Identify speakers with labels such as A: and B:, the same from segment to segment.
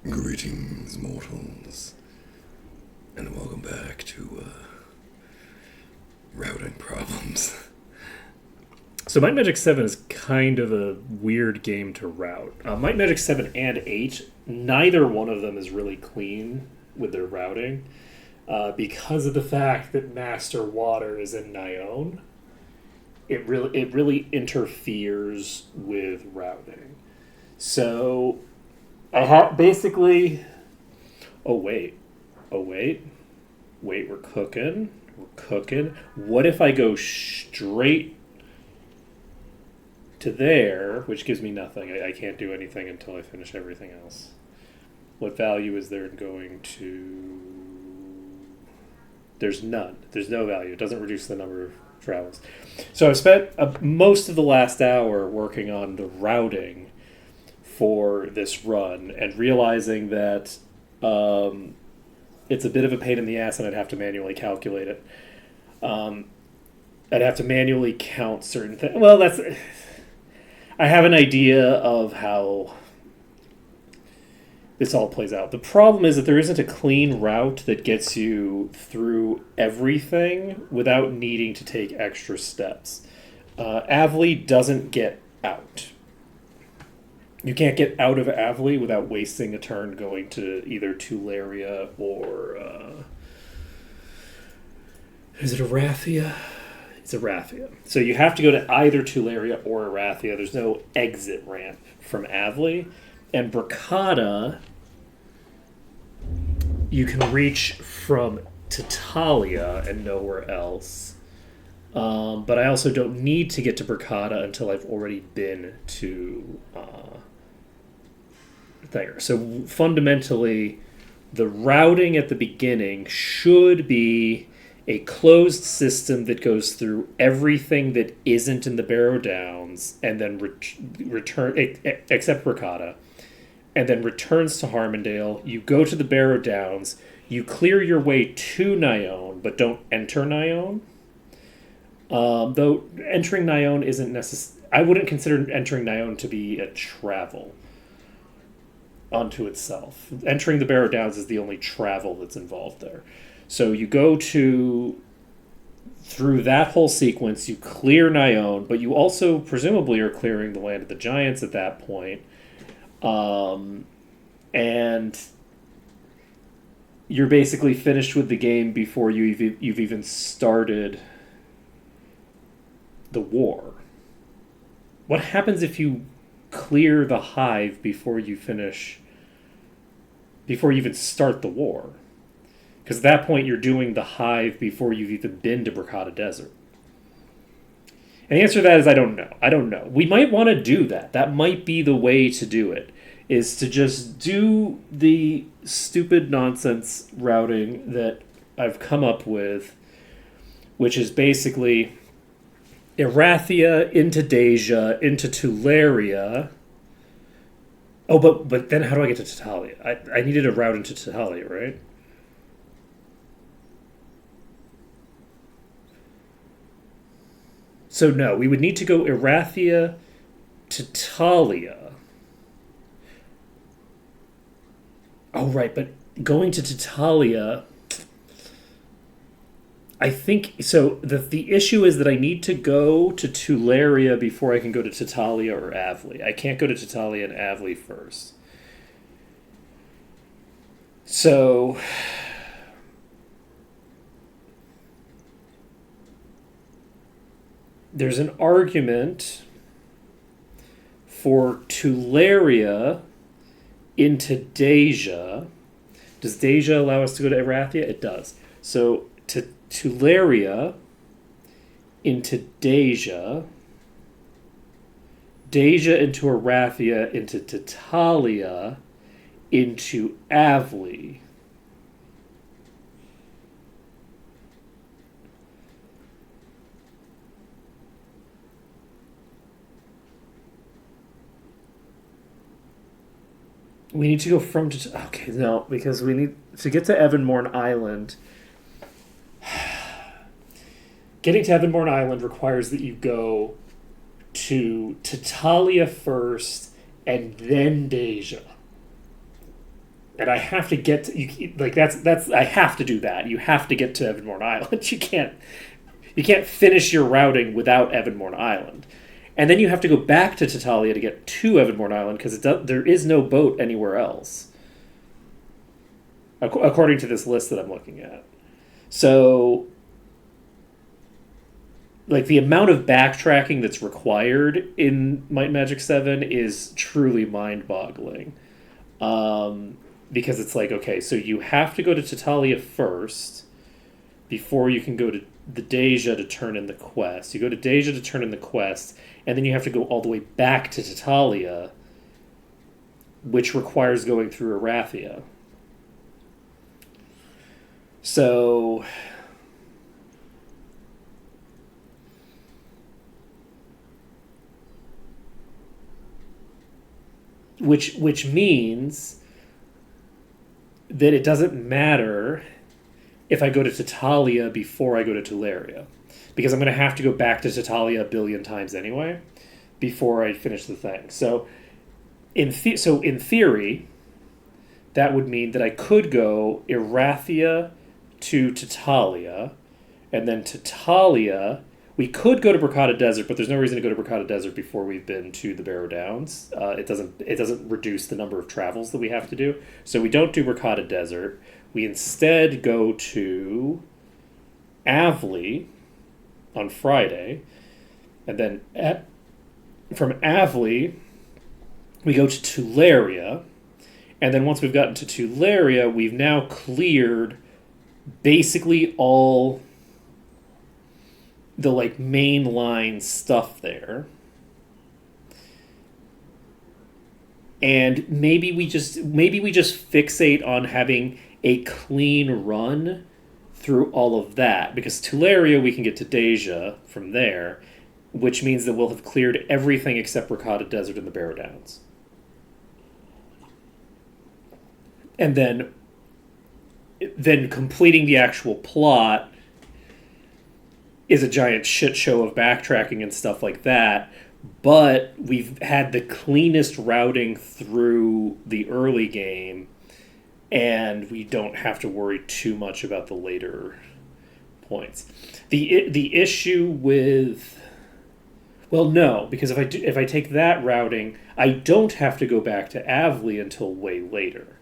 A: Greetings, mortals, and welcome back to routing problems.
B: So Might and Magic 7 is kind of a weird game to route. Might and Magic 7 and 8, neither one of them is really clean with their routing because of the fact that Master Water is in Nyon. It really interferes with routing. So I have basically. Oh wait, oh wait, we're cooking. We're cooking. What if I go straight to there, which gives me nothing? I can't do anything until I finish everything else. What value is there in going to? There's none. There's no value. It doesn't reduce the number of travels. So I've spent most of the last hour working on the routing for this run and realizing that it's a bit of a pain in the ass and I'd have to manually calculate it. I'd have to manually count certain things. Well, that's. I have an idea of how this all plays out. The problem is that there isn't a clean route that gets you through everything without needing to take extra steps. Avli doesn't get out. You can't get out of Avli without wasting a turn going to either Tuleria or... is it Erathian? It's Erathian. So you have to go to either Tuleria or Erathian. There's no exit ramp from Avli. And Bracada, you can reach from Titalia and nowhere else. But I also don't need to get to Bracada until I've already been to there. So fundamentally, the routing at the beginning should be a closed system that goes through everything that isn't in the Barrow Downs and then return except Bracada, and then returns to Harmondale. You go to the Barrow Downs, you clear your way to Nyon, but don't enter Nyon. Though entering Nyon isn't necessary. I wouldn't consider entering Nyon to be a travel unto itself. Entering the Barrow Downs is the only travel that's involved there. So you go through that whole sequence, you clear Nyon, but you also presumably are clearing the land of the giants at that point. And you're basically finished with the game before you've even started the war. What happens if you clear the hive before you even start the war? Because at that point, you're doing the hive before you've even been to Bracada Desert. And the answer to that is I don't know. I don't know. We might want to do that. That might be the way to do it, is to just do the stupid nonsense routing that I've come up with, which is basically Erathia into Deja into Tuleria. Oh, but then how do I get to Titalia? I needed a route into Titalia, right? So no, we would need to go Erathia to Talia. Oh, right, but going to Titalia, I think so. The issue is that I need to go to Tuleria before I can go to Titalia or Avli. I can't go to Titalia and Avli first. So there's an argument for Tuleria into Deja. Does Deja allow us to go to Erathia? It does. So to Tuleria into Deja, Deja into Erathia into Titalia into Avli. We need to go from... Okay, no, because we need to get to Evanmorn Island. Getting to Evanmorn Island requires that you go to Titalia first and then Deja. and I have to get to, like that's I have to do that. You have to get to Evanmorn Island. You can't finish your routing without Evanmorn Island, and then you have to go back to Tatalia to get to Evanmorn Island because there is no boat anywhere else, according to this list that I'm looking at. So, like the amount of backtracking that's required in Might and Magic 7 is truly mind-boggling. Because it's like, okay, so you have to go to Tatalia first before you can go to the Deja to turn in the quest. You go to Deja to turn in the quest, and then you have to go all the way back to Tatalia, which requires going through Erathia. So, which means that it doesn't matter if I go to Tatalia before I go to Tularia, because I'm going to have to go back to Tatalia a billion times anyway before I finish the thing. So in theory, that would mean that I could go Erathia to Tatalia, and then Tatalia. We could go to Bracada Desert, but there's no reason to go to Bracada Desert before we've been to the Barrow Downs. It doesn't reduce the number of travels that we have to do. So we don't do Bracada Desert. We instead go to Avli on Friday, and then from Avli we go to Tularia, and then once we've gotten to Tularia, we've now cleared basically all the like mainline stuff there, and maybe we just fixate on having a clean run through all of that, because Tularia we can get to Deja from there, which means that we'll have cleared everything except Bracada Desert and the Barrow Downs, and then completing the actual plot is a giant shit show of backtracking and stuff like that, but we've had the cleanest routing through the early game, and we don't have to worry too much about the later points. The issue with, well, no, because if I take that routing, I don't have to go back to Avli until way later.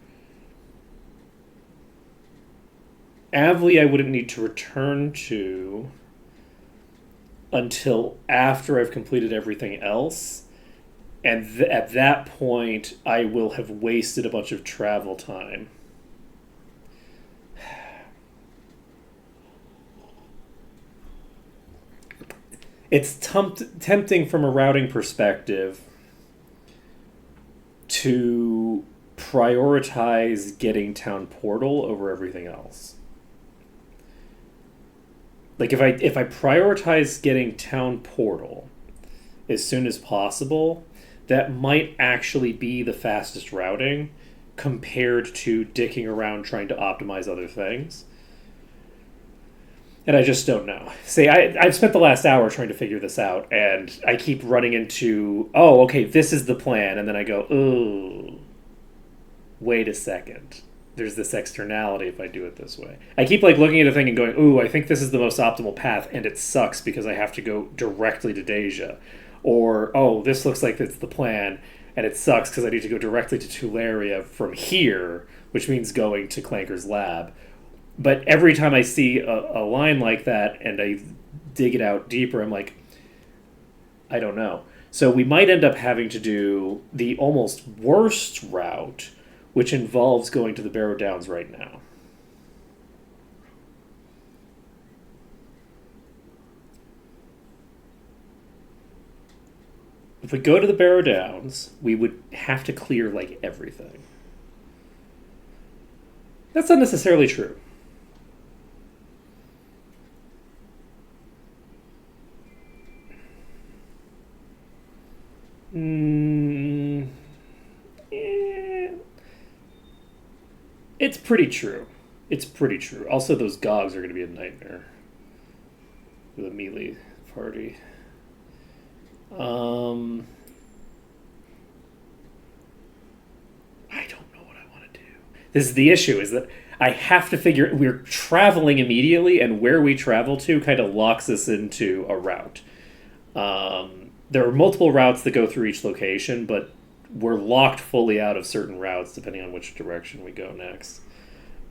B: Avli I wouldn't need to return to until after I've completed everything else, and at that point I will have wasted a bunch of travel time. It's tempting from a routing perspective to prioritize getting Town Portal over everything else. Like if I prioritize getting Town Portal as soon as possible, that might actually be the fastest routing compared to dicking around trying to optimize other things. And I just don't know. See, I've spent the last hour trying to figure this out, and I keep running into, oh, okay, this is the plan, and then I go, ooh, wait a second. There's this externality if I do it this way. I keep like looking at a thing and going, ooh, I think this is the most optimal path, and it sucks because I have to go directly to Deja. Or, oh, this looks like it's the plan, and it sucks because I need to go directly to Tularia from here, which means going to Clanker's lab. But every time I see a line like that and I dig it out deeper, I'm like, I don't know. So we might end up having to do the almost worst route, which involves going to the Barrow Downs right now. If we go to the Barrow Downs, we would have to clear like everything. That's not necessarily true. It's pretty true. It's pretty true. Also, those Gogs are going to be a nightmare for the melee party. I don't know what I want to do. This is the issue, is that I have to figure we're traveling immediately, and where we travel to kind of locks us into a route. There are multiple routes that go through each location, but we're locked fully out of certain routes depending on which direction we go next.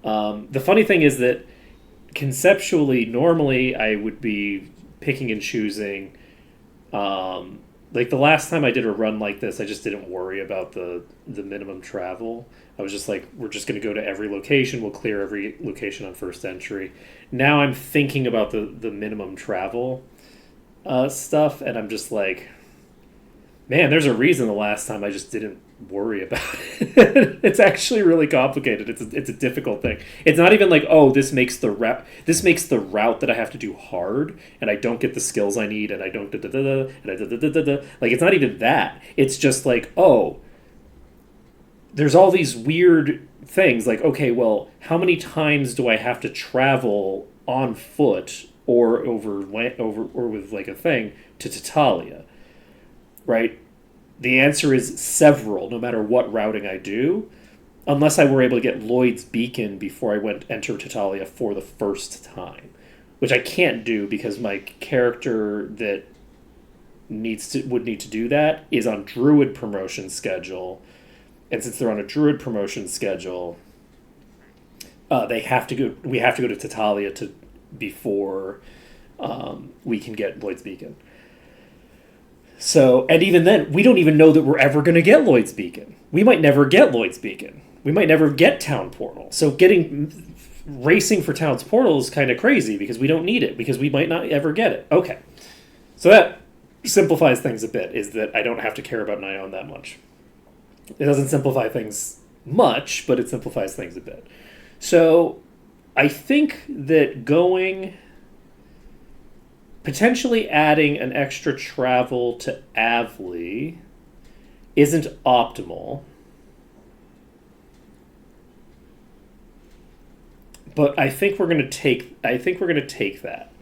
B: The funny thing is that conceptually, normally I would be picking and choosing. Like the last time I did a run like this, I just didn't worry about the minimum travel. I was just like, we're just going to go to every location. We'll clear every location on first entry. Now I'm thinking about the minimum travel stuff, and I'm just like, man, there's a reason the last time I just didn't worry about it. It's actually really complicated. It's a difficult thing. It's not even like, oh, this makes the route that I have to do hard, and I don't get the skills I need, and I don't like, it's not even that. It's just like, oh, there's all these weird things. Like, okay, well, how many times do I have to travel on foot or over or with like a thing to Tatalia? Right? The answer is several, no matter what routing I do, unless I were able to get Lloyd's Beacon before I enter Tatalia for the first time, which I can't do because my character that would need to do that is on Druid promotion schedule, and since they're on a Druid promotion schedule, we have to go to Tatalia before we can get Lloyd's Beacon. So, and even then, we don't even know that we're ever going to get Lloyd's Beacon. We might never get Lloyd's Beacon. We might never get Town Portal. So racing for Town's Portal is kind of crazy because we don't need it, because we might not ever get it. Okay. So that simplifies things a bit, is that I don't have to care about Nyon that much. It doesn't simplify things much, but it simplifies things a bit. So I think that potentially adding an extra travel to Avli isn't optimal. But I think we're going to take that.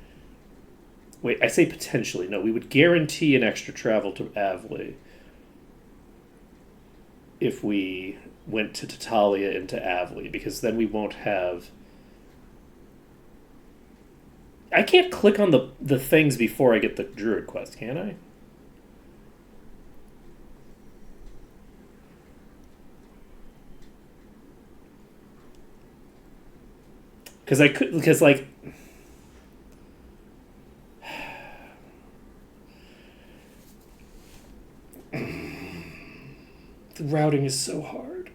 B: Wait, I say potentially. No, we would guarantee an extra travel to Avli if we went to Tatalia into Avli, because then we won't have... I can't click on the things before I get the Druid quest, can I? Because like... The routing is so hard.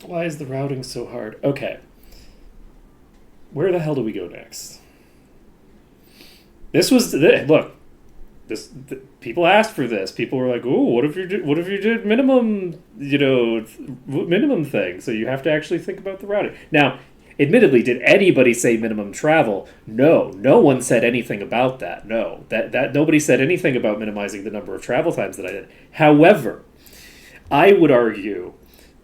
B: Why is the routing so hard? Okay. Where the hell do we go next? People asked for this. People were like, "Oh, what if you did minimum, minimum thing?" So you have to actually think about the routing. Now, admittedly, did anybody say minimum travel? No one said anything about that. No, that nobody said anything about minimizing the number of travel times that I did. However, I would argue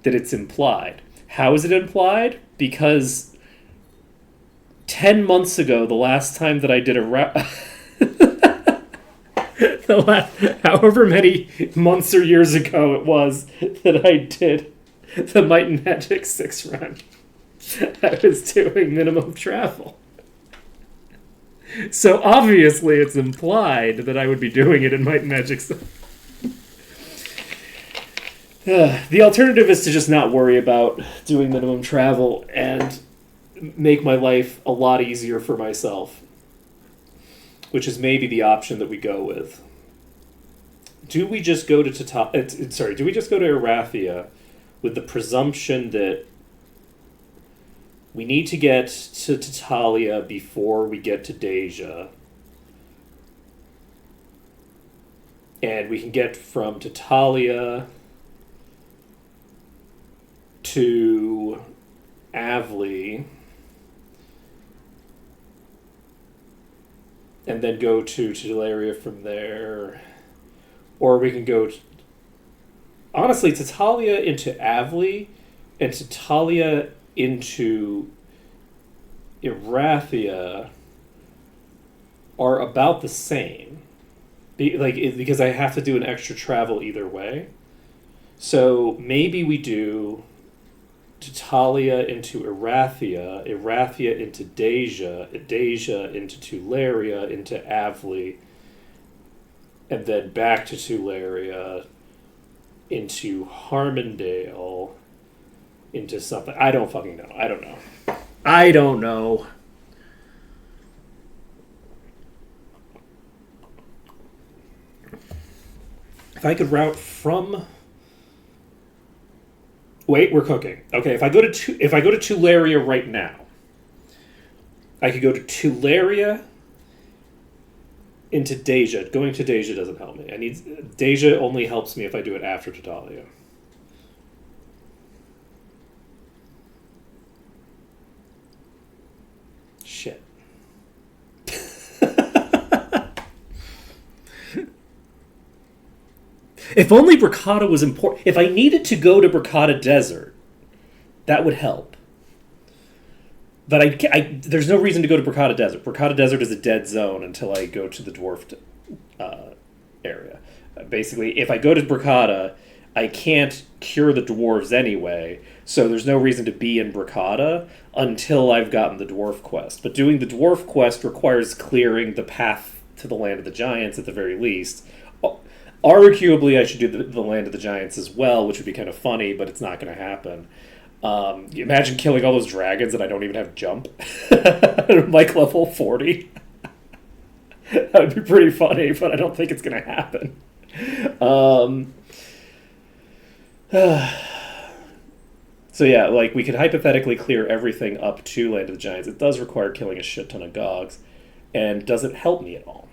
B: that it's implied. How is it implied? Because 10 months ago, the last time that I did however many months or years ago it was that I did the Might and Magic 6 run, I was doing minimum travel. So obviously it's implied that I would be doing it in Might and Magic 6. The alternative is to just not worry about doing minimum travel and make my life a lot easier for myself, which is maybe the option that we go with. Do we just go to Erathia with the presumption that we need to get to Tatalia before we get to Deja, and we can get from Tatalia to Avli, and then go to Tularia from there, or we can go honestly Tatalia into Avli and Tatalia into Erathia are about the same, because I have to do an extra travel either way. So maybe we do Talia into Erathia, Erathia into Deja, Deja into Tuleria, into Avli, and then back to Tuleria, into Harmondale, into something. I don't fucking know. I don't know. I don't know. If I could route from... Wait, we're cooking. Okay, if I go to Tuleria right now, I could go to Tuleria into Deja. Going to Deja doesn't help me. Deja only helps me if I do it after Tatalia. Shit. If only Bracada was important. If I needed to go to Bracada Desert, that would help. But there's no reason to go to Bracada Desert. Bracada Desert is a dead zone until I go to the dwarfed area. Basically, if I go to Bracada, I can't cure the dwarves anyway, so there's no reason to be in Bracada until I've gotten the dwarf quest. But doing the dwarf quest requires clearing the path to the Land of the Giants at the very least. Arguably, I should do the Land of the Giants as well, which would be kind of funny, but it's not going to happen. Imagine killing all those dragons and I don't even have jump. I'm like level 40. That would be pretty funny, but I don't think it's going to happen. So yeah, like we could hypothetically clear everything up to Land of the Giants. It does require killing a shit ton of gogs, and does it help me at all?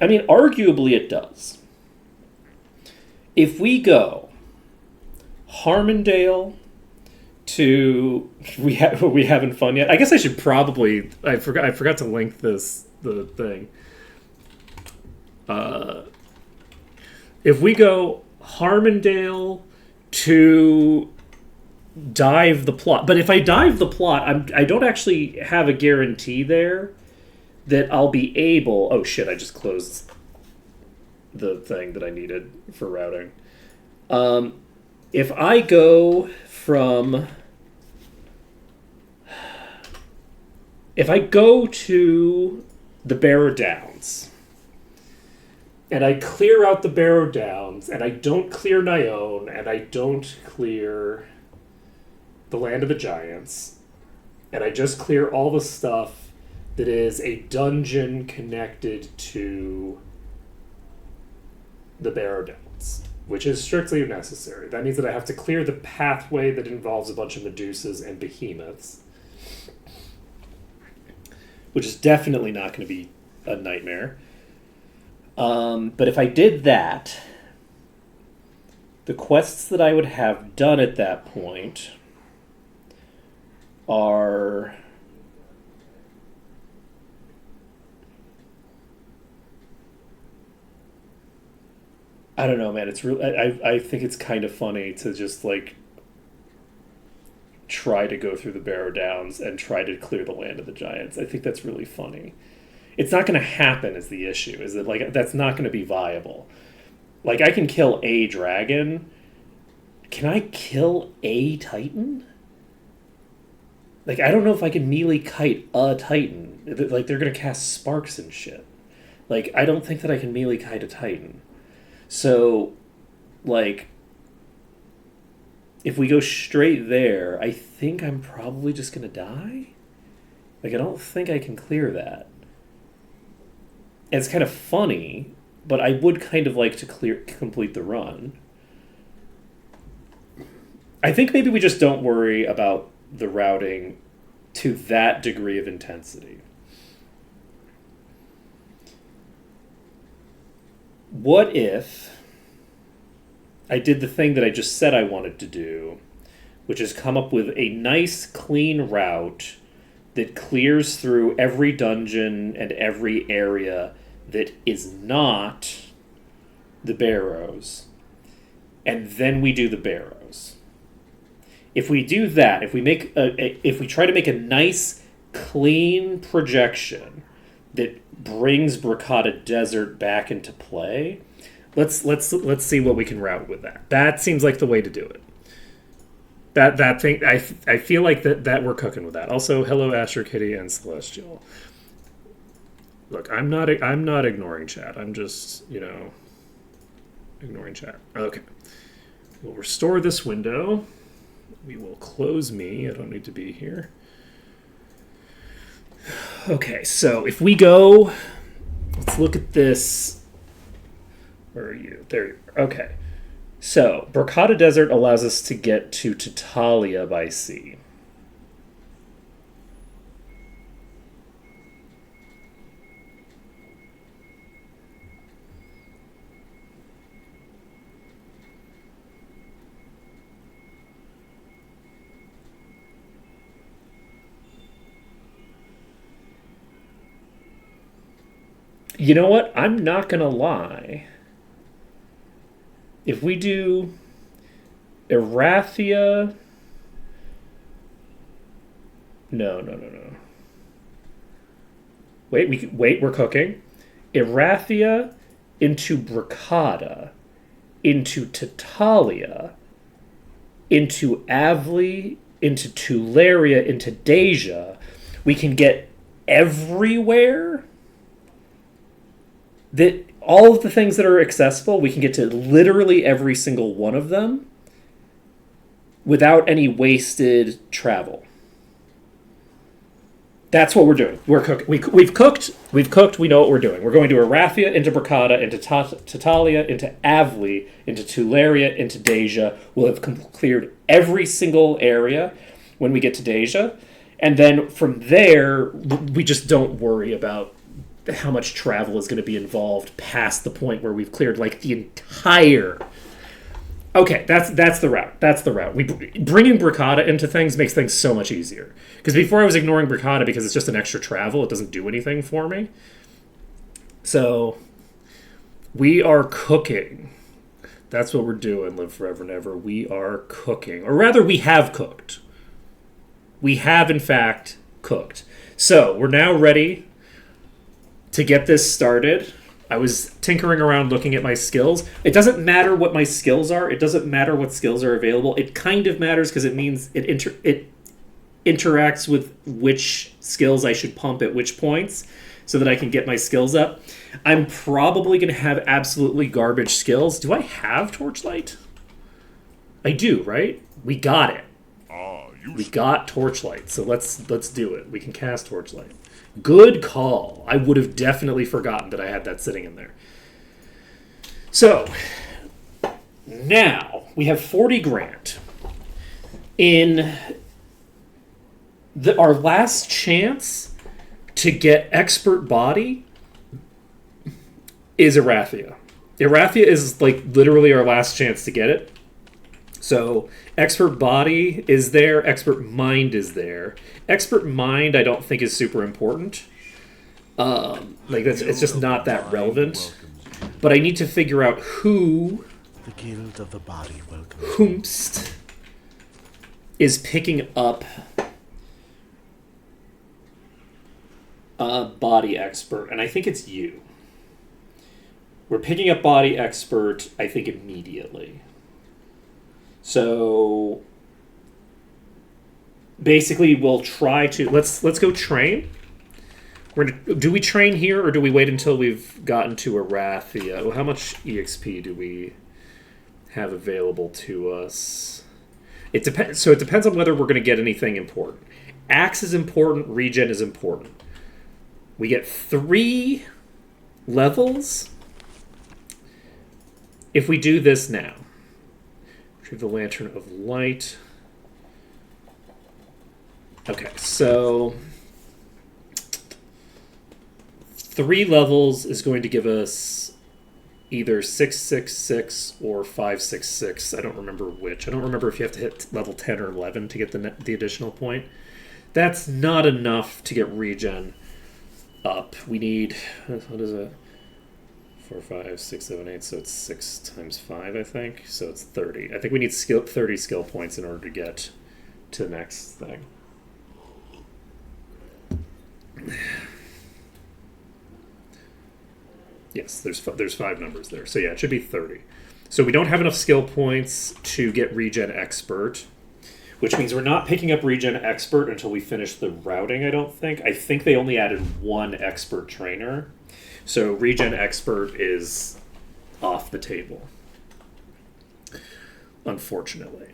B: I mean, arguably it does. If we go Harmondale to we having fun yet? I guess I should probably I forgot to link the thing. If we go Harmondale to dive the plot, but if I dive the plot, I don't actually have a guarantee there that I'll be able... Oh shit, I just closed the thing that I needed for routing. If I go from... If I go to the Barrow Downs, and I clear out the Barrow Downs, and I don't clear Nyone, and I don't clear the Land of the Giants, and I just clear all the stuff that is a dungeon connected to the Barrow Downs, which is strictly necessary. That means that I have to clear the pathway that involves a bunch of Medusas and Behemoths, which is definitely not going to be a nightmare. But if I did that, the quests that I would have done at that point are... I don't know, man. It's really... I think it's kind of funny to just, like, try to go through the Barrow Downs and try to clear the Land of the Giants. I think that's really funny. It's not going to happen is the issue. Is that, like, that's not going to be viable. Like, I can kill a dragon. Can I kill a Titan? Like, I don't know if I can melee kite a Titan. Like, they're going to cast sparks and shit. Like, I don't think that I can melee kite a Titan. So, like, if we go straight there, I think I'm probably just going to die. Like, I don't think I can clear that. And it's kind of funny, but I would kind of like to complete the run. I think maybe we just don't worry about the routing to that degree of intensity. What if I did the thing that I just said I wanted to do, which is come up with a nice, clean route that clears through every dungeon and every area that is not the Barrows, and then we do the Barrows. If we do that, if we try to make a nice, clean projection that brings Bracada Desert back into play, let's see what we can route with that. That seems like the way to do it. That thing, I feel like that we're cooking with that. Also, hello Asher, Kitty, and Celestial. Look, I'm not ignoring chat. I'm just ignoring chat. Okay, we'll restore this window. We will close me. I don't need to be here. Okay, so if we go, let's look at this. Where are you? There you are. Okay. So, Burkata Desert allows us to get to Tatalia by sea. You know what? I'm not going to lie. If we do Erathia... No. Wait, we're cooking. Erathia into Bracada, into Tatalia, into Avli, into Tularia, into Deja. We can get everywhere that all of the things that are accessible, we can get to literally every single one of them without any wasted travel. That's what we're doing. We're cooking. We've cooked. We know what we're doing. We're going to Erathia, into Bracada, into Tatalia, into Avli, into Tularia, into Deja. We'll have cleared every single area when we get to Deja. And then from there, we just don't worry about how much travel is going to be involved past the point where we've cleared like the entire... Okay, that's the route. That's the route. Bringing Bracada into things makes things so much easier. Because before I was ignoring Bracada because it's just an extra travel. It doesn't do anything for me. So, we are cooking. That's what we're doing, Live Forever and Ever. We are cooking. Or rather, we have cooked. We have, in fact, cooked. So, we're now ready to get this started. I was tinkering around looking at my skills. It doesn't matter what my skills are. It doesn't matter what skills are available. It kind of matters because it means it interacts with which skills I should pump at which points so that I can get my skills up. I'm probably going to have absolutely garbage skills. Do I have Torchlight? I do, right? We got it. We got Torchlight, so let's do it. We can cast Torchlight. Good call. I would have definitely forgotten that I had that sitting in there. So, now we have 40 grand. In our last chance to get Expert Body is Erathia. Erathia is like literally our last chance to get it. So, Expert Body is there. Expert Mind is there. Expert Mind, I don't think is super important. It's just not that relevant. But I need to figure out who
C: the Guild of the Body
B: whomst is picking up Body Expert, and I think it's you. We're picking up Body Expert, I think, immediately. So basically, we'll try to let's go train. Do we train here or do we wait until we've gotten to Erathia? Well, how much EXP do we have available to us? It depends. So it depends on whether we're going to get anything important. Axe is important. Regen is important. We get 3 levels if we do this now. Retrieve the Lantern of Light. Okay, so 3 levels is going to give us either 666 or 566. I don't remember which. I don't remember if you have to hit level 10 or 11 to get the additional point. That's not enough to get regen up. We need, what is it? 4, 5, 6, 7, 8. So it's 6 times 5, I think. So it's 30. I think we need 30 skill points in order to get to the next thing. Yes, there's 5 numbers there. So yeah, it should be 30. So we don't have enough skill points to get Regen Expert, which means we're not picking up Regen Expert until we finish the routing, I don't think. I think they only added 1 Expert Trainer. So Regen Expert is off the table, unfortunately.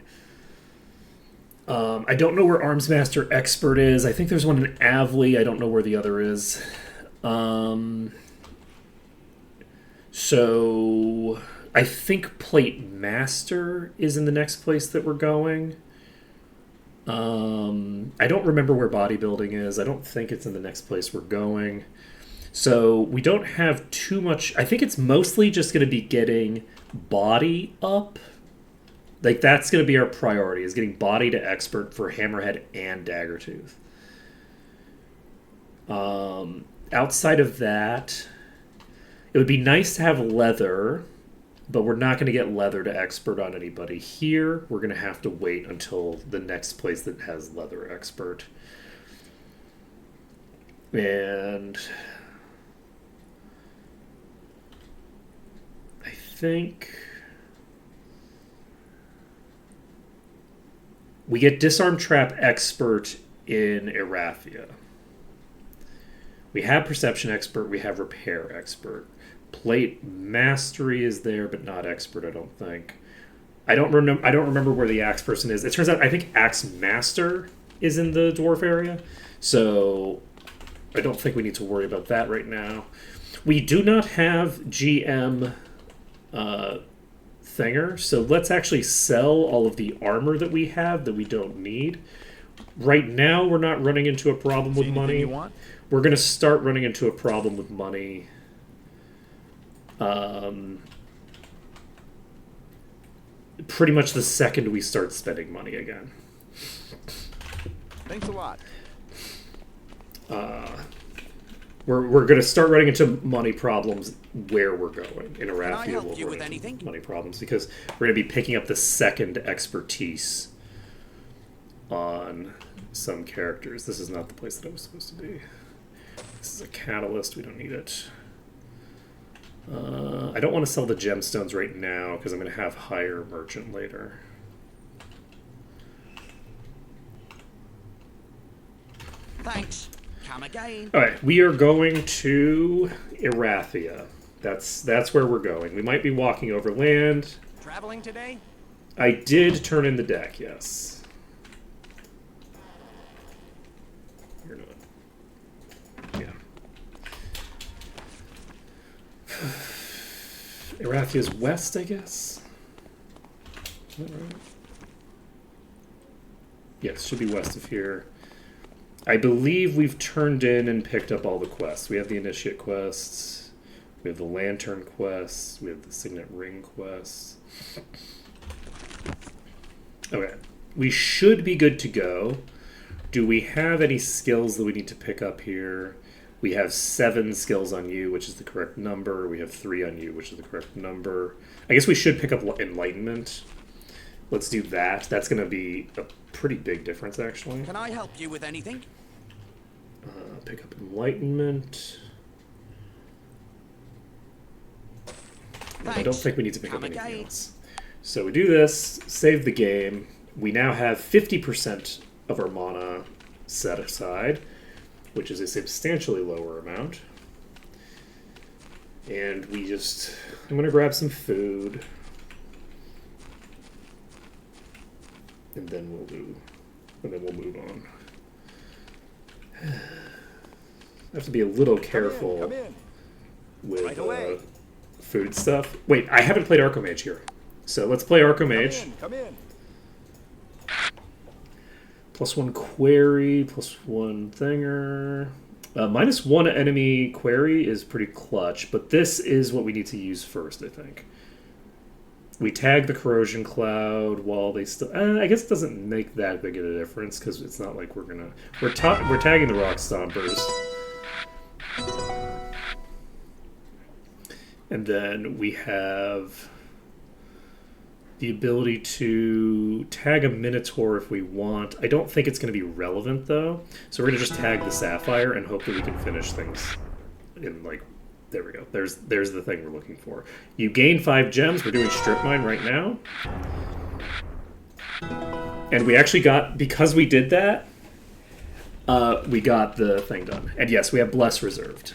B: I don't know where Arms Master Expert is. I think there's one in Avli. I don't know where the other is. So I think Plate Master is in the next place that we're going. I don't remember where bodybuilding is. I don't think it's in the next place we're going. So we don't have too much. I think it's mostly just going to be getting body up. Like, that's going to be our priority, is getting body to expert for Hammerhead and Daggertooth. Outside of that, it would be nice to have leather, but we're not going to get leather to expert on anybody here. We're going to have to wait until the next place that has leather expert. And I think we get Disarm Trap Expert in Erathia. We have Perception Expert. We have Repair Expert. Plate Mastery is there, but not Expert, I don't think. I don't remember where the Axe Person is. It turns out I think Axe Master is in the Dwarf area, so I don't think we need to worry about that right now. We do not have GM Thinger, so let's actually sell all of the armor that we have that we don't need. Right now, we're not running into a problem with money. We're going to start running into a problem with money. Pretty much the second we start spending money again.
C: Thanks a lot.
B: We're going to start running into money problems where we're going. In Erathia, we'll run into money problems because we're going to be picking up the second expertise on some characters. This is not the place that I was supposed to be. This is a catalyst. We don't need it. I don't want to sell the gemstones right now because I'm going to have higher merchant later.
D: Thanks. Come again.
B: All right, we are going to Erathia. That's where we're going. We might be walking over land.
D: Traveling today?
B: I did turn in the deck, yes. You're not. Yeah. Erathia's west, I guess. Is that right? Yes, should be west of here. I believe we've turned in and picked up all the quests. We have the Initiate quests. We have the Lantern quests. We have the Signet Ring quests. Okay. We should be good to go. Do we have any skills that we need to pick up here? We have 7 skills on you, which is the correct number. We have 3 on you, which is the correct number. I guess we should pick up Enlightenment. Let's do that. That's going to be a pretty big difference, actually.
D: Can I help you with anything?
B: Pick up Enlightenment. I don't think we need to pick up anything else. So we do this, save the game. We now have 50% of our mana set aside, which is a substantially lower amount. And we just... I'm going to grab some food. And then we'll move on. I have to be a little careful with food stuff. Wait, I haven't played Archomage here. So let's play Archomage.
C: Come in.
B: +1 query, +1 thinger. -1 enemy query is pretty clutch, but this is what we need to use first, I think. We tag the corrosion cloud while they still... I guess it doesn't make that big of a difference because it's not like we're gonna... We're tagging the rock stompers. And then we have the ability to tag a Minotaur if we want. I don't think it's going to be relevant though. So we're going to just tag the Sapphire and hope that we can finish things in like There we go. There's the thing we're looking for. You gain 5 gems. We're doing strip mine right now. And we actually got, because we did that, we got the thing done. And yes, we have Bless reserved.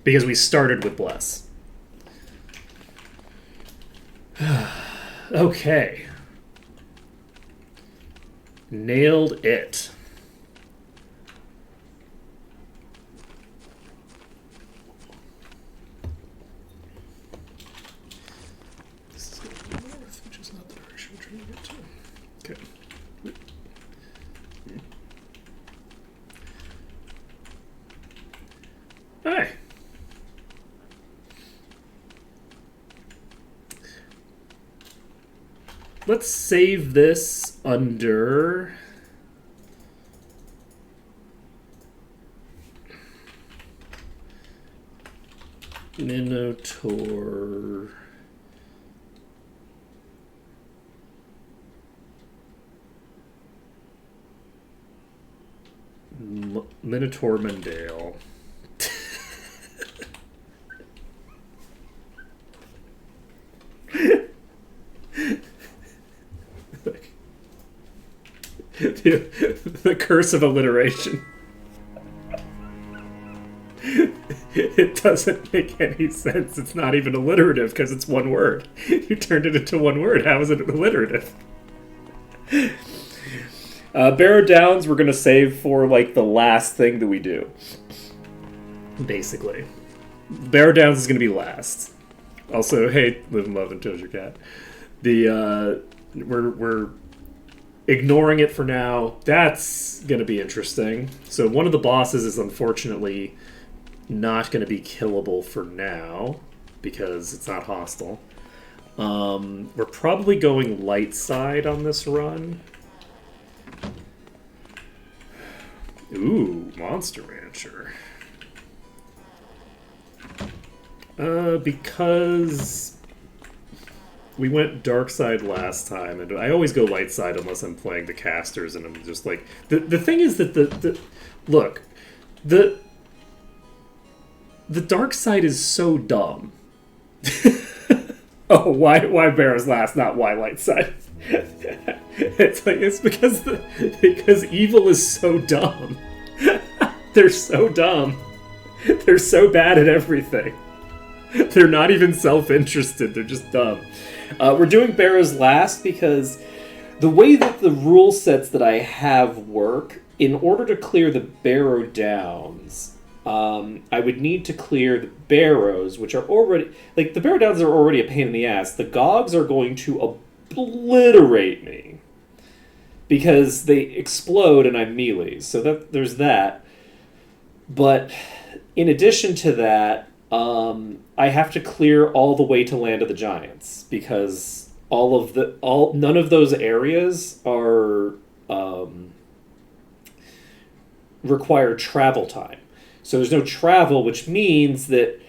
B: Because we started with Bless. Okay. Nailed it. This is going to be north, which is not the direction we're trying to get to. Okay. Hi. Let's save this under... Minotaur... Minotaur Mendale. the curse of alliteration. It doesn't make any sense. It's not even alliterative because it's one word. You turned it into one word. How is it alliterative? Barrow Downs we're going to save for like the last thing that we do. Basically. Barrow Downs is going to be last. Also, hey, live and love and toes your cat. We're ignoring it for now. That's going to be interesting. So one of the bosses is unfortunately not going to be killable for now because it's not hostile. We're probably going light side on this run. Ooh, Monster Rancher. Because we went dark side last time, and I always go light side unless I'm playing the casters, and I'm just like... The thing is that look, the dark side is so dumb. Oh, why Barrow's last, not why light side? It's because evil is so dumb. They're so dumb. They're so bad at everything. They're not even self-interested. They're just dumb. We're doing Barrow's last because the way that the rule sets that I have work, in order to clear the Barrow Downs, I would need to clear the Barrows, which are already... Like, the Barrow Downs are already a pain in the ass. The Gogs are going to obliterate me because they explode and I'm melee. So there's that. But in addition to that, I have to clear all the way to Land of the Giants because none of those areas are require travel time. So there's no travel, which means that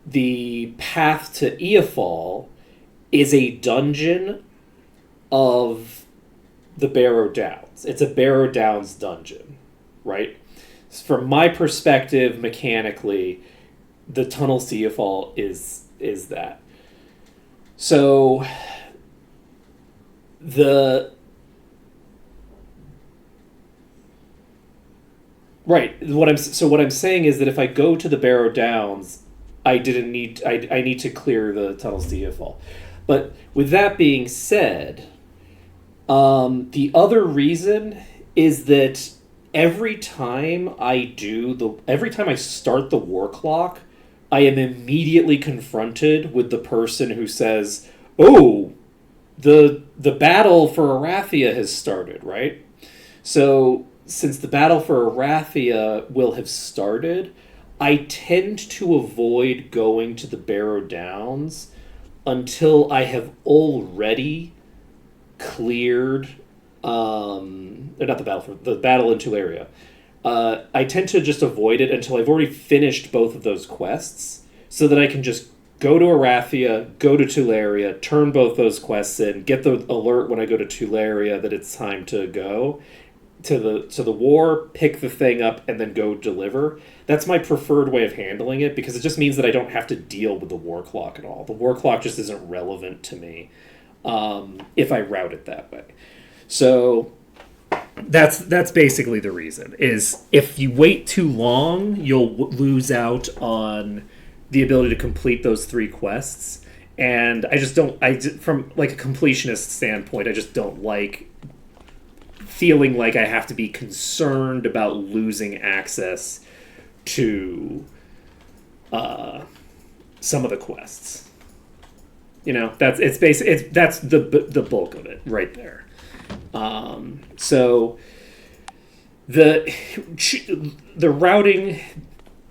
B: the path to Eafall is a dungeon of the Barrow Downs. It's a Barrow Downs dungeon, right? From my perspective, mechanically, the tunnels to Eafall is that. So what I'm saying is that if I go to the Barrow Downs, I need to clear the tunnels to Eafall. But with that being said, the other reason is that every time I start the war clock, I am immediately confronted with the person who says, "Oh, the battle for Erathia has started," right? So since the battle for Erathia will have started, I tend to avoid going to the Barrow Downs until I have already cleared not the battle in Tularia. I tend to just avoid it until I've already finished both of those quests so that I can just go to Erathia, go to Tularia, turn both those quests in, get the alert when I go to Tularia that it's time to go, the war, pick the thing up, and then go deliver. That's my preferred way of handling it because it just means that I don't have to deal with the war clock at all. The war clock just isn't relevant to me if I route it that way. So that's basically the reason. Is if you wait too long, you'll lose out on the ability to complete those 3 quests. And I just don't. From like a completionist standpoint, I just don't like feeling like I have to be concerned about losing access to some of the quests. That's that's the bulk of it right there. So the routing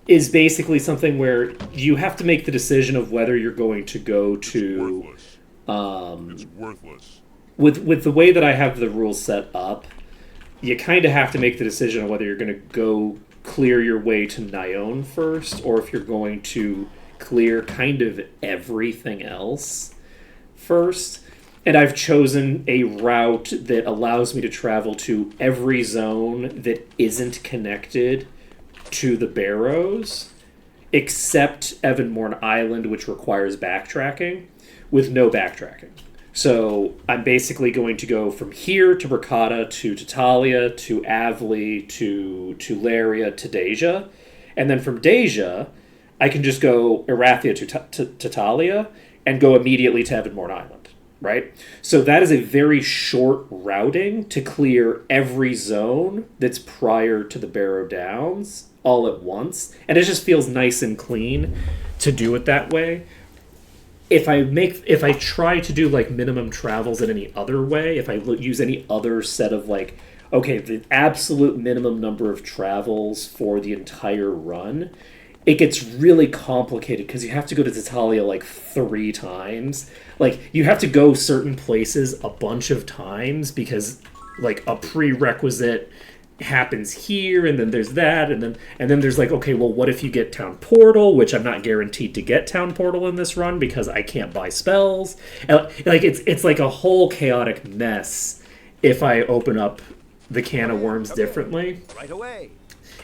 B: is basically something where you have to make the decision of whether you're going to go to.
E: It's worthless.
B: With the way that I have the rules set up, you kind of have to make the decision of whether you're going to go clear your way to Nyone first, or if you're going to clear kind of everything else first. And I've chosen a route that allows me to travel to every zone that isn't connected to the Barrows, except Evanmorn Island, which requires backtracking, with no backtracking. So I'm basically going to go from here to Bracada, to Tatalia, to Avli, to Laria, to Deja. And then from Deja, I can just go Erathia to Tatalia and go immediately to Evanmorn Island, right? So that is a very short routing to clear every zone that's prior to the Barrow Downs all at once. And it just feels nice and clean to do it that way. If I try to do like minimum travels in any other way, if I use any other set of like, okay, the absolute minimum number of travels for the entire run, it gets really complicated because you have to go to Tatalia like 3 times. Like you have to go certain places a bunch of times because like a prerequisite happens here, and then there's that, and then there's like, okay, well, what if you get Town Portal, which I'm not guaranteed to get Town Portal in this run because I can't buy spells. And, like it's like a whole chaotic mess if I open up the can of worms differently.
D: Right away.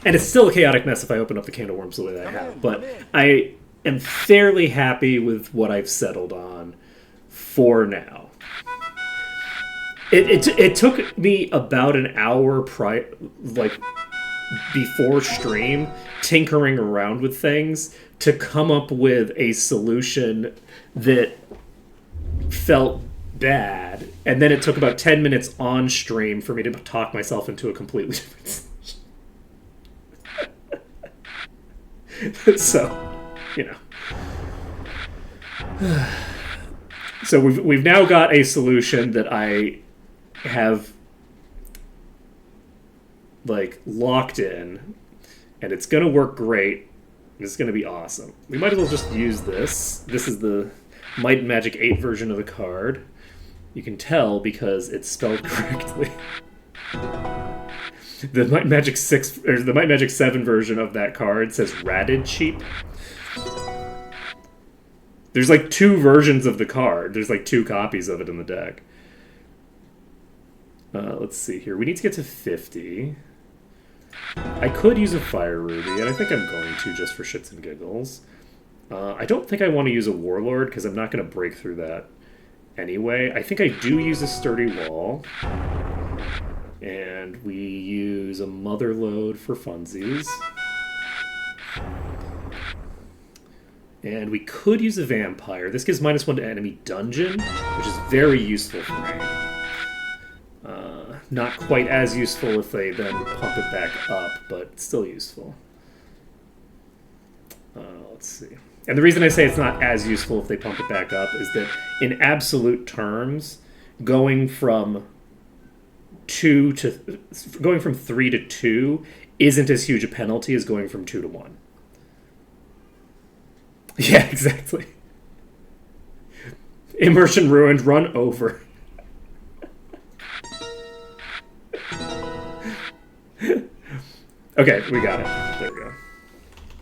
B: And it's still a chaotic mess if I open up the can of worms the way that I have. But I am fairly happy with what I've settled on for now. It took me about an hour before stream tinkering around with things to come up with a solution that felt bad, and then it took about 10 minutes on stream for me to talk myself into a completely different solution. So, So we've now got a solution that I have like locked in, and it's gonna work great. It's gonna be awesome. We might as well just use this. This is the Might and Magic 8 version of the card. You can tell because it's spelled correctly. The Might and Magic 6 or the Might and Magic 7 version of that card says Ratted Sheep. There's like 2 versions of the card. There's like 2 copies of it in the deck. Let's see here. We need to get to 50. I could use a Fire Ruby, and I think I'm going to just for shits and giggles. I don't think I want to use a Warlord, because I'm not going to break through that anyway. I think I do use a Sturdy Wall. And we use a Motherlode for funsies. And we could use a Vampire. This gives -1 to enemy dungeon, which is very useful for me. Not quite as useful if they then pump it back up, but still useful. Let's see. And the reason I say it's not as useful if they pump it back up is that in absolute terms, going from 3 to 2 isn't as huge a penalty as going from 2 to 1. Yeah, exactly. Immersion ruined, run over. Okay, we got it. There we go.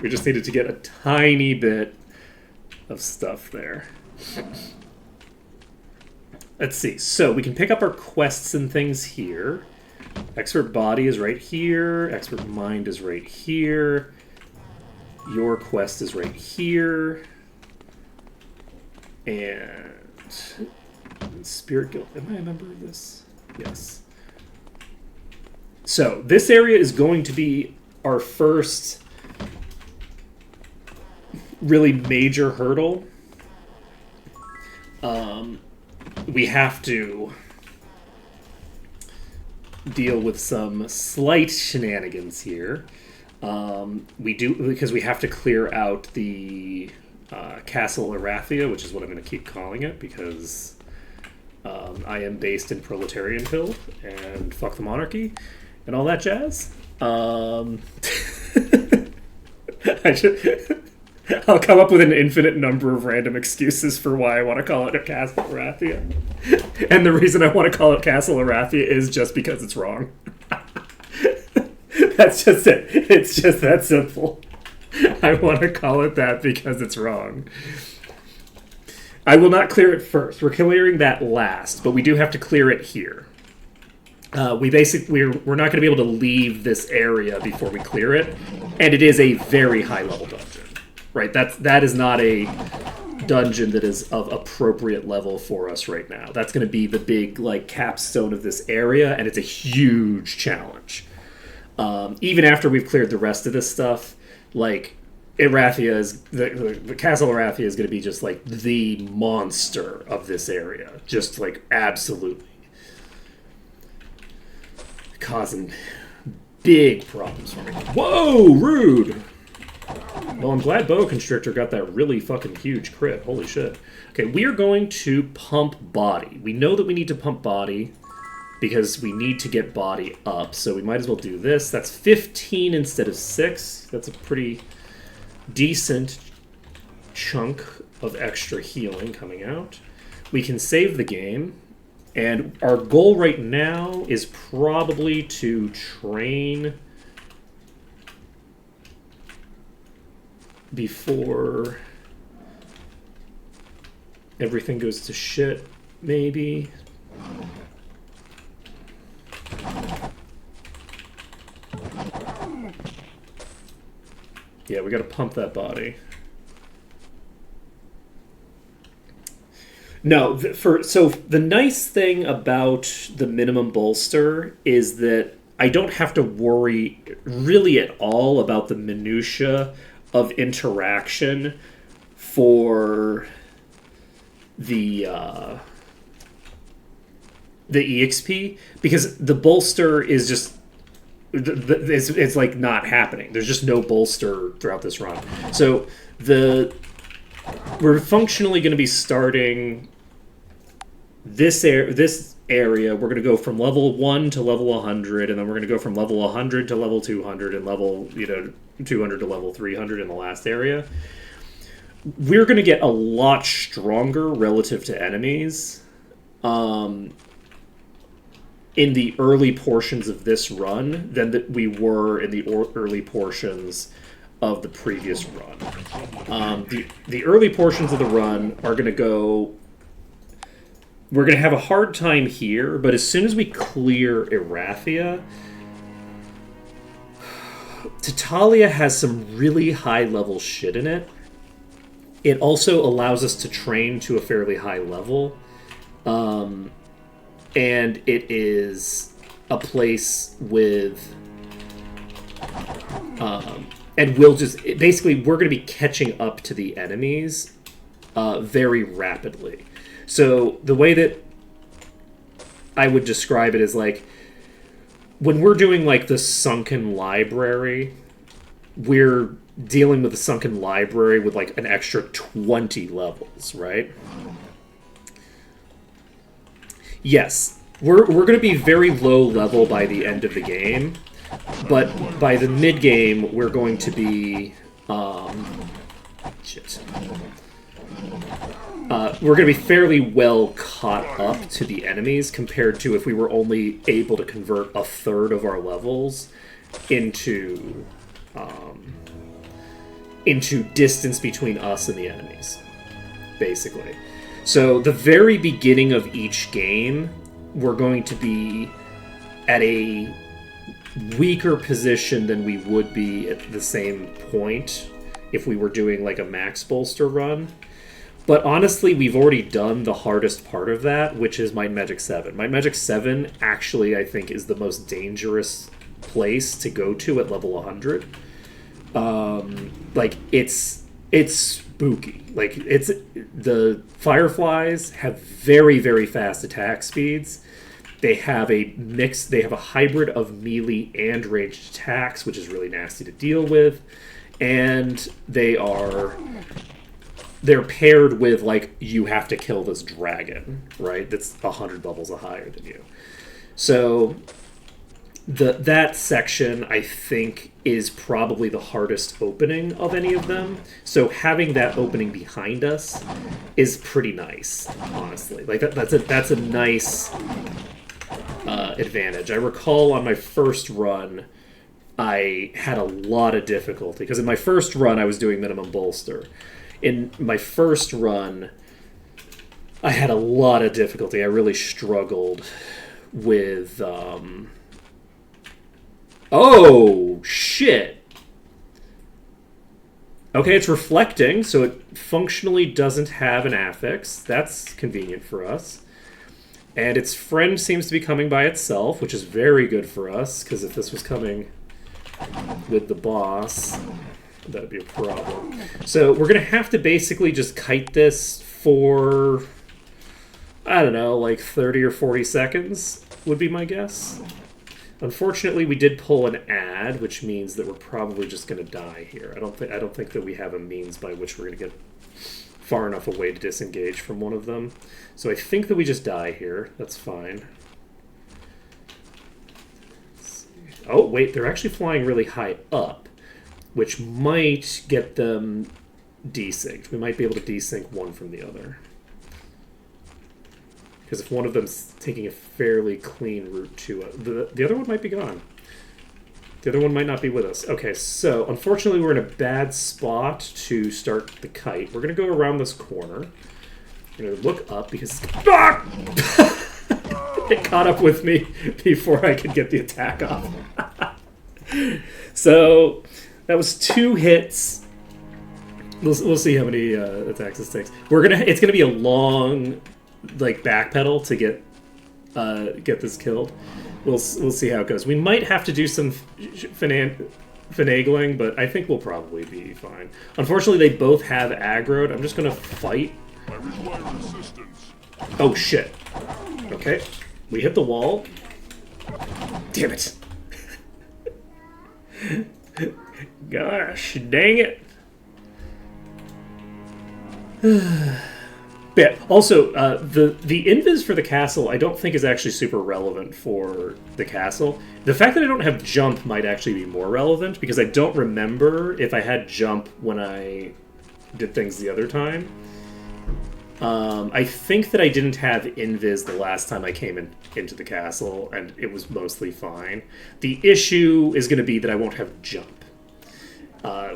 B: We just needed to get a tiny bit of stuff there. Let's see. So we can pick up our quests and things here. Expert body is right here. Expert mind is right here. Your quest is right here. And Spirit Guild. Am I a member of this? Yes. So this area is going to be our first really major hurdle. We have to deal with some slight shenanigans here. We do, because we have to clear out the Castle Erathian, which is what I'm going to keep calling it, because I am based in Proletarianville, and fuck the monarchy, and all that jazz. I'll come up with an infinite number of random excuses for why I want to call it a Castle Erathian. And the reason I want to call it Castle Erathian is just because it's wrong. That's just it. It's just that simple. I want to call it that because it's wrong. I will not clear it first. We're clearing that last, but we do have to clear it here. We're not going to be able to leave this area before we clear it, and it is a very high level dungeon. Right, that is not a dungeon that is of appropriate level for us right now. That's going to be the big capstone of this area, and it's a huge challenge. Even after we've cleared the rest of this stuff, Erathian is the Castle Erathian is going to be just the monster of this area, just absolutely causing big problems for me. Whoa, rude. Well, I'm glad Boa Constrictor got that really fucking huge crit. Holy shit. Okay, we are going to pump body. We know that we need to pump body because we need to get body up, so we might as well do this. That's 15 instead of 6. That's a pretty decent chunk of extra healing coming out. We can save the game, and our goal right now is probably to train before everything goes to shit, maybe. Yeah, we gotta pump that body. No, so the nice thing about the minimum bolster is that I don't have to worry really at all about the minutia of interaction for the EXP, because the bolster is just it's not happening. There's just no bolster throughout this run. So we're functionally going to be starting this area. We're going to go from level 1 to level 100, and then we're going to go from level 100 to level 200, and level 200 to level 300 in the last area. We're going to get a lot stronger relative to enemies in the early portions of this run than we were in the early portions of the previous run. The early portions of the run are going to go... We're going to have a hard time here, but as soon as we clear Erathian, Tatalia has some really high-level shit in it. It also allows us to train to a fairly high level. And it is a place with... and we'll just... Basically, we're going to be catching up to the enemies very rapidly. So the way that I would describe it is when we're doing the sunken library, we're dealing with the sunken library with an extra 20 levels, right? Yes, we're going to be very low level by the end of the game, but by the mid game we're going to be we're going to be fairly well caught up to the enemies compared to if we were only able to convert a third of our levels into distance between us and the enemies, basically. So the very beginning of each game, we're going to be at a weaker position than we would be at the same point if we were doing like a max bolster run. But honestly, we've already done the hardest part of that, which is Might and Magic 7. Might and Magic 7 actually, I think, is the most dangerous place to go to at level 100. Like, it's spooky. Like, the Fireflies have very, very fast attack speeds. They have a hybrid of melee and ranged attacks, which is really nasty to deal with. And they're paired with, like, you have to kill this dragon, right? That's 100 levels higher than you. So that section, I think, is probably the hardest opening of any of them. So having that opening behind us is pretty nice, honestly. Like, that's a nice advantage. I recall on my first run, I had a lot of difficulty, because in my first run, I was doing minimum bolster. In my first run, I had a lot of difficulty. I really struggled with... Oh, shit! Okay, it's reflecting, so it functionally doesn't have an affix. That's convenient for us. And its friend seems to be coming by itself, which is very good for us, because if this was coming with the boss, that'd be a problem. So we're going to have to basically just kite this for, I don't know, like 30 or 40 seconds would be my guess. Unfortunately, we did pull an ad, which means that we're probably just going to die here. I don't think that we have a means by which we're going to get far enough away to disengage from one of them. So I think that we just die here. That's fine. Oh, wait, they're actually flying really high up, which might get them desynced. We might be able to desync one from the other. Because if one of them's taking a fairly clean route to it, the other one might be gone. The other one might not be with us. Okay, so unfortunately we're in a bad spot to start the kite. We're going to go around this corner. We're going to look up because... Ah! It caught up with me before I could get the attack off. So that was 2 hits. We'll see how many attacks this takes. It's gonna be a long, like, backpedal to get this killed. We'll see how it goes. We might have to do some finagling, but I think we'll probably be fine. Unfortunately, they both have aggroed. I'm just gonna fight.
E: I require assistance.
B: Oh shit. Okay. We hit the wall. Damn it. Gosh, dang it. Yeah, also, the invis for the castle I don't think is actually super relevant for the castle. The fact that I don't have jump might actually be more relevant, because I don't remember if I had jump when I did things the other time. I think that I didn't have invis the last time I came into the castle, and it was mostly fine. The issue is going to be that I won't have jump.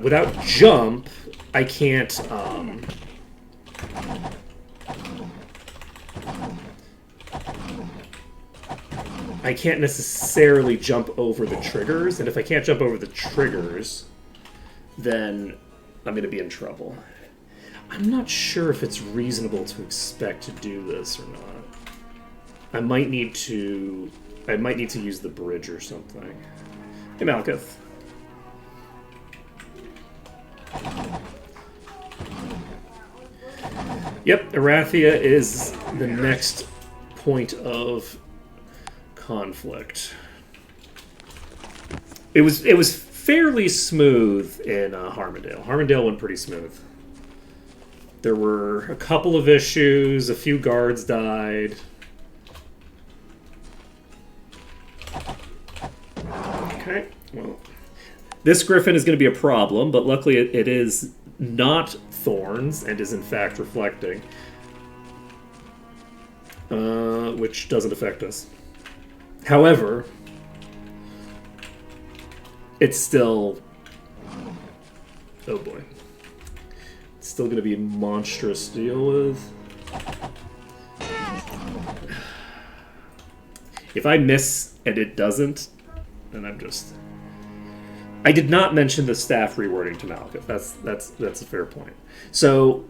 B: Without jump, I can't... I can't necessarily jump over the triggers, and if I can't jump over the triggers, then I'm going to be in trouble. I'm not sure if it's reasonable to expect to do this or not. I might need to use the bridge or something. Hey, Malkuth. Yep, Erathia is the next point of conflict. It was fairly smooth in Harmondale. Harmondale went pretty smooth. There were a couple of issues, a few guards died. Okay, well, this griffin is going to be a problem, but luckily it is not thorns and is in fact reflecting, which doesn't affect us. However, it's still... oh boy. It's still going to be monstrous to deal with. If I miss and it doesn't, and I did not mention the staff rewording to Malkuth. That's a fair point. So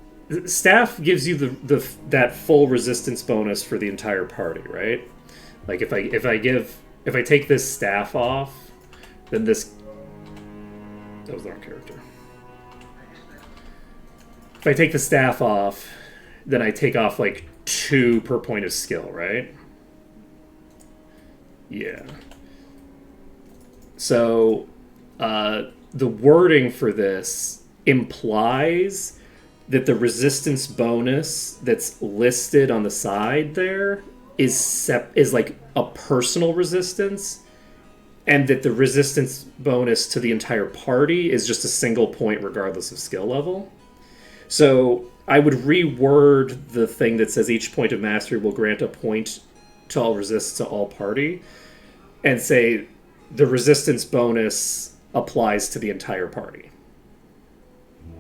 B: staff gives you that full resistance bonus for the entire party, right? Like if I take this staff off, then that was the wrong character. If I take the staff off, then I take off like 2 per point of skill, right? Yeah. So the wording for this implies that the resistance bonus that's listed on the side there is like a personal resistance, and that the resistance bonus to the entire party is just a single point regardless of skill level. So I would reword the thing that says each point of mastery will grant a point to all resists to all party, and say the resistance bonus applies to the entire party.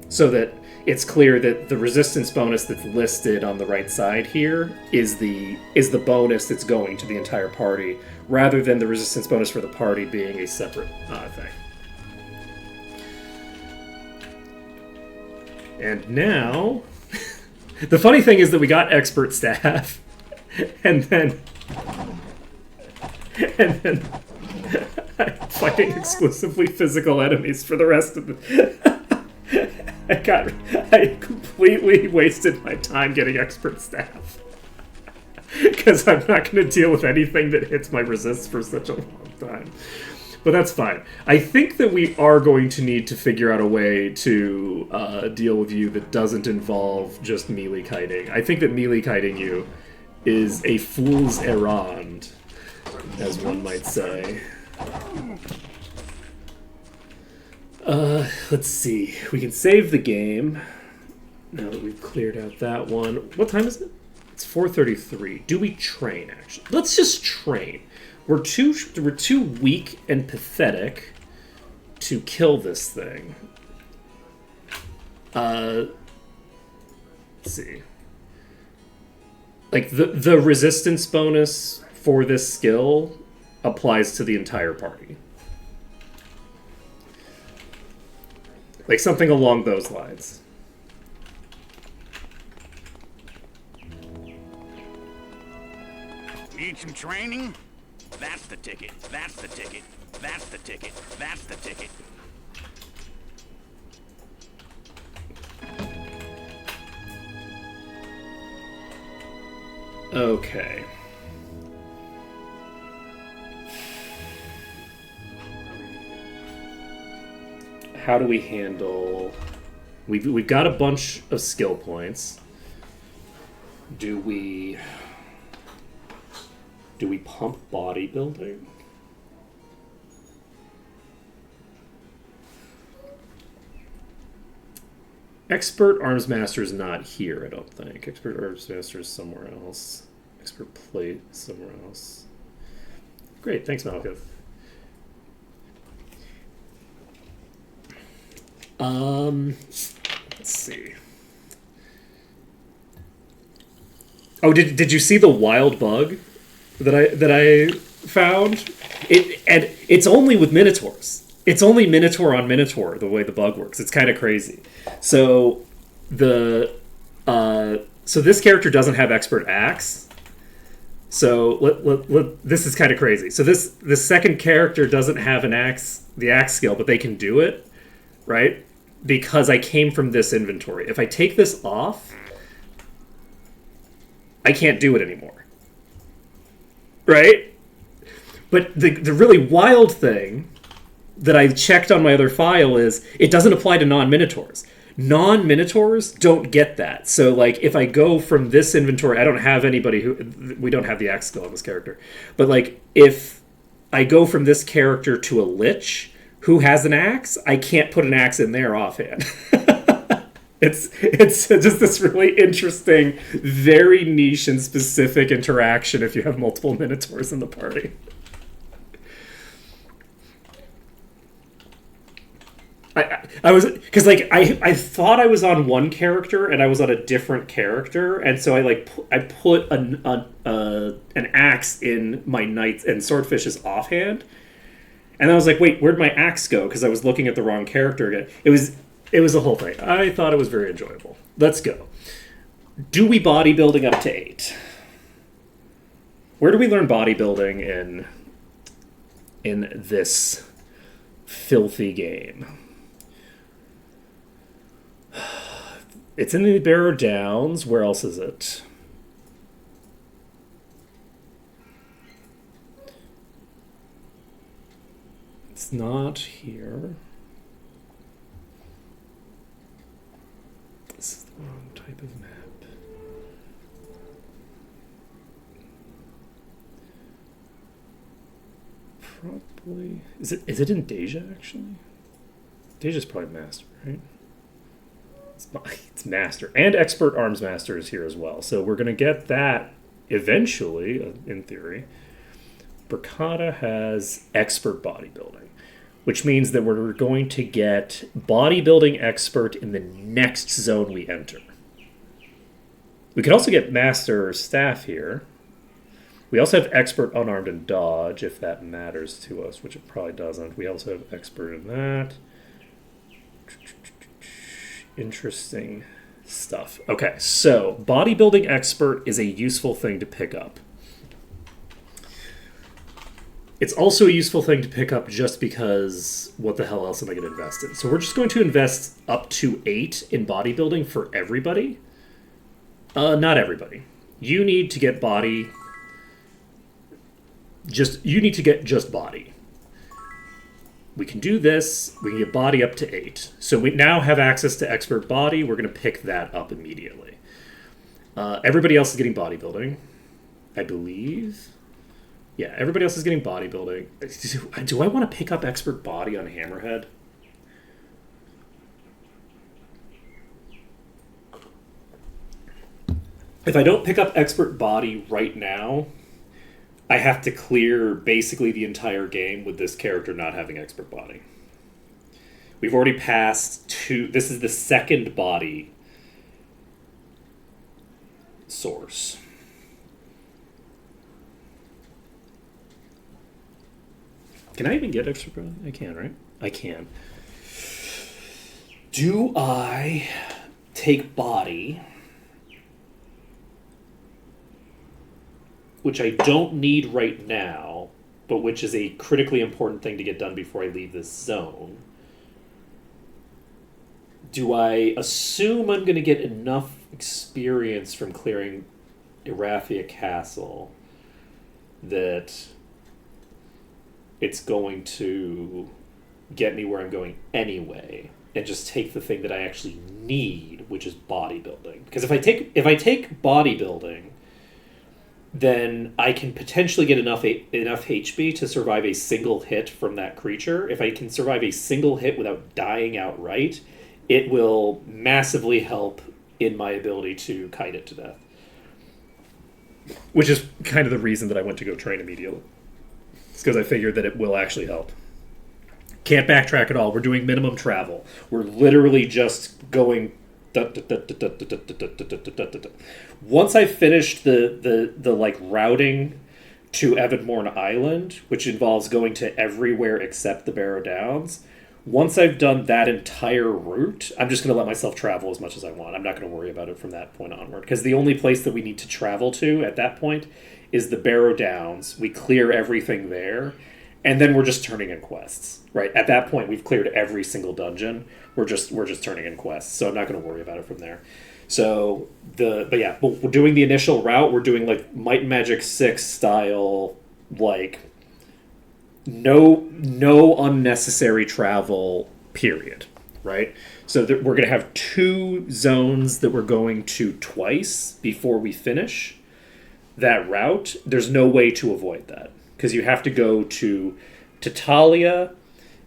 B: So that it's clear that the resistance bonus that's listed on the right side here is the bonus that's going to the entire party, rather than the resistance bonus for the party being a separate thing. And now, the funny thing is that we got expert staff, and then I'm fighting exclusively physical enemies for the rest of the. I completely wasted my time getting expert staff. Because I'm not going to deal with anything that hits my resists for such a long time. But that's fine. I think that we are going to need to figure out a way to deal with you that doesn't involve just melee kiting. I think that melee kiting you is a fool's errand, as one might say. Let's see. We can save the game now that we've cleared out that one. What time is it? It's 4:33. Do we train, actually? Let's just train. We're too weak and pathetic to kill this thing. Let's see. Like, the resistance bonus for this skill applies to the entire party. Like, something along those lines.
D: Need some training? That's the ticket. That's the ticket. That's the ticket. That's the ticket.
B: Okay. How do we handle... We've got a bunch of skill points. Do we pump bodybuilding? Expert Arms Master is not here, I don't think. Expert Arms Master is somewhere else. Expert Plate is somewhere else. Great, thanks, Malkuth. Let's see. Oh, did you see the wild bug that I found? It's only with Minotaurs. It's only Minotaur on Minotaur, the way the bug works. It's kind of crazy. So this character doesn't have expert axe. So this is kind of crazy. So this second character doesn't have the axe skill, but they can do it, right? Because I came from this inventory. If I take this off, I can't do it anymore. Right? But the really wild thing that I checked on my other file is it doesn't apply to non-Minotaurs. Non-Minotaurs don't get that. So, like, if I go from this inventory, I don't have anybody we don't have the axe skill on this character. But, like, if I go from this character to a Lich who has an axe, I can't put an axe in there offhand. It's just this really interesting, very niche and specific interaction if you have multiple Minotaurs in the party. I was, because like I thought I was on one character and I was on a different character, and so I put an axe in my knights and swordfish's offhand, And I was like, wait, where'd my axe go? Because I was looking at the wrong character again. It was a whole thing. I thought it was very enjoyable. Let's go. Do we bodybuilding up to 8? Where do we learn bodybuilding in this filthy game? It's in the Barrow Downs. Where else is it? It's not here. This is the wrong type of map. Probably is it in Deja actually? Deja's probably master, right? It's master and expert arms master is here as well. So we're gonna get that eventually, in theory. Bricata has expert bodybuilding, which means that we're going to get bodybuilding expert in the next zone we enter. We could also get master staff here. We also have expert unarmed and dodge, if that matters to us, which it probably doesn't. We also have expert in that. Interesting stuff. Okay, so bodybuilding expert is a useful thing to pick up. It's also a useful thing to pick up just because what the hell else am I going to invest in? So we're just going to invest up to 8 in bodybuilding for everybody. Not everybody. You need to get body. You need to get just body. We can do this. We can get body up to 8. So we now have access to expert body. We're going to pick that up immediately. Everybody else is getting bodybuilding, I believe. Yeah, everybody else is getting bodybuilding. Do I want to pick up expert body on Hammerhead? If I don't pick up expert body right now, I have to clear basically the entire game with this character not having expert body. We've already passed 2. This is the second body source. Can I even get expert body? I can, right? I can. Do I take body, which I don't need right now, but which is a critically important thing to get done before I leave this zone? Do I assume I'm going to get enough experience from clearing Erathia Castle that it's going to get me where I'm going anyway, and just take the thing that I actually need, which is bodybuilding? Because if I take bodybuilding, then I can potentially get enough HP to survive a single hit from that creature. If I can survive a single hit without dying outright, it will massively help in my ability to kite it to death. Which is kind of the reason that I went to go train immediately. It's because I figured that it will actually help. Can't backtrack at all. We're doing minimum travel. We're literally just going... Once I've finished the like routing to Evanmorn Island, which involves going to everywhere except the Barrow Downs, once I've done that entire route, I'm just going to let myself travel as much as I want. I'm not going to worry about it from that point onward, because the only place that we need to travel to at that point is the Barrow Downs. We clear everything there, and then we're just turning in quests. Right at that point, we've cleared every single dungeon. We're just turning in quests, so I'm not going to worry about it from there. So we're doing the initial route. We're doing like Might and Magic 6 style, like no unnecessary travel. Period. Right. So we're going to have 2 zones that we're going to twice before we finish that route. There's no way to avoid that, because you have to go to Tatalia,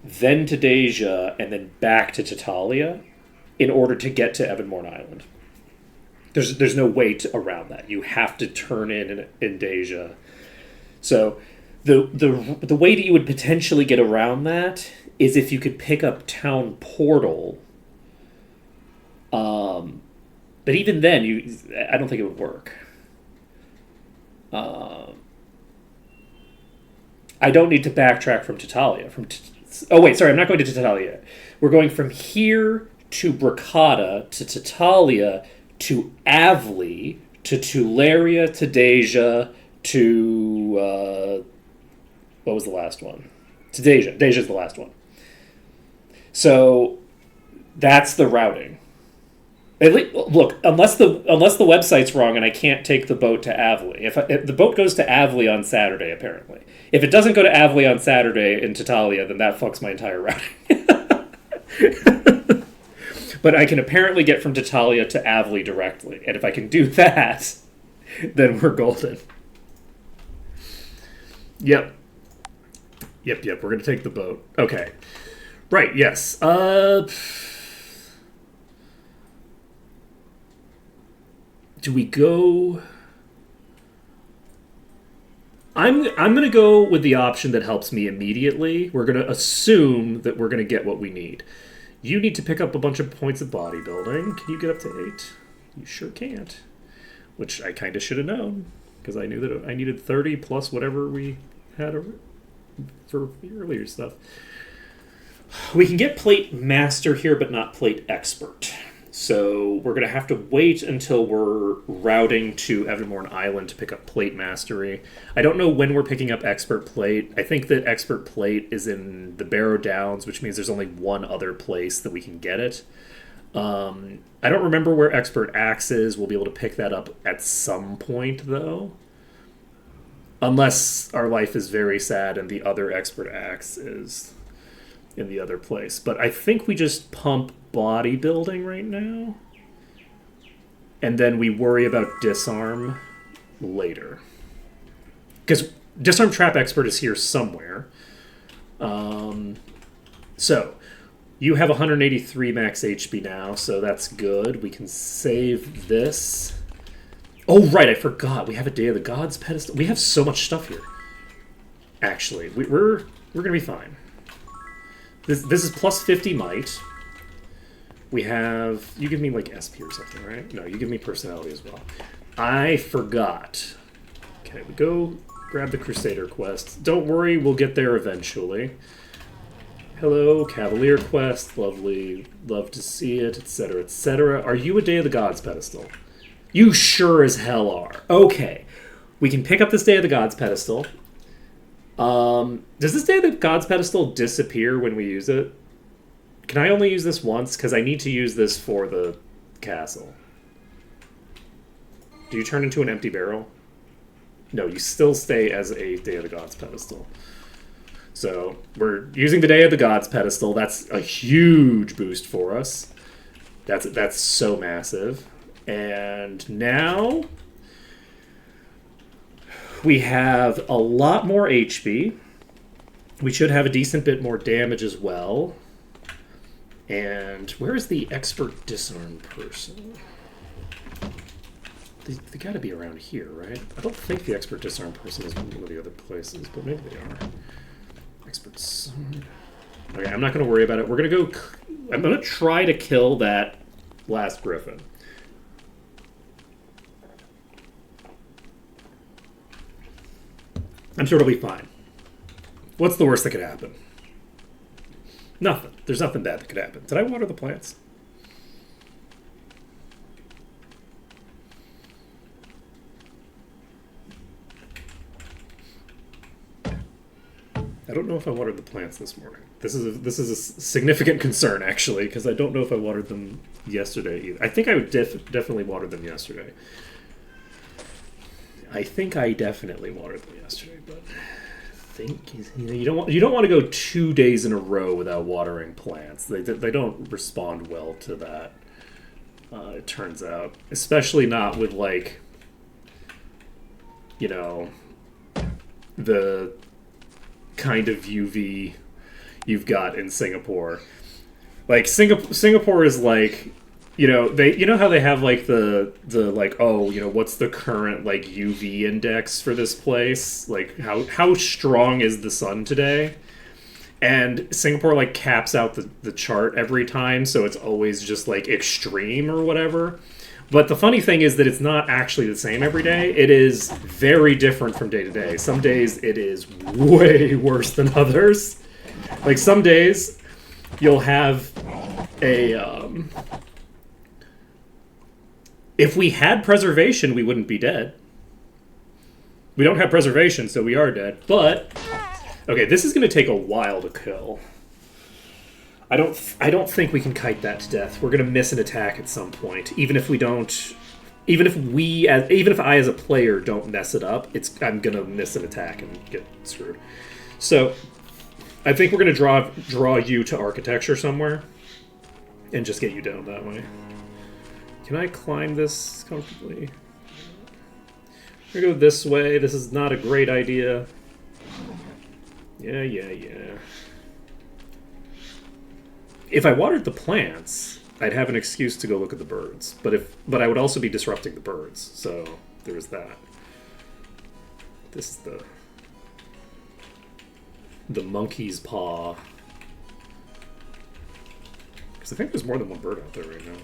B: then to Deja, and then back to Tatalia in order to get to Evanmorn Island. There's no way around that. You have to turn in Deja. So the way that you would potentially get around that is if you could pick up Town Portal. But even then, I don't think it would work. I don't need to backtrack from Tatalia. Oh wait, sorry, I'm not going to Tatalia yet. We're going from here to Bracada to Tatalia to Avli to Tuleria to Deja to what was the last one? To Deja. Deja's the last one. So that's the routing. At least, look, unless the website's wrong and I can't take the boat to Avli. If the boat goes to Avli on Saturday, apparently. If it doesn't go to Avli on Saturday in Tatalia, then that fucks my entire routing. But I can apparently get from Tatalia to Avli directly. And if I can do that, then we're golden. Yep. We're going to take the boat. Okay. Right, yes. Do we go... I'm going to go with the option that helps me immediately. We're going to assume that we're going to get what we need. You need to pick up a bunch of points of bodybuilding. Can you get up to 8? You sure can't. Which I kind of should have known, because I knew that I needed 30 plus whatever we had for the earlier stuff. We can get plate master here, but not plate expert. So we're going to have to wait until we're routing to Evermorn Island to pick up plate mastery. I don't know when we're picking up expert plate. I think that expert plate is in the Barrow Downs, which means there's only one other place that we can get it. I don't remember where expert axe is. We'll be able to pick that up at some point, though. Unless our life is very sad and the other expert axe is in the other place. But I think we just pump bodybuilding right now. And then we worry about disarm later. Because disarm trap expert is here somewhere. So, you have 183 max HP now, so that's good. We can save this. Oh, right, I forgot. We have a Day of the Gods pedestal. We have so much stuff here. Actually, we're going to be fine. This is plus 50 might. We have... You give me, like, SP or something, right? No, you give me personality as well. I forgot. Okay, we go grab the Crusader quest. Don't worry, we'll get there eventually. Hello, Cavalier quest. Lovely. Love to see it, etc., etc. Are you a Day of the Gods pedestal? You sure as hell are. Okay. We can pick up this Day of the Gods pedestal. Does this Day of the Gods pedestal disappear when we use it? Can I only use this once? Because I need to use this for the castle. Do you turn into an empty barrel? No, you still stay as a Day of the Gods pedestal. So, we're using the Day of the Gods pedestal. That's a huge boost for us. That's so massive. And now we have a lot more HP. We should have a decent bit more damage as well. And where is the expert disarm person? They gotta be around here, right? I don't think the expert disarm person is one of the other places, but maybe they are. Experts. Okay, I'm not gonna worry about it. We're gonna go... I'm gonna try to kill that last griffin. I'm sure it'll be fine. What's the worst that could happen? Nothing. There's nothing bad that could happen. Did I water the plants? I don't know if I watered the plants this morning. This is a significant concern, actually, because I don't know if I watered them yesterday either. I think I would definitely watered them yesterday. I think I definitely watered them yesterday, but you don't want to go 2 days in a row without watering plants. They don't respond well to that. It turns out, especially not with like, you know, the kind of UV you've got in Singapore. Like Singapore is like, you know how they have like the like, oh, you know, what's the current like UV index for this place? Like how strong is the sun today? And Singapore like caps out the chart every time, so it's always just like extreme or whatever. But the funny thing is that it's not actually the same every day. It is very different from day to day. Some days it is way worse than others. Like some days you'll have a... if we had preservation, we wouldn't be dead. We don't have preservation, so we are dead. But, okay, this is going to take a while to kill. I don't think we can kite that to death. We're going to miss an attack at some point, even if we don't. Even if I as a player don't mess it up, I'm going to miss an attack and get screwed. So, I think we're going to draw you to architecture somewhere, and just get you down that way. Can I climb this comfortably? We're gonna go this way. This is not a great idea. Yeah. If I watered the plants, I'd have an excuse to go look at the birds. But I would also be disrupting the birds. So there's that. This is the monkey's paw. Because I think there's more than one bird out there right now.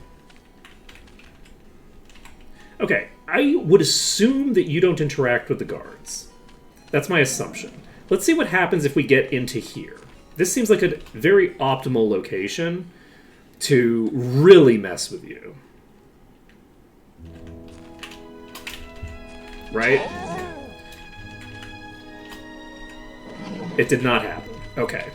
B: Okay, I would assume that you don't interact with the guards. That's my assumption. Let's see what happens if we get into here. This seems like a very optimal location to really mess with you. Right? It did not happen. Okay.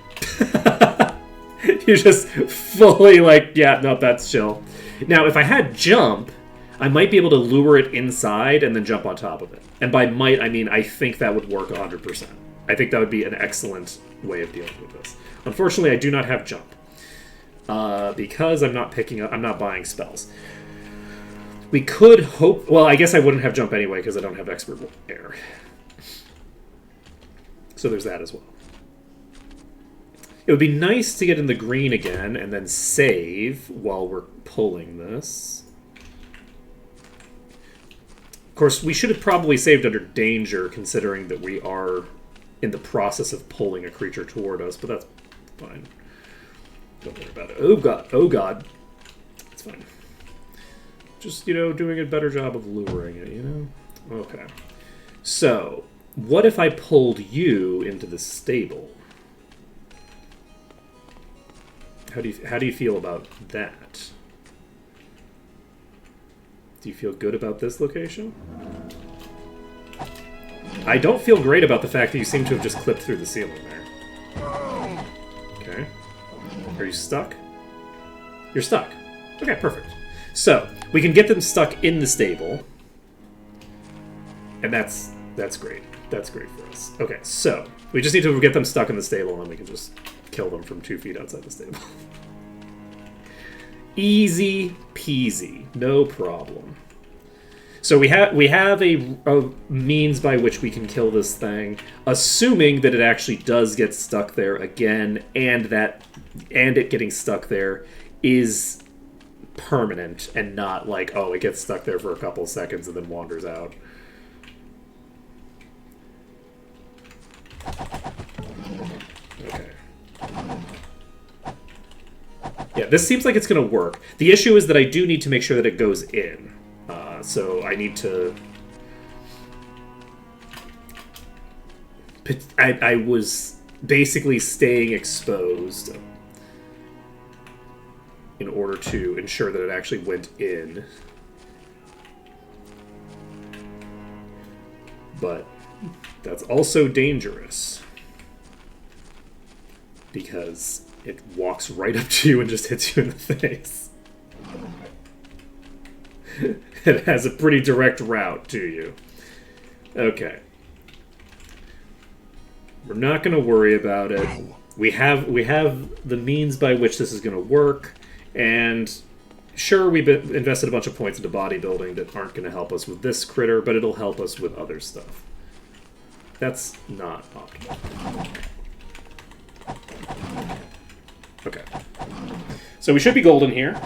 B: You just fully like, yeah, no, that's chill. Now, if I had jump, I might be able to lure it inside and then jump on top of it. And by might, I mean I think that would work 100%. I think that would be an excellent way of dealing with this. Unfortunately, I do not have jump. Because I'm not buying spells. We could hope... Well, I guess I wouldn't have jump anyway because I don't have expert air. So there's that as well. It would be nice to get in the green again and then save while we're pulling this. Of course, we should have probably saved under danger, considering that we are in the process of pulling a creature toward us, but that's fine. Don't worry about it. Oh god, oh god. It's fine. Just, doing a better job of luring it, Okay. So, what if I pulled you into the stable? How do you feel about that? Do you feel good about this location? I don't feel great about the fact that you seem to have just clipped through the ceiling there. Okay. Are you stuck? You're stuck. Okay, perfect. So, we can get them stuck in the stable. And that's great. That's great for us. Okay, so, we just need to get them stuck in the stable and then we can just kill them from 2 feet outside the stable. Easy peasy. No problem. So we have a means by which we can kill this thing, assuming that it actually does get stuck there again, and it getting stuck there is permanent and not like, oh, it gets stuck there for a couple seconds and then wanders out. Okay. Yeah, this seems like it's going to work. The issue is that I do need to make sure that it goes in. So I need to... I was basically staying exposed in order to ensure that it actually went in. But that's also dangerous. Because it walks right up to you and just hits you in the face. It has a pretty direct route to you. Okay. We're not going to worry about it. We have the means by which this is going to work, and sure, we've invested a bunch of points into bodybuilding that aren't going to help us with this critter, but it'll help us with other stuff. That's not optimal. Okay. So we should be golden here.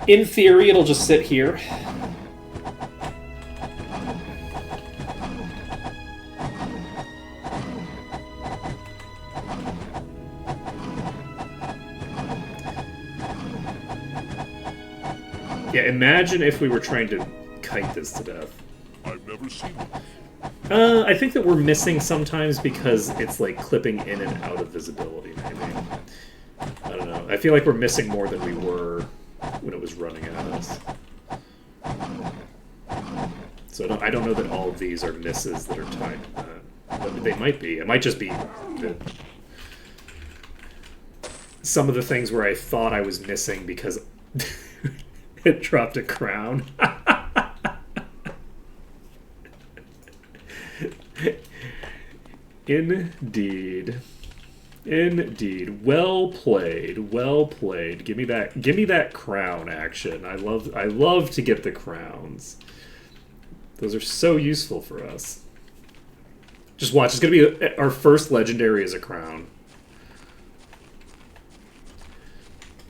B: In theory, it'll just sit here. Yeah, imagine if we were trying to kite this to death.
E: I've never seen them.
B: I think that we're missing sometimes because it's like clipping in and out of visibility, maybe. I don't know. I feel like we're missing more than we were when it was running at us. So I don't know that all of these are misses that are timed to that. But they might be. It might just be that some of the things where I thought I was missing because it dropped a crown. Indeed. Indeed. Well played. Well played. Give me that crown action. I love to get the crowns. Those are so useful for us. Just watch. It's going to be our first legendary as a crown.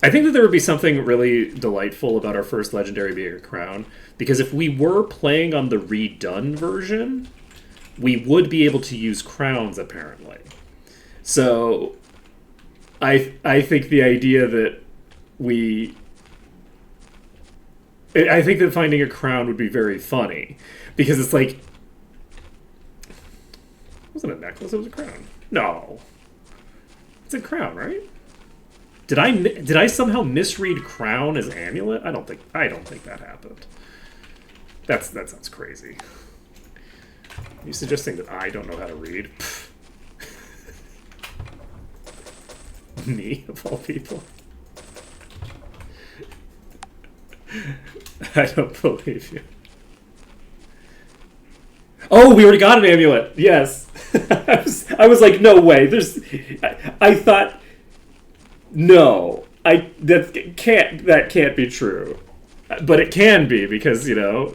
B: I think that there would be something really delightful about our first legendary being a crown, because if we were playing on the redone version, we would be able to use crowns, apparently. So, I think the idea that I think that finding a crown would be very funny, because it's like, it wasn't a necklace, it was a crown. No. It's a crown, right? Did I somehow misread crown as amulet? I don't think that happened. That sounds crazy. Are you suggesting that I don't know how to read? Me, of all people. I don't believe you. Oh, we already got an amulet. Yes. I was like, no way. I thought, no. That can't be true. But it can be, because my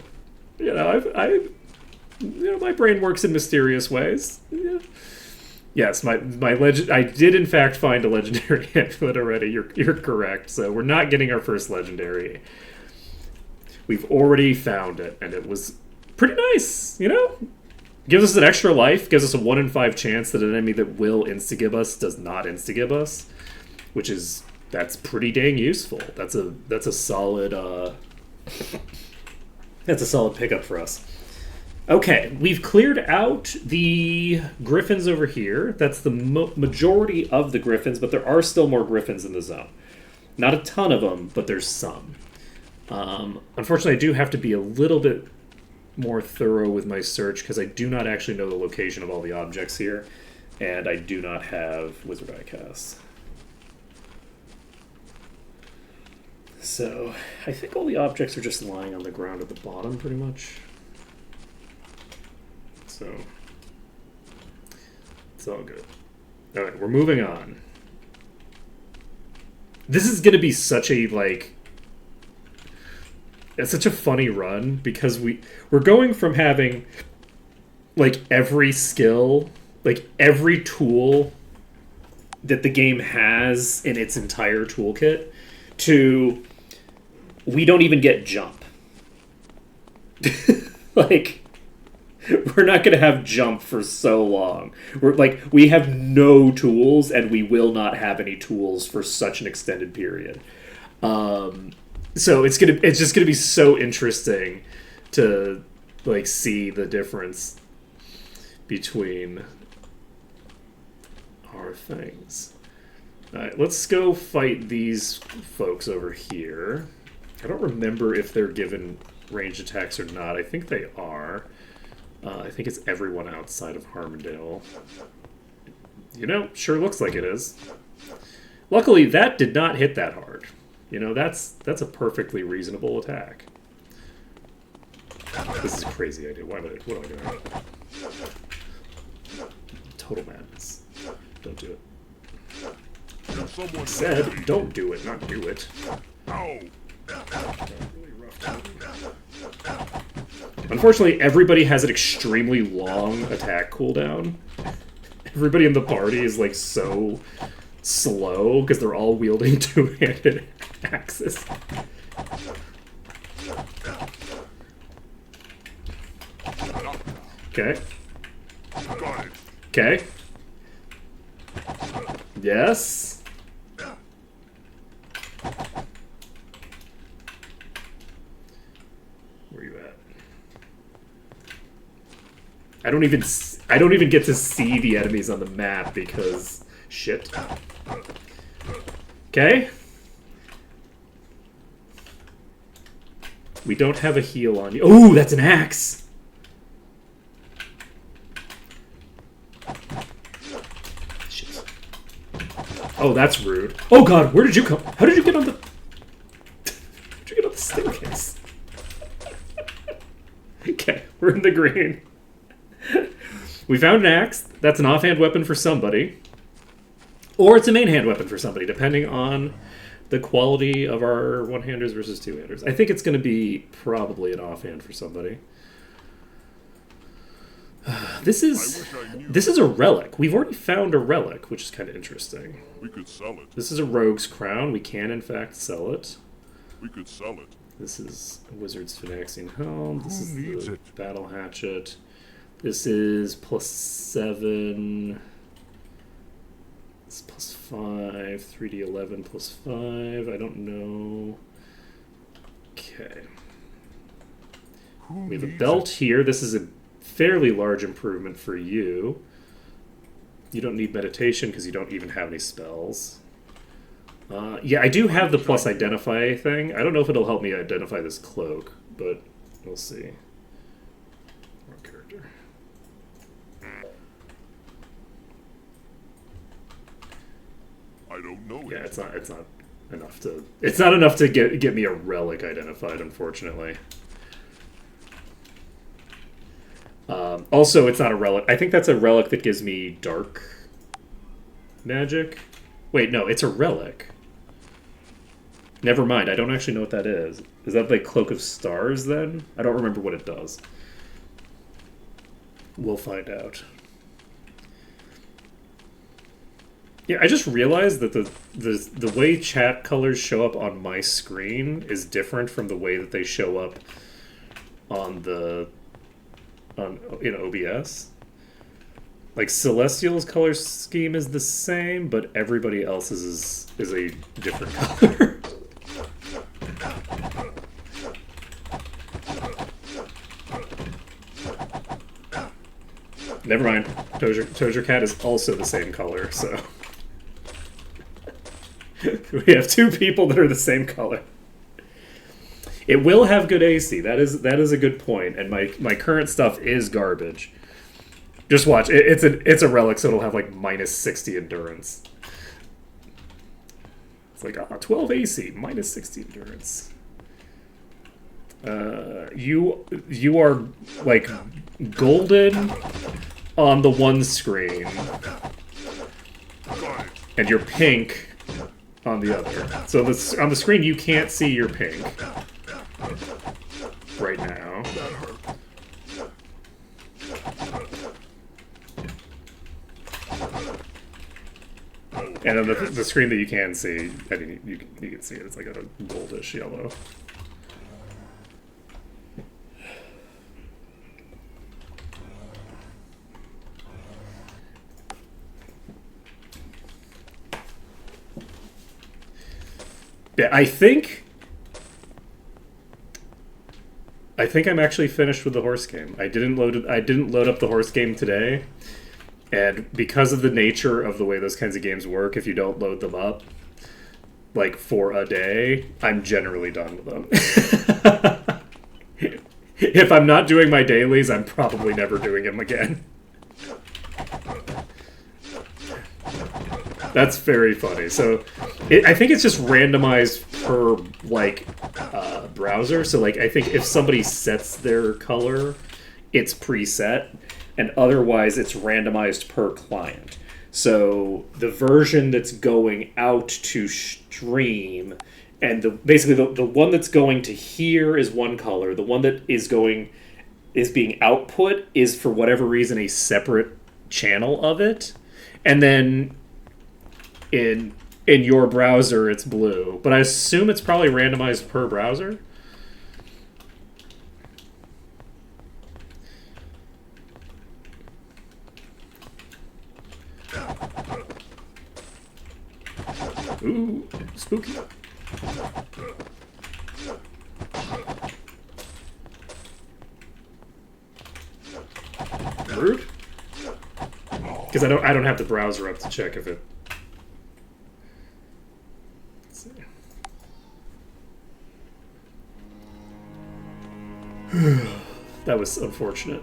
B: brain works in mysterious ways. Yeah. Yes, my legend. I did in fact find a legendary amulet already. You're correct. So we're not getting our first legendary. We've already found it, and it was pretty nice. Gives us an extra life. Gives us a 1 in 5 chance that an enemy that will insta-gib us does not insta-gib us, that's pretty dang useful. That's a solid pickup for us. Okay, we've cleared out the griffins over here. That's the majority of the griffins, but there are still more griffins in the zone. Not a ton of them, but there's some. Unfortunately, I do have to be a little bit more thorough with my search, because I do not actually know the location of all the objects here, and I do not have Wizard Eye Cast. So, I think all the objects are just lying on the ground at the bottom, pretty much. So, it's all good. Alright, we're moving on. This is going to be such a, it's such a funny run, because we're going from having, every skill, every tool that the game has in its entire toolkit, to we don't even get jump. We're not going to have jump for so long. We have no tools, and we will not have any tools for such an extended period. So it's just gonna be so interesting to see the difference between our things. Alright, let's go fight these folks over here. I don't remember if they're given ranged attacks or not. I think they are. I think it's everyone outside of Harmondale. Sure looks like it is. Luckily, that did not hit that hard. That's a perfectly reasonable attack. This is a crazy idea. What am I doing? Total madness. Don't do it. I said, don't do it, not do it. Unfortunately, everybody has an extremely long attack cooldown. Everybody in the party is so slow because they're all wielding two-handed axes. Okay. Okay. Yes. I don't even get to see the enemies on the map because shit. Okay. We don't have a heal on you. Oh, that's an axe. Shit. Oh, that's rude. Oh god, where did you come? How did you get on the? How'd you get on the staircase? Okay, we're in the green. We found an axe. That's an offhand weapon for somebody. Or it's a main hand weapon for somebody, depending on the quality of our one-handers versus two-handers. I think it's going to be probably an offhand for somebody. This is a relic. We've already found a relic, which is kind of interesting.
E: We could sell it.
B: This is a rogue's crown. We can, in fact, sell it.
E: We could sell it.
B: This is a wizard's Phynaxian helm. This
E: Who
B: is
E: needs
B: the
E: it?
B: battle hatchet. This is +7. It's +5. 3d11 +5. I don't know. Okay.
E: Who
B: We have a
E: needs
B: belt
E: it?
B: here. This is a fairly large improvement for you. You don't need meditation because you don't even have any spells. Yeah, I do have the plus identify thing. I don't know if it'll help me identify this cloak, but we'll see. Wrong character.
E: I don't know
B: Yeah,
E: it.
B: it's not enough to. It's not enough to get me a relic identified, unfortunately. Also, it's not a relic. I think that's a relic that gives me dark magic. Wait, no, it's a relic. Never mind, I don't actually know what that is. Is that like Cloak of Stars, then? I don't remember what it does. We'll find out. Yeah, I just realized that the way chat colors show up on my screen is different from the way that they show up on in OBS. Like Celestial's color scheme is the same, but everybody else's is a different color. Never mind. Tozer Cat is also the same color, so we have two people that are the same color. It will have good AC. That is a good point, and my current stuff is garbage. Just watch. It's a relic, so it'll have like -60 endurance. It's like 12 AC, -60 endurance. You are like golden on the one screen, and you're pink on the other. So on the screen you can't see your pink right now. And on the screen that you can see, I mean, you can see it. It's like a goldish yellow. Yeah, I think I'm actually finished with the horse game. I didn't load up the horse game today, and because of the nature of the way those kinds of games work, if you don't load them up, like for a day, I'm generally done with them. If I'm not doing my dailies, I'm probably never doing them again. That's very funny. So, I think it's just randomized per like browser. So, like, I think if somebody sets their color, it's preset, and otherwise it's randomized per client. So the version that's going out to stream, and basically the one that's going to here is one color. The one that is being output is for whatever reason a separate channel of it, and then in your browser it's blue. But I assume it's probably randomized per browser. Ooh, spooky. screwed? Because I don't have the browser up to check if it. Let's see. That was unfortunate.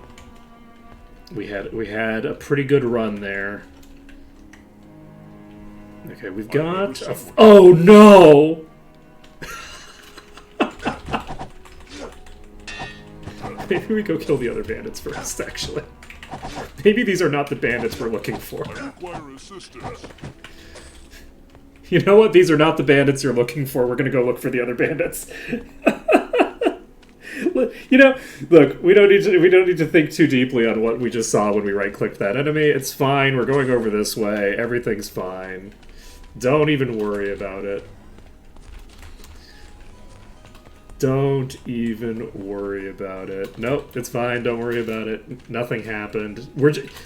B: We had a pretty good run there. Okay, we've got. Oh no! Maybe we go kill the other bandits first, actually. Maybe these are not the bandits we're looking for.
E: I require assistance.
B: You know what? These are not the bandits you're looking for. We're gonna go look for the other bandits. You know, look, we don't need to think too deeply on what we just saw when we right-clicked that enemy. It's fine. We're going over this way. Everything's fine. Don't even worry about it. Don't even worry about it. Nope, it's fine. Don't worry about it. Nothing happened.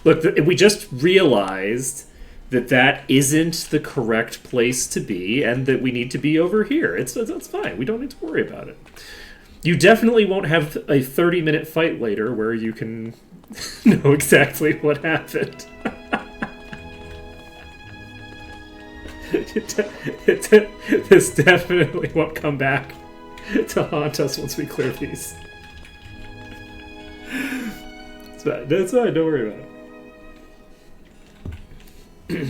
B: Look, we just realized that isn't the correct place to be, and that we need to be over here. It's fine. We don't need to worry about it. You definitely won't have a 30-minute fight later where you can know exactly what happened. This definitely won't come back to haunt us once we clear these. That's fine, don't worry about it.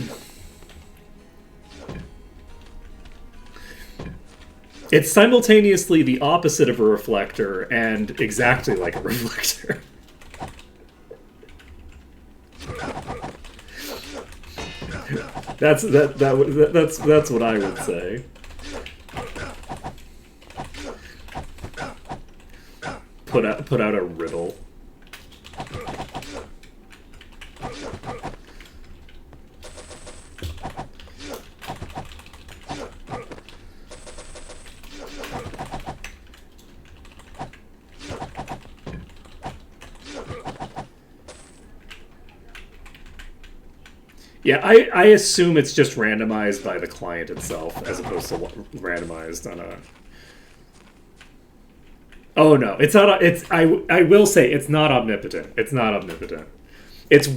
B: It's simultaneously the opposite of a reflector and exactly like a reflector. That's what I would say. Put out a riddle. Yeah, I assume it's just randomized by the client itself as opposed to randomized on a... Oh no, it's not. I will say it's not omnipotent. It's not omnipotent. It's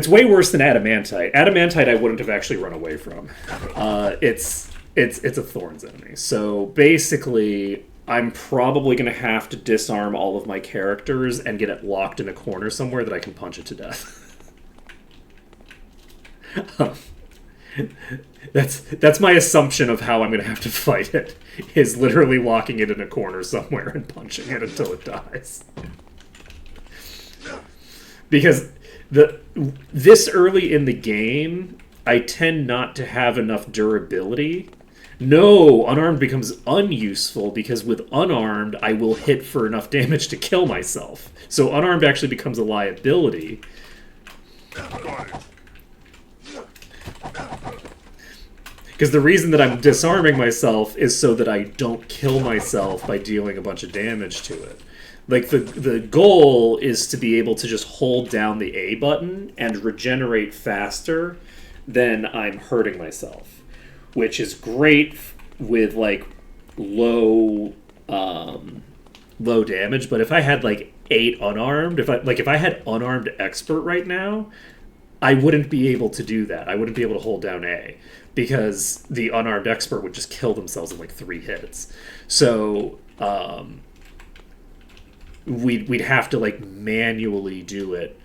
B: way worse than adamantite. Adamantite I wouldn't have actually run away from. It's a thorns enemy. So basically, I'm probably going to have to disarm all of my characters and get it locked in a corner somewhere that I can punch it to death. That's my assumption of how I'm going to have to fight it, is literally locking it in a corner somewhere and punching it until it dies. Because this early in the game, I tend not to have enough durability. No, unarmed becomes unuseful because with unarmed, I will hit for enough damage to kill myself. So unarmed actually becomes a liability. Because the reason that I'm disarming myself is so that I don't kill myself by dealing a bunch of damage to it. Like, the goal is to be able to just hold down the A button and regenerate faster than I'm hurting myself. Which is great with, like, low damage, but if I had, like, 8 unarmed, if I had unarmed expert right now, I wouldn't be able to do that. I wouldn't be able to hold down A, because the unarmed expert would just kill themselves in, like, 3 hits. So, we'd have to, like, manually do it.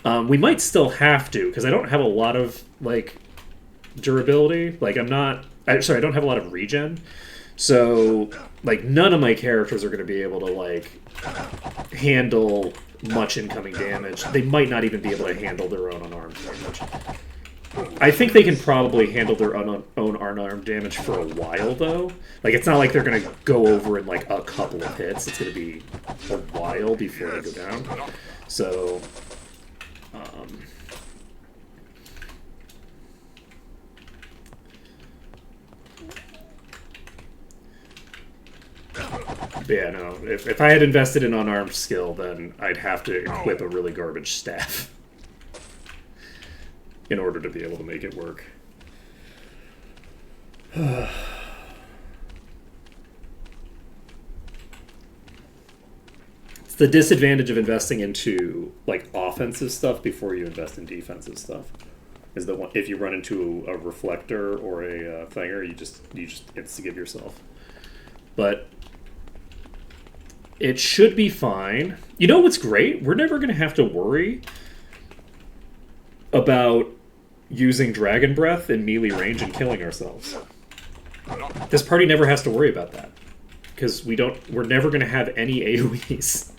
B: We might still have to, because I don't have a lot of, like, durability. Like, I don't have a lot of regen. So, like, none of my characters are going to be able to, like, handle much incoming damage. They might not even be able to handle their own unarmed damage. I think they can probably handle their own unarmed damage for a while, though. Like, it's not like they're going to go over in, like, a couple of hits. It's going to be a while before they go down. So, but yeah, no. If I had invested in unarmed skill, then I'd have to equip a really garbage staff in order to be able to make it work. the disadvantage of investing into like offensive stuff before you invest in defensive stuff. Is that if you run into a reflector or a thinger, you just it's to give yourself. But it should be fine. You know what's great? We're never going to have to worry about using Dragon Breath in melee range and killing ourselves. This party never has to worry about that. Because we're never going to have any AoEs.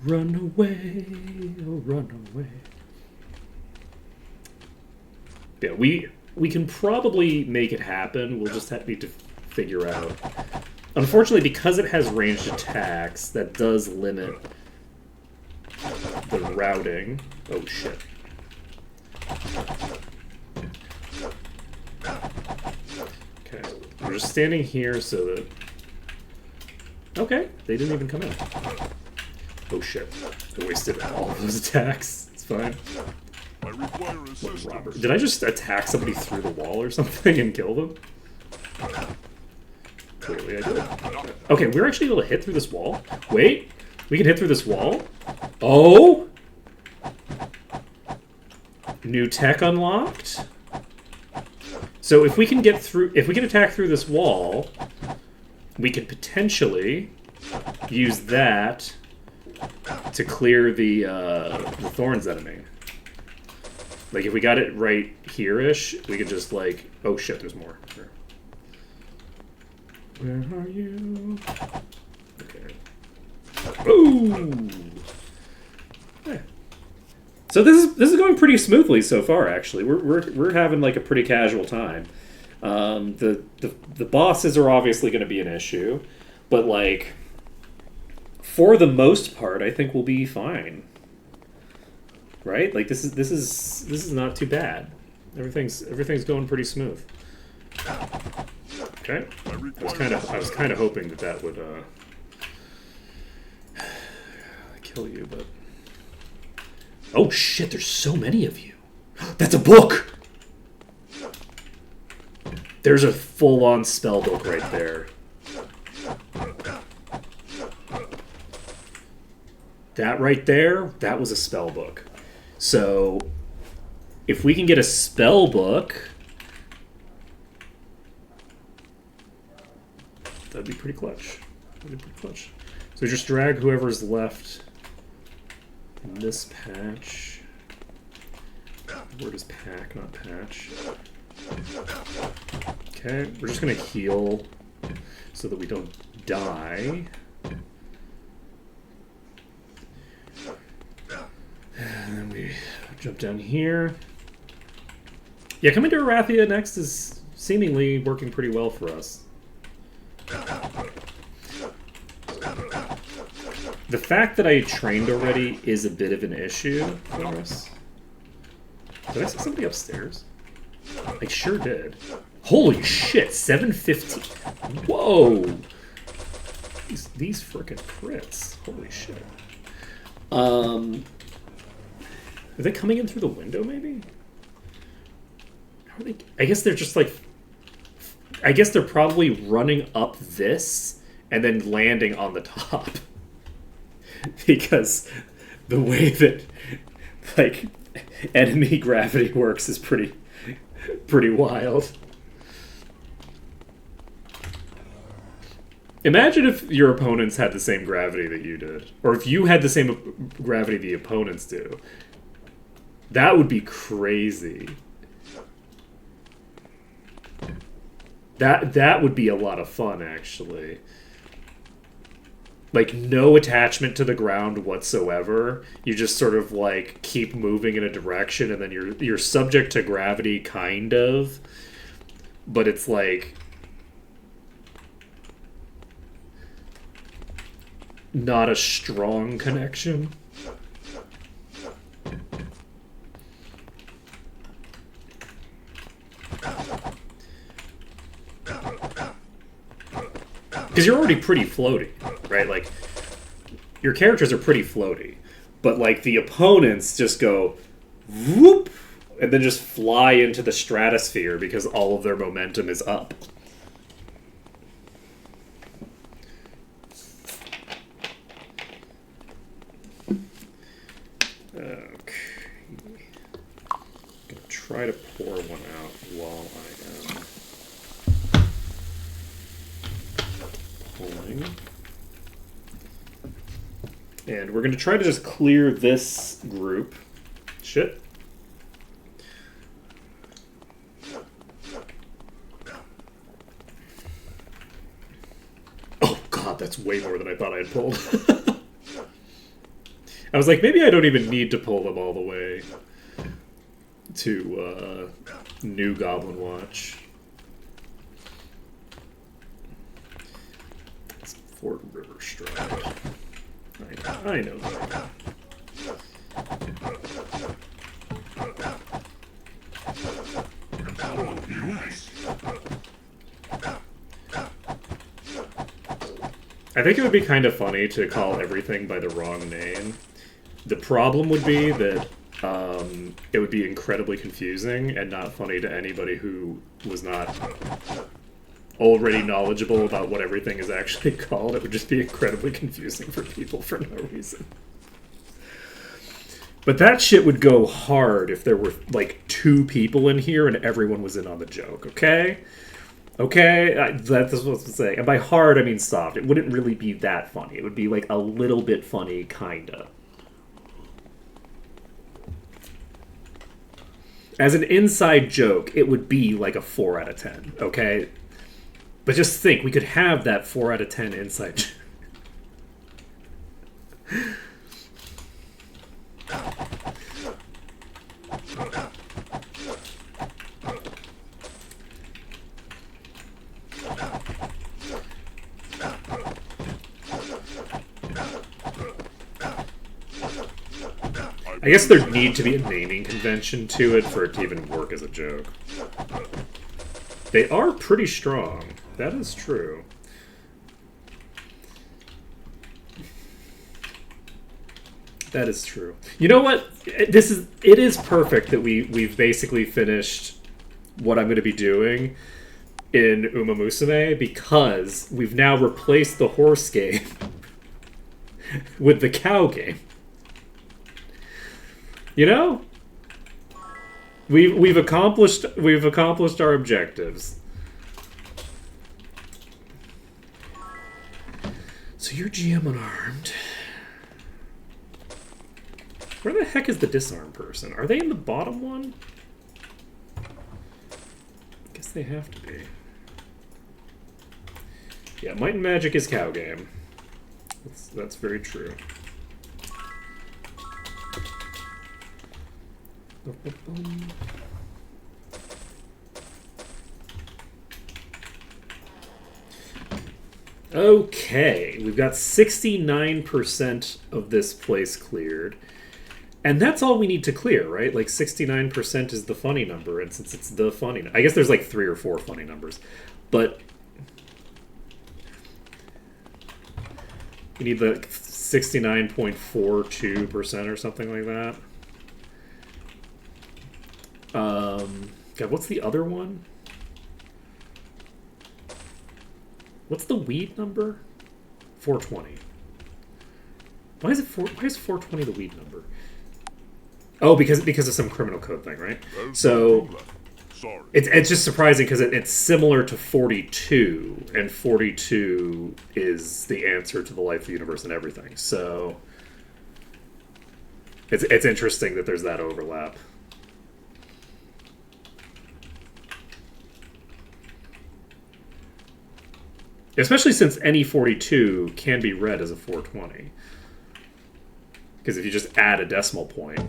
B: Run away, oh run away. Yeah, we can probably make it happen. We'll just need to figure out. Unfortunately, because it has ranged attacks, that does limit the routing. Oh shit. Okay, we're just standing here so that... Okay, they didn't even come in. Oh shit. I wasted all of those attacks. It's fine.
E: I require assistance.
B: Robert. Did I just attack somebody through the wall or something and kill them? Clearly I did. Okay, we're actually able to hit through this wall. Wait, we can hit through this wall? Oh! New tech unlocked? So if we can get through, if we can attack through this wall, we could potentially use that to clear the thorns enemy. Like, if we got it right here-ish, we could just, like... Oh, shit, there's more. Here. Where are you? Okay. Ooh! Yeah. So this is going pretty smoothly so far, actually. We're having, like, a pretty casual time. The bosses are obviously going to be an issue, but, like, for the most part, I think we'll be fine. Right? Like, this is not too bad. Everything's going pretty smooth. Okay. I was kind of hoping that would kill you, but oh shit! There's so many of you. That's a book. There's a full-on spell book right there. That right there, that was a spell book. So, if we can get a spell book, that'd be pretty clutch. So just drag whoever's left in this patch. Word is pack, not patch. Okay, we're just gonna heal so that we don't die. And then we jump down here. Yeah, coming to Erathian next is seemingly working pretty well for us. The fact that I trained already is a bit of an issue for us. Did I see somebody upstairs? I sure did. Holy shit, 715. Whoa! These frickin' crits. Holy shit. Are they coming in through the window, maybe? How are they? I guess they're just like... I guess they're probably running up this and then landing on the top. Because the way that, like, enemy gravity works is pretty wild. Imagine if your opponents had the same gravity that you did. Or if you had the same gravity the opponents do. That would be crazy. That would be a lot of fun, actually. like no attachment to the ground whatsoever. You just sort of like keep moving in a direction, and then you're subject to gravity, kind of, but it's like not a strong connection. Because you're already pretty floaty, right? Like, your characters are pretty floaty. But, like, the opponents just go whoop, and then just fly into the stratosphere because all of their momentum is up. Okay. Gonna try to pour one out while I am pulling. And we're going to try to just clear this group. Shit. Oh god, that's way more than I thought I had pulled. I was like, maybe I don't even need to pull them all the way to New Goblin Watch. It's Fort River Stride. I know that. I think it would be kind of funny to call everything by the wrong name. The problem would be that it would be incredibly confusing and not funny to anybody who was not already knowledgeable about what everything is actually called. It would just be incredibly confusing for people for no reason. But that shit would go hard if there were, like, 2 people in here and everyone was in on the joke, okay? Okay? That's what I was supposed to say. And by hard, I mean soft. It wouldn't really be that funny. It would be, like, a little bit funny, kinda. As an inside joke, it would be like a 4 out of 10, okay? But just think, we could have that 4 out of 10 inside joke. I guess there'd need to be a naming convention to it for it to even work as a joke. They are pretty strong. That is true. That is true. You know what? It is perfect that we've basically finished what I'm going to be doing in Uma Musume, because we've now replaced the horse game with the cow game. You know? We've accomplished our objectives. So you're GM unarmed. Where the heck is the disarm person? Are they in the bottom one? I guess they have to be. Yeah, Might and Magic is cow game. That's very true. Okay, we've got 69% of this place cleared. And that's all we need to clear, right? Like 69% is the funny number, and since it's the funny, I guess there's like 3 or 4 funny numbers, but you need the 69.42% or something like that. God, what's the other one? What's the weed number? 420. Why is 420 the weed number? Oh, because of some criminal code thing, right? So
E: Sorry.
B: it's just surprising because it's similar to 42, and 42 is the answer to the life, the universe, and everything. So it's interesting that there's that overlap. Especially since any 42 can be read as a 420. Because if you just add a decimal point,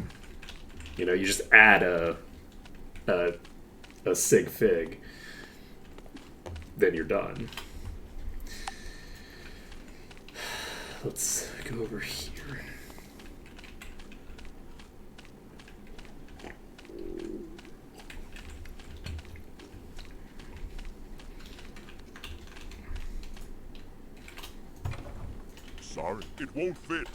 B: you know, you just add a sig fig, then you're done. Let's go over here.
E: Sorry, it won't fit.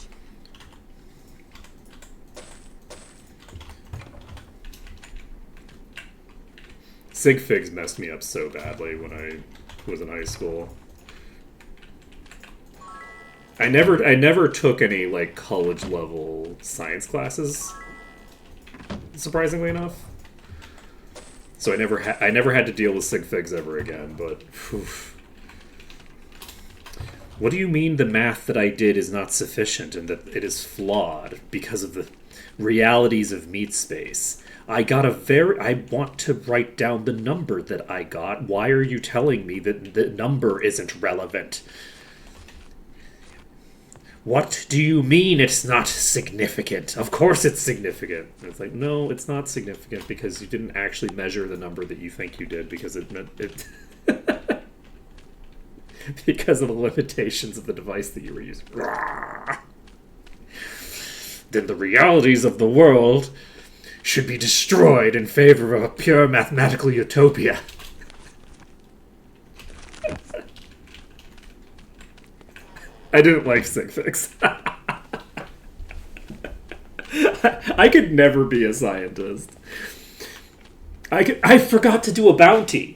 B: Sig figs messed me up so badly when I was in high school. I never took any like college level science classes, surprisingly enough. So I never had to deal with sig figs ever again, but whew. What do you mean the math that I did is not sufficient and that it is flawed because of the realities of meat space? I want to write down the number that I got. Why are you telling me that the number isn't relevant? What do you mean it's not significant? Of course it's significant. And it's like, no, it's not significant because you didn't actually measure the number that you think you did because it meant it because of the limitations of the device that you were using. Then the realities of the world should be destroyed in favor of a pure mathematical utopia. I didn't like sig figs. I could never be a scientist. I forgot to do a bounty.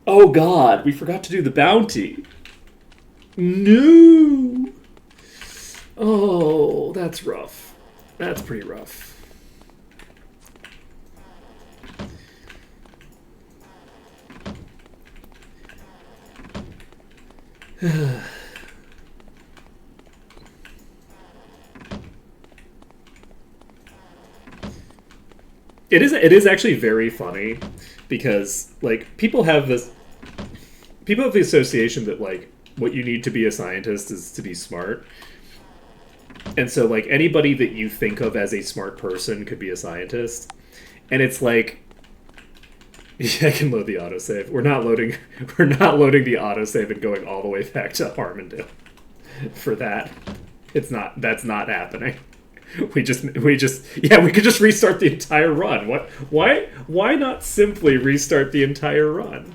B: Oh God, we forgot to do the bounty. No. Oh, that's rough. That's pretty rough. It is actually very funny because like people have the association that like what you need to be a scientist is to be smart. And so like anybody that you think of as a smart person could be a scientist. And it's like I can load the autosave. We're not loading the autosave and going all the way back to Harmondale for that. That's not happening. We could just restart the entire run. Why not simply restart the entire run?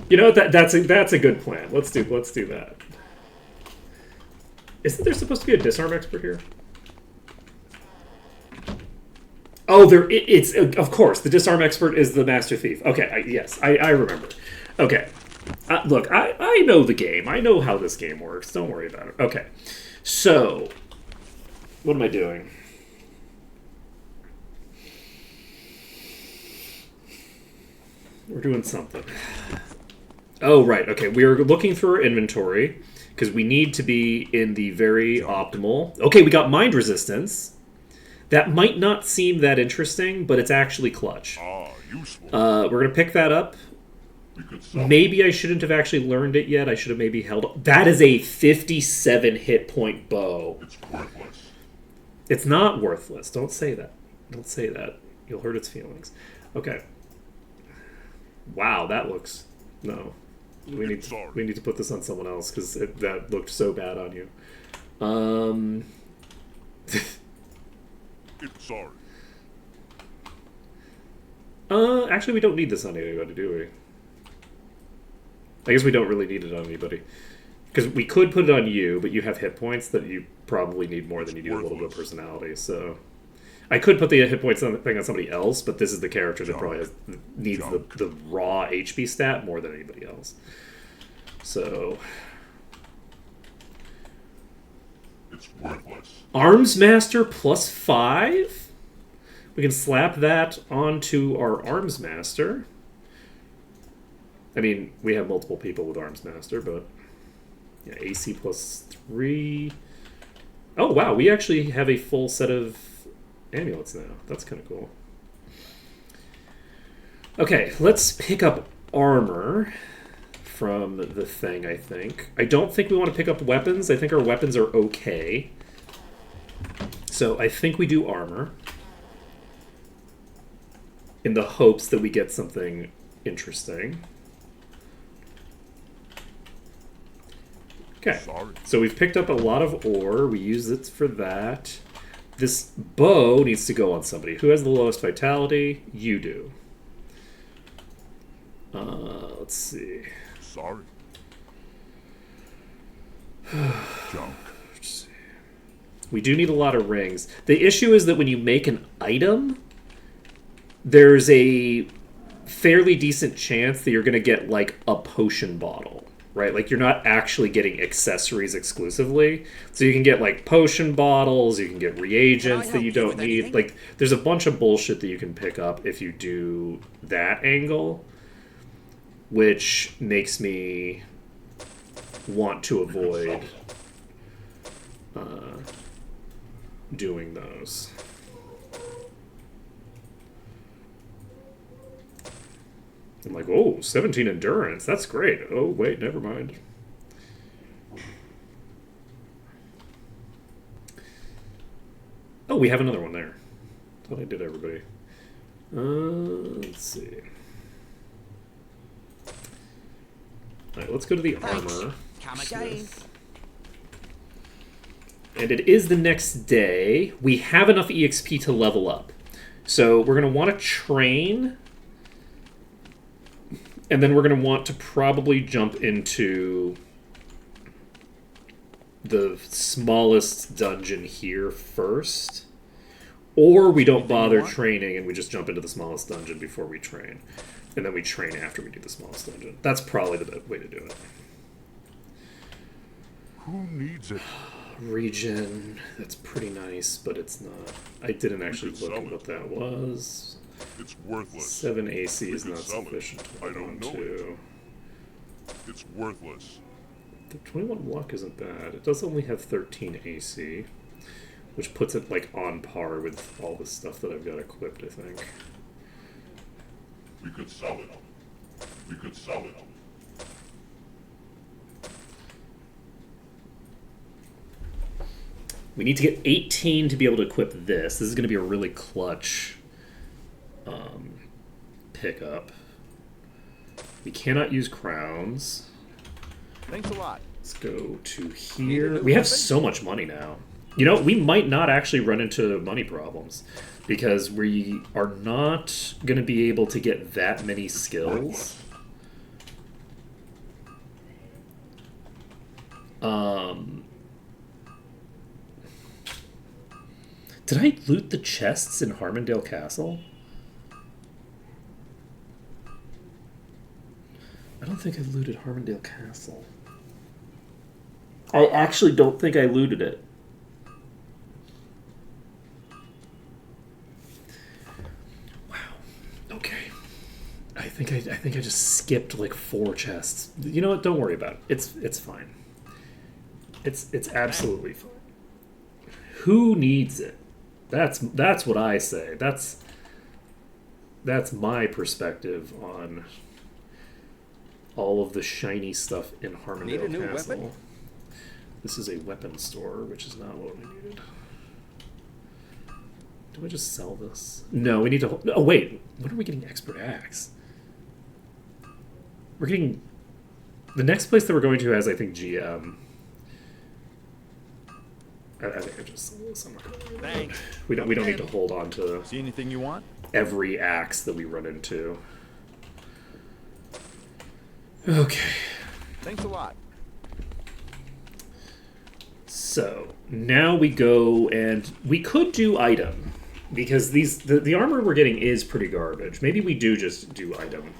B: You know, that's a good plan. Let's do that. Isn't there supposed to be a disarm expert here? Oh, it's of course the disarm expert is the master thief. Okay, yes, I remember. Okay, look, I know the game. I know how this game works. Don't worry about it. Okay, so what am I doing? We're doing something. Oh, right. Okay, we're looking through our inventory because we need to be in the very optimal. Okay, we got mind resistance. That might not seem that interesting, but it's actually clutch.
E: Useful.
B: We're going to pick that up. Maybe I shouldn't have actually learned it yet. I should have maybe held... That is a 57 hit point bow.
E: It's worthless.
B: It's not worthless. Don't say that. Don't say that. You'll hurt its feelings. Okay. Wow, that looks... No. We need to put this on someone else because that looked so bad on you.
E: Sorry.
B: Actually, we don't need this on anybody, do we? I guess we don't really need it on anybody. Because we could put it on you, but you have hit points that you probably need more than you do a little bit of personality, so... I could put the hit points thing on somebody else, but this is the character that probably needs the raw HP stat more than anybody else. So...
E: It's worthless.
B: Arms Master +5? We can slap that onto our Arms Master. I mean, we have multiple people with Arms Master, but... Yeah, AC +3... Oh, wow, we actually have a full set of amulets now. That's kind of cool. Okay, let's pick up armor from the thing, I think. I don't think we want to pick up weapons. I think our weapons are okay. So I think we do armor. In the hopes that we get something interesting. Okay,
E: Sorry.
B: so we've picked up a lot of ore. We use it for that. This bow needs to go on somebody. Who has the lowest vitality? You do. Let's see.
E: Sorry. Junk.
B: We do need a lot of rings. The issue is that when you make an item, there's a fairly decent chance that you're going to get, like, a potion bottle, right? Like, you're not actually getting accessories exclusively. So you can get, like, potion bottles, you can get reagents that you don't need. Like, there's a bunch of bullshit that you can pick up if you do that angle, which makes me want to avoid doing those. I'm like, oh, 17 endurance. That's great. Oh, wait, never mind. Oh, we have another one there. Thought I did everybody. Let's see. Alright, let's go to the armor.
D: Come again.
B: And it is the next day. We have enough EXP to level up. So we're going to want to train. And then we're going to want to probably jump into the smallest dungeon here first. Or we don't bother training and we just jump into the smallest dungeon before we train. And then we train after we do the smallest dungeon. That's probably the best way to do it.
E: Who needs it?
B: Regen, that's pretty nice, but it's not. I didn't actually look at what that was.
E: It's worthless.
B: 7 AC
E: We
B: is
E: could
B: not
E: sell it.
B: sufficient.
E: I don't know
B: to.
E: It's worthless.
B: The 21 luck isn't bad. It does only have 13 AC, which puts it like on par with all the stuff that I've got equipped, I think.
E: We could sell it. We could sell it.
B: We need to get 18 to be able to equip this. This is going to be a really clutch pickup. We cannot use crowns.
C: Thanks a lot.
B: Let's go to here. We have so much money now. You know, we might not actually run into money problems because we are not going to be able to get that many skills. Did I loot the chests in Harmondale Castle? I don't think I looted Harmondale Castle. I actually don't think I looted it. Wow. Okay. I think I just skipped like 4 chests. You know what? Don't worry about it. It's fine. It's absolutely fine. Who needs it? That's what I say. That's my perspective on all of the shiny stuff in Harmondale Castle. Weapon? This is a weapon store, which is not what we needed. Do I just sell this? No, we need to... Oh, wait. When are we getting Expert Axe? We're getting... The next place that we're going to has, I think, GM. I think I just sell this. I'm not gonna...
D: Thanks.
B: We don't need to hold on to...
C: See anything you want?
B: Every axe that we run into. Okay.
C: Thanks a lot.
B: So now we go and we could do item because the armor we're getting is pretty garbage. Maybe we do just do item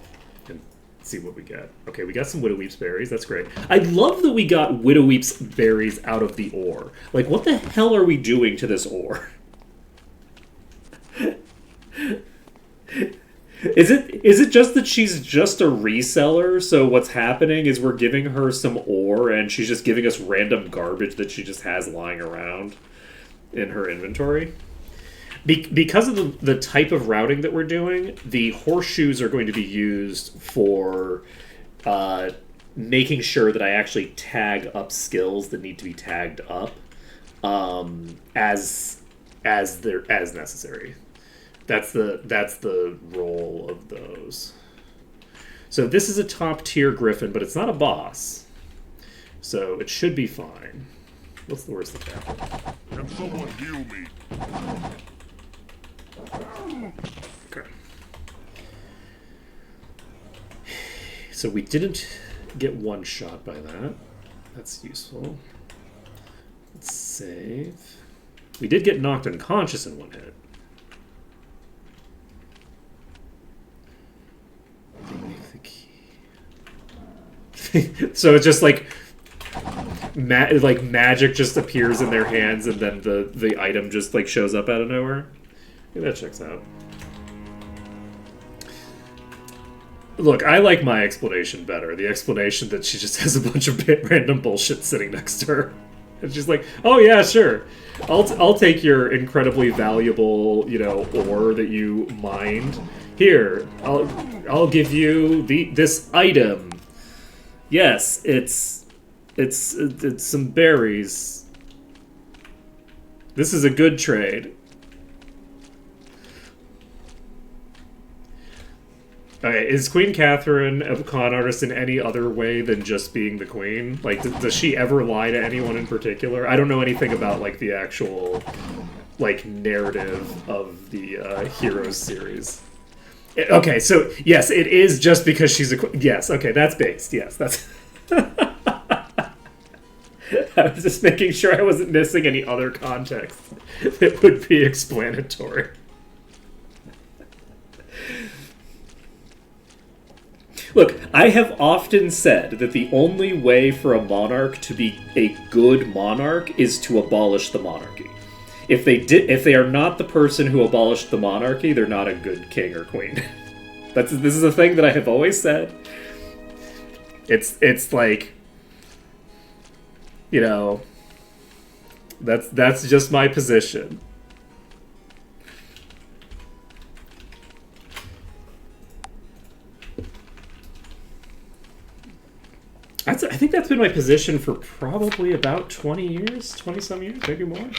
B: and see what we get. Okay, we got some Widowweep's berries. That's great. I love that we got Widowweep's berries out of the ore. Like, what the hell are we doing to this ore? Is it just that she's just a reseller? So what's happening is we're giving her some ore and she's just giving us random garbage that she just has lying around in her inventory? Because of the type of routing that we're doing, the horseshoes are going to be used for making sure that I actually tag up skills that need to be tagged up as necessary. That's the role of those. So this is a top tier griffin, but it's not a boss, so it should be fine. What's the worst that can happen?
E: Can someone heal me?
B: Okay. So we didn't get one shot by that. That's useful. Let's save. We did get knocked unconscious in one hit. Make the key. So it's just like magic just appears in their hands, and then the item just like shows up out of nowhere. Yeah, that checks out. Look, I like my explanation better. The explanation that she just has a bunch of random bullshit sitting next to her. And she's like, oh yeah, sure. I'll take your incredibly valuable, ore that you mined. Here, I'll give you this item. Yes, it's some berries. This is a good trade. Okay, is Queen Catherine a con artist in any other way than just being the queen? Like, does she ever lie to anyone in particular? I don't know anything about, like, the actual, like, narrative of the Heroes series. Okay, so, yes, it is just because she's a queen. Yes, okay, that's based. Yes, that's... I was just making sure I wasn't missing any other context that would be explanatory. Look, I have often said that the only way for a monarch to be a good monarch is to abolish the monarchy. If they are not the person who abolished the monarchy, they're not a good king or queen. This is a thing that I have always said. It's like, that's just my position. I think that's been my position for probably about 20 years, 20-some years, maybe more.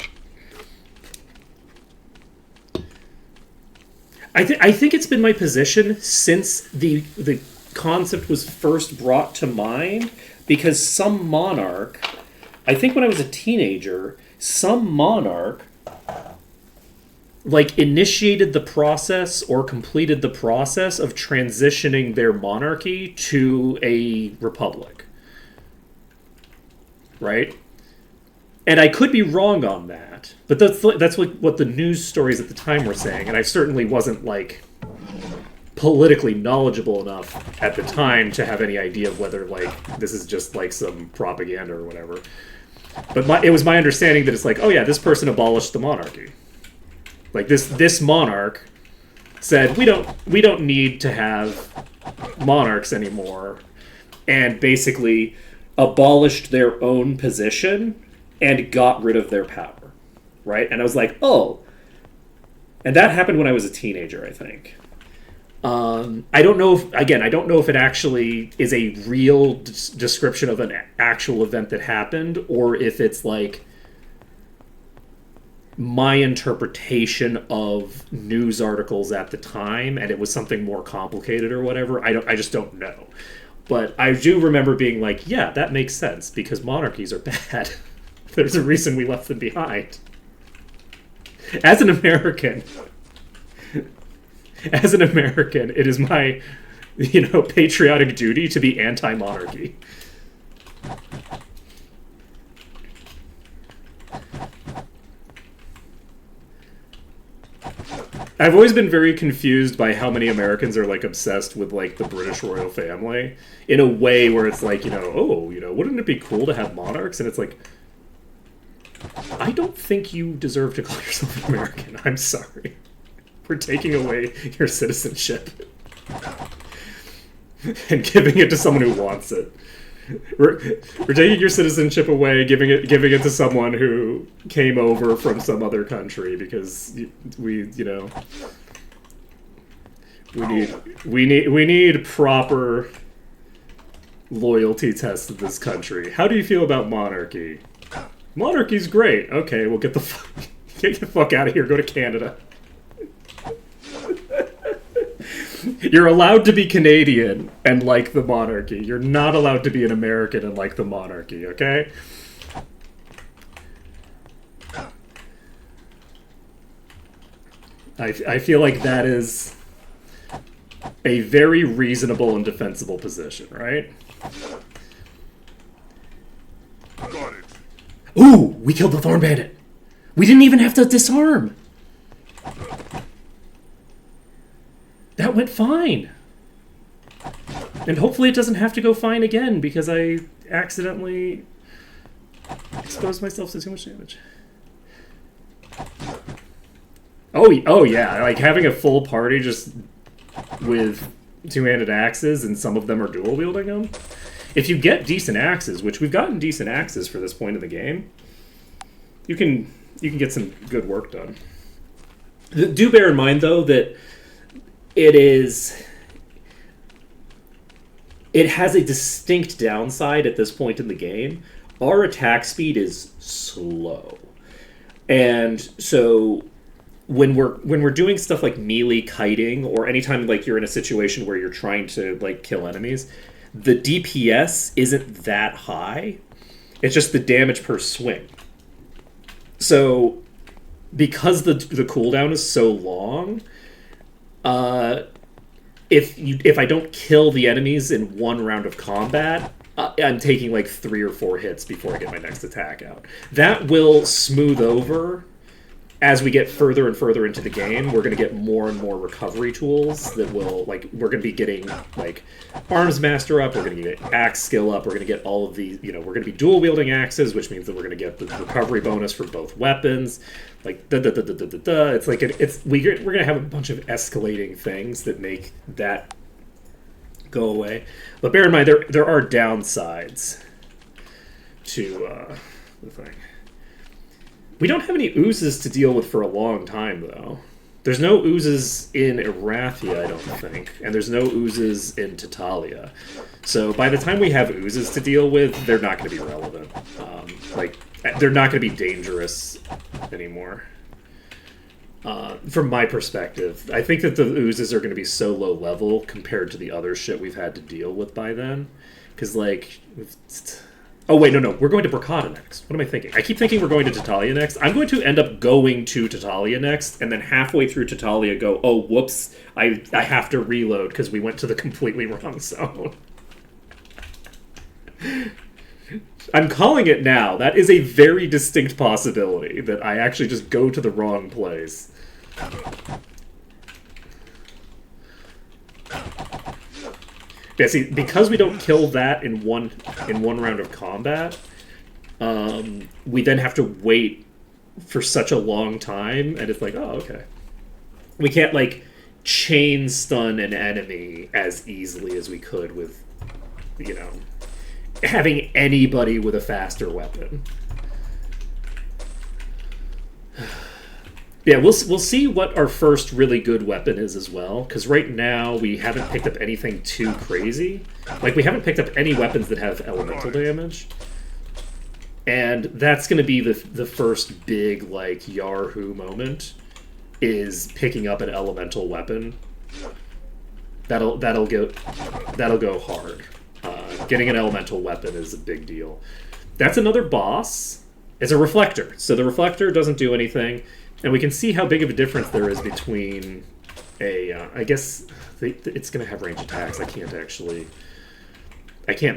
B: I think it's been my position since the concept was first brought to mind, because some monarch, I think when I was a teenager, some monarch like initiated the process or completed the process of transitioning their monarchy to a republic. Right? And I could be wrong on that, but that's what the news stories at the time were saying, and I certainly wasn't, like, politically knowledgeable enough at the time to have any idea of whether, like, this is just, like, some propaganda or whatever. But it was my understanding that it's like, oh yeah, this person abolished the monarchy. Like, this monarch said, we don't need to have monarchs anymore, and basically abolished their own position and got rid of their power, right? And I was like, oh. And that happened when I was a teenager, I think. I don't know if it actually is a real description of an actual event that happened, or if it's like my interpretation of news articles at the time and it was something more complicated or whatever. I just don't know. But I do remember being like, yeah, that makes sense, because monarchies are bad. There's a reason we left them behind. As an American, it is my, patriotic duty to be anti-monarchy. I've always been very confused by how many Americans are, like, obsessed with, like, the British royal family in a way where it's like, wouldn't it be cool to have monarchs? And it's like, I don't think you deserve to call yourself an American. I'm sorry. We're taking away your citizenship and giving it to someone who wants it. We're taking your citizenship away, giving it to someone who came over from some other country, because we need proper loyalty test of this country. How do you feel about monarchy? Monarchy's great. Okay, well get the fuck out of here. Go to Canada. You're allowed to be Canadian and like the monarchy. You're not allowed to be an American and like the monarchy, okay? I feel like that is a very reasonable and defensible position, right?
E: Got it.
B: Ooh, we killed the Thorn Bandit. We didn't even have to disarm. That went fine. And hopefully it doesn't have to go fine again because I accidentally exposed myself to too much damage. Oh yeah, like having a full party just with two-handed axes and some of them are dual wielding them. If you get decent axes, which we've gotten decent axes for this point of the game, you can get some good work done. Do bear in mind though that it has a distinct downside at this point in the game. Our attack speed is slow. And so when we're doing stuff like melee kiting, or anytime like you're in a situation where you're trying to like kill enemies, the DPS isn't that high. It's just the damage per swing. So because the cooldown is so long, if I don't kill the enemies in one round of combat, I'm taking like 3 or 4 hits before I get my next attack out. That will smooth over as we get further and further into the game. We're going to get more and more recovery tools that will, like, we're going to be getting, like, Arms Master up, we're going to get Axe Skill up, we're going to get all of these, you know, we're going to be dual-wielding axes, which means that we're going to get the recovery bonus for both weapons. Like, It's like, we're going to have a bunch of escalating things that make that go away. But bear in mind, there are downsides to the thing. We don't have any oozes to deal with for a long time, though. There's no oozes in Erathia, I don't think, and there's no oozes in Tatalia. So by the time we have oozes to deal with, they're not going to be relevant. They're not going to be dangerous anymore. From my perspective, I think that the oozes are going to be so low level compared to the other shit we've had to deal with by then. Because, like... Oh, wait, no. We're going to Bracada next. What am I thinking? I keep thinking we're going to Tatalia next. I'm going to end up going to Tatalia next, and then halfway through Tatalia go, oh, whoops, I have to reload because we went to the completely wrong zone. I'm calling it now. That is a very distinct possibility, that I actually just go to the wrong place. Yeah, see, because we don't kill that in one round of combat, we then have to wait for such a long time, and it's like, oh, okay. We can't, like, chain stun an enemy as easily as we could with, you know, having anybody with a faster weapon. Yeah, we'll see what our first really good weapon is as well, because right now we haven't picked up anything too crazy. Like, we haven't picked up any weapons that have elemental damage. And that's going to be the first big, like, Yahoo moment, is picking up an elemental weapon. That'll go hard. Getting an elemental weapon is a big deal. That's another boss. It's a reflector. So the reflector doesn't do anything. And we can see how big of a difference there is between a... I guess it's going to have range attacks. I can't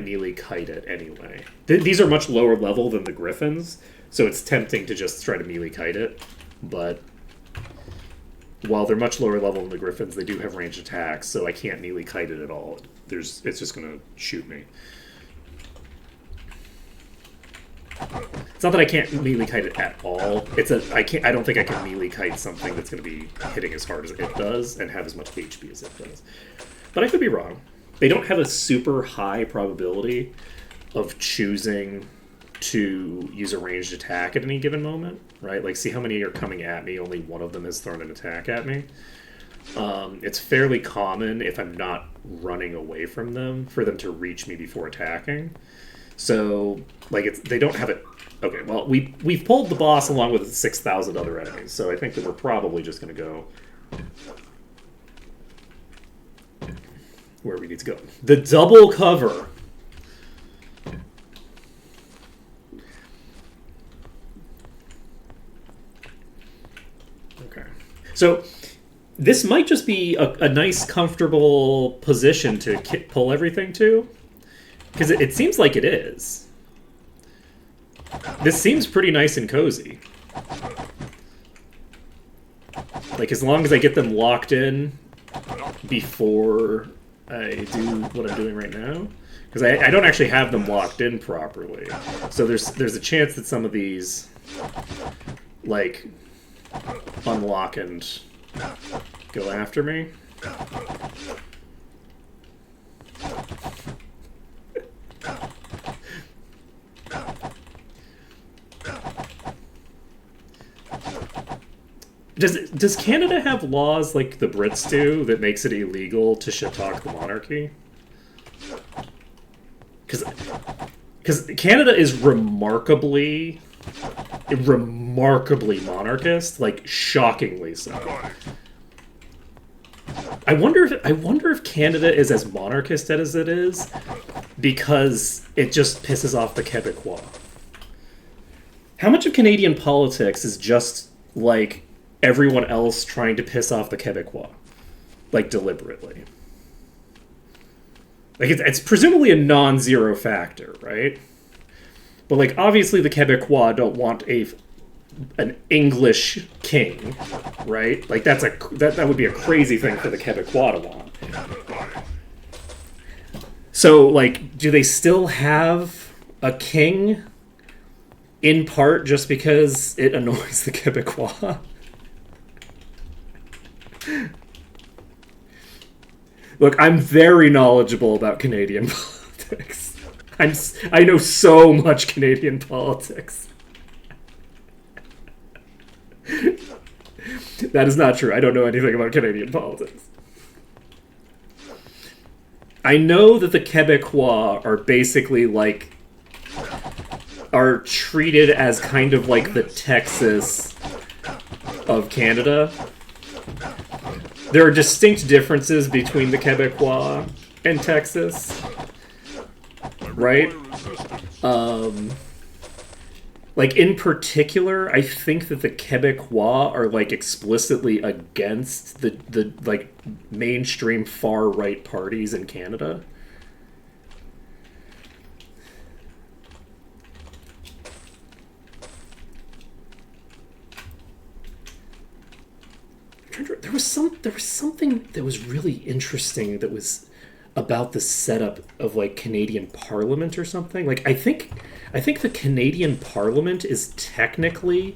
B: melee kite it anyway. These are much lower level than the Griffins, so it's tempting to just try to melee kite it. But while they're much lower level than the Griffins, they do have range attacks, so I can't melee kite it at all. It's just going to shoot me. It's not that I can't melee kite it at all. I don't think I can melee kite something that's going to be hitting as hard as it does and have as much HP as it does. But I could be wrong. They don't have a super high probability of choosing to use a ranged attack at any given moment, right? Like, see how many are coming at me, only one of them has thrown an attack at me. It's fairly common if I'm not running away from them for them to reach me before attacking. So, like, they don't have it. Okay, well, we've pulled the boss along with 6,000 other enemies, so I think that we're probably just going to go where we need to go. The double cover. Okay. So, this might just be a nice, comfortable position to pull everything to. Because it seems like it is. This seems pretty nice and cozy. Like, as long as I get them locked in before I do what I'm doing right now. Because I don't actually have them locked in properly. So there's a chance that some of these, like, unlock and go after me. Does Canada have laws like the Brits do that makes it illegal to shit-talk the monarchy? Because Canada is remarkably monarchist, like shockingly so. I wonder if Canada is as monarchist as it is because it just pisses off the Quebecois. How much of Canadian politics is just like everyone else trying to piss off the Quebecois, like deliberately? Like it's presumably a non-zero factor, right? But like obviously the Quebecois don't want an English king, right? Like that would be a crazy thing for the Quebecois to want. So like, do they still have a king? In part just because it annoys the Quebecois. Look, I'm very knowledgeable about Canadian politics. I know so much Canadian politics. That is not true. I don't know anything about Canadian politics. I know that the Quebecois are basically like are treated as kind of like the Texas of Canada. There are distinct differences between the Quebecois and Texas, right? Like in particular, I think that the Quebecois are like explicitly against the like mainstream far right parties in Canada. There was something that was really interesting that was about the setup of like Canadian Parliament or something. Like I think the Canadian Parliament is technically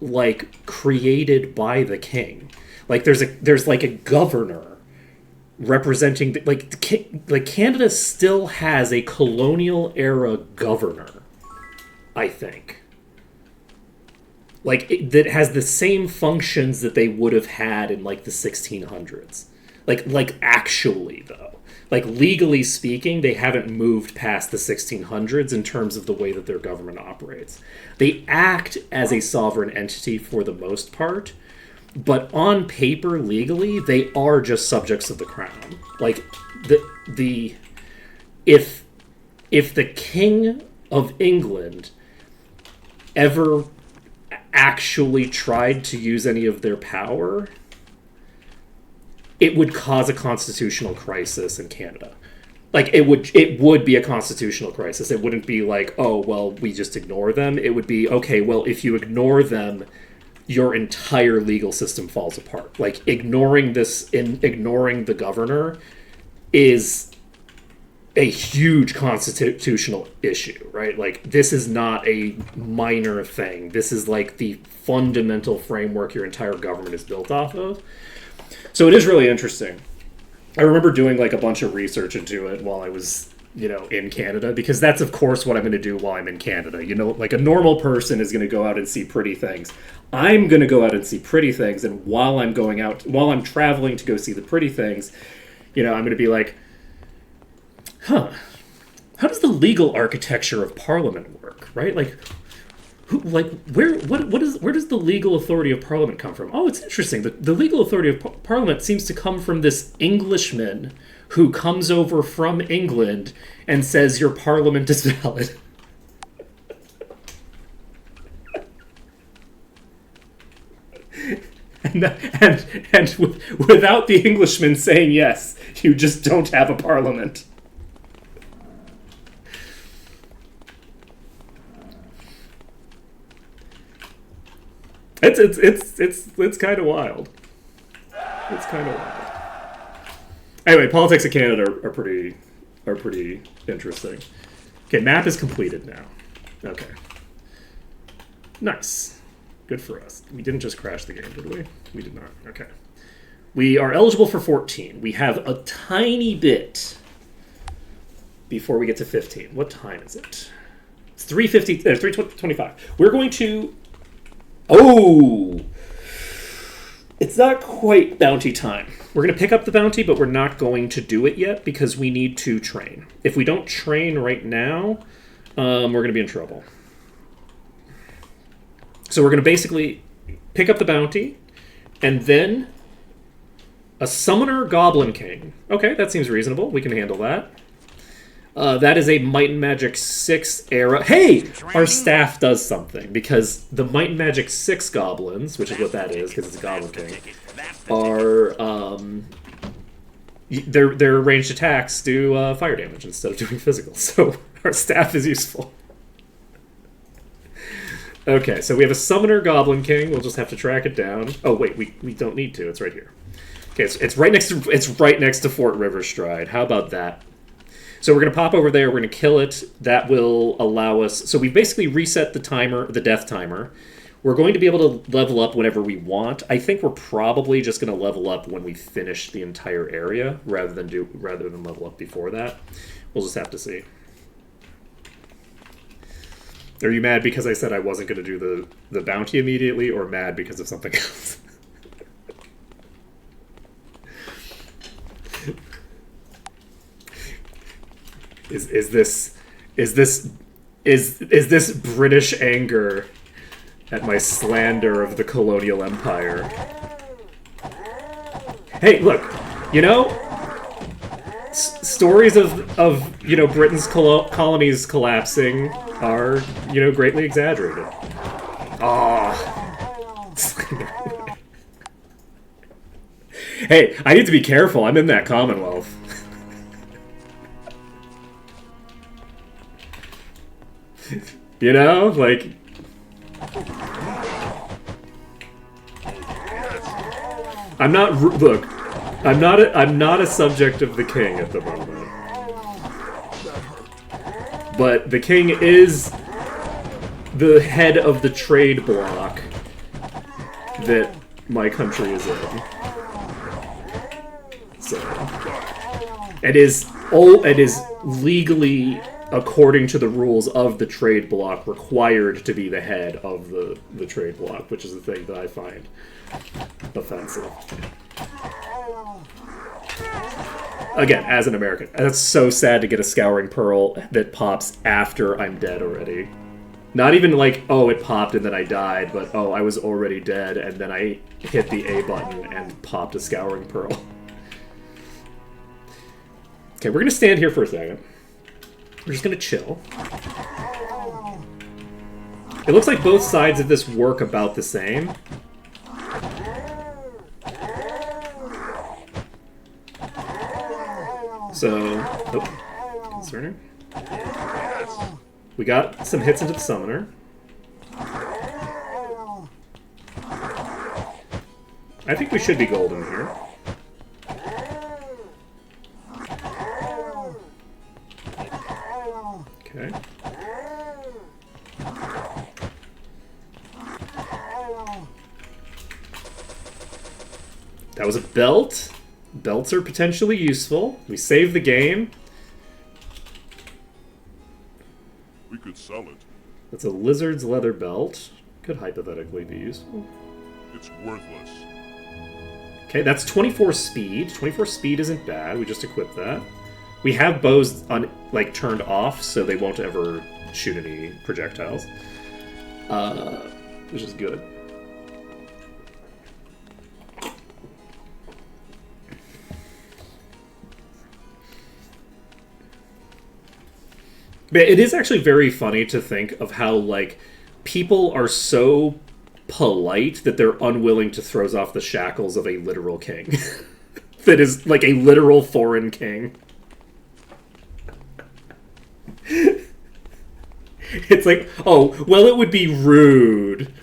B: like created by the king. Like there's like a governor representing like Canada still has a colonial era governor, I think. Like that has the same functions that they would have had in like the 1600s. Like actually though, like legally speaking, they haven't moved past the 1600s in terms of the way that their government operates. They act as a sovereign entity for the most part, but on paper, legally, they are just subjects of the crown. Like if the King of England ever actually tried to use any of their power, it would cause a constitutional crisis in Canada. Like it would be a constitutional crisis. It wouldn't be like, oh well, we just ignore them. It would be, okay, well, if you ignore them, your entire legal system falls apart. Like ignoring the governor is a huge constitutional issue, right? Like this is not a minor thing. This is like the fundamental framework your entire government is built off of. So it is really interesting. I remember doing like a bunch of research into it while I was in Canada, because that's of course what I'm going to do while I'm in Canada. Like a normal person is going to go out and see pretty things. I'm going to go out and see pretty things, and while I'm traveling to go see the pretty things, I'm going to be like, how does the legal architecture of Parliament work, right? Like, where does the legal authority of Parliament come from? Oh, it's interesting. The legal authority of Parliament seems to come from this Englishman who comes over from England and says your Parliament is valid. Without the Englishman saying yes, you just don't have a Parliament. It's kind of wild. It's kind of wild. Anyway, politics of Canada are pretty interesting. Okay, map is completed now. Okay, nice, good for us. We didn't just crash the game, did we? We did not. Okay, we are eligible for 14. We have a tiny bit before we get to 15. What time is it? It's 3:50. 3:25. We're going to. Oh! It's not quite bounty time. We're going to pick up the bounty, but we're not going to do it yet because we need to train. If we don't train right now, we're going to be in trouble. So we're going to basically pick up the bounty, and then a Summoner Goblin King. Okay, that seems reasonable. We can handle that. That is a Might and Magic 6 era. Hey! Our staff does something, because the Might and Magic 6 goblins, which is what that is, because it's a Goblin King, are, their ranged attacks do fire damage instead of doing physical, so our staff is useful. Okay, so we have a Summoner Goblin King. We'll just have to track it down. Oh, wait, we don't need to. It's right here. Okay, it's right next to Fort Riverstride. How about that? So we're going to pop over there, we're going to kill it. That will allow us... So we basically reset the timer, the death timer. We're going to be able to level up whenever we want. I think we're probably just going to level up when we finish the entire area, rather than level up before that. We'll just have to see. Are you mad because I said I wasn't going to do the bounty immediately, or mad because of something else? Is this British anger at my slander of the colonial empire? Hey, look, stories of Britain's colonies collapsing are greatly exaggerated. Hey, I need to be careful. I'm in that Commonwealth. Like... I'm not a subject of the king at the moment. But the king is the head of the trade bloc that my country is in. So... It is legally, according to the rules of the trade bloc, required to be the head of the trade bloc, which is the thing that I find offensive. Again, as an American, that's so sad to get a Scouring Pearl that pops after I'm dead already. Not even like, oh, it popped and then I died, but oh, I was already dead and then I hit the A button and popped a Scouring Pearl. Okay, we're gonna stand here for a second. We're just gonna chill. It looks like both sides of this work about the same. So, oh, concerning. We got some hits into the summoner. I think we should be golden here. Okay. That was a belt. Belts are potentially useful. We save the game.
E: We could sell it.
B: That's a lizard's leather belt. Could hypothetically be useful.
E: It's worthless.
B: Okay, that's 24 speed. 24 speed isn't bad. We just equipped that. We have bows turned off, so they won't ever shoot any projectiles. Which is good. But it is actually very funny to think of how, like, people are so polite that they're unwilling to throw off the shackles of a literal king. That is, like, a literal foreign king. It's like, oh, well, it would be rude.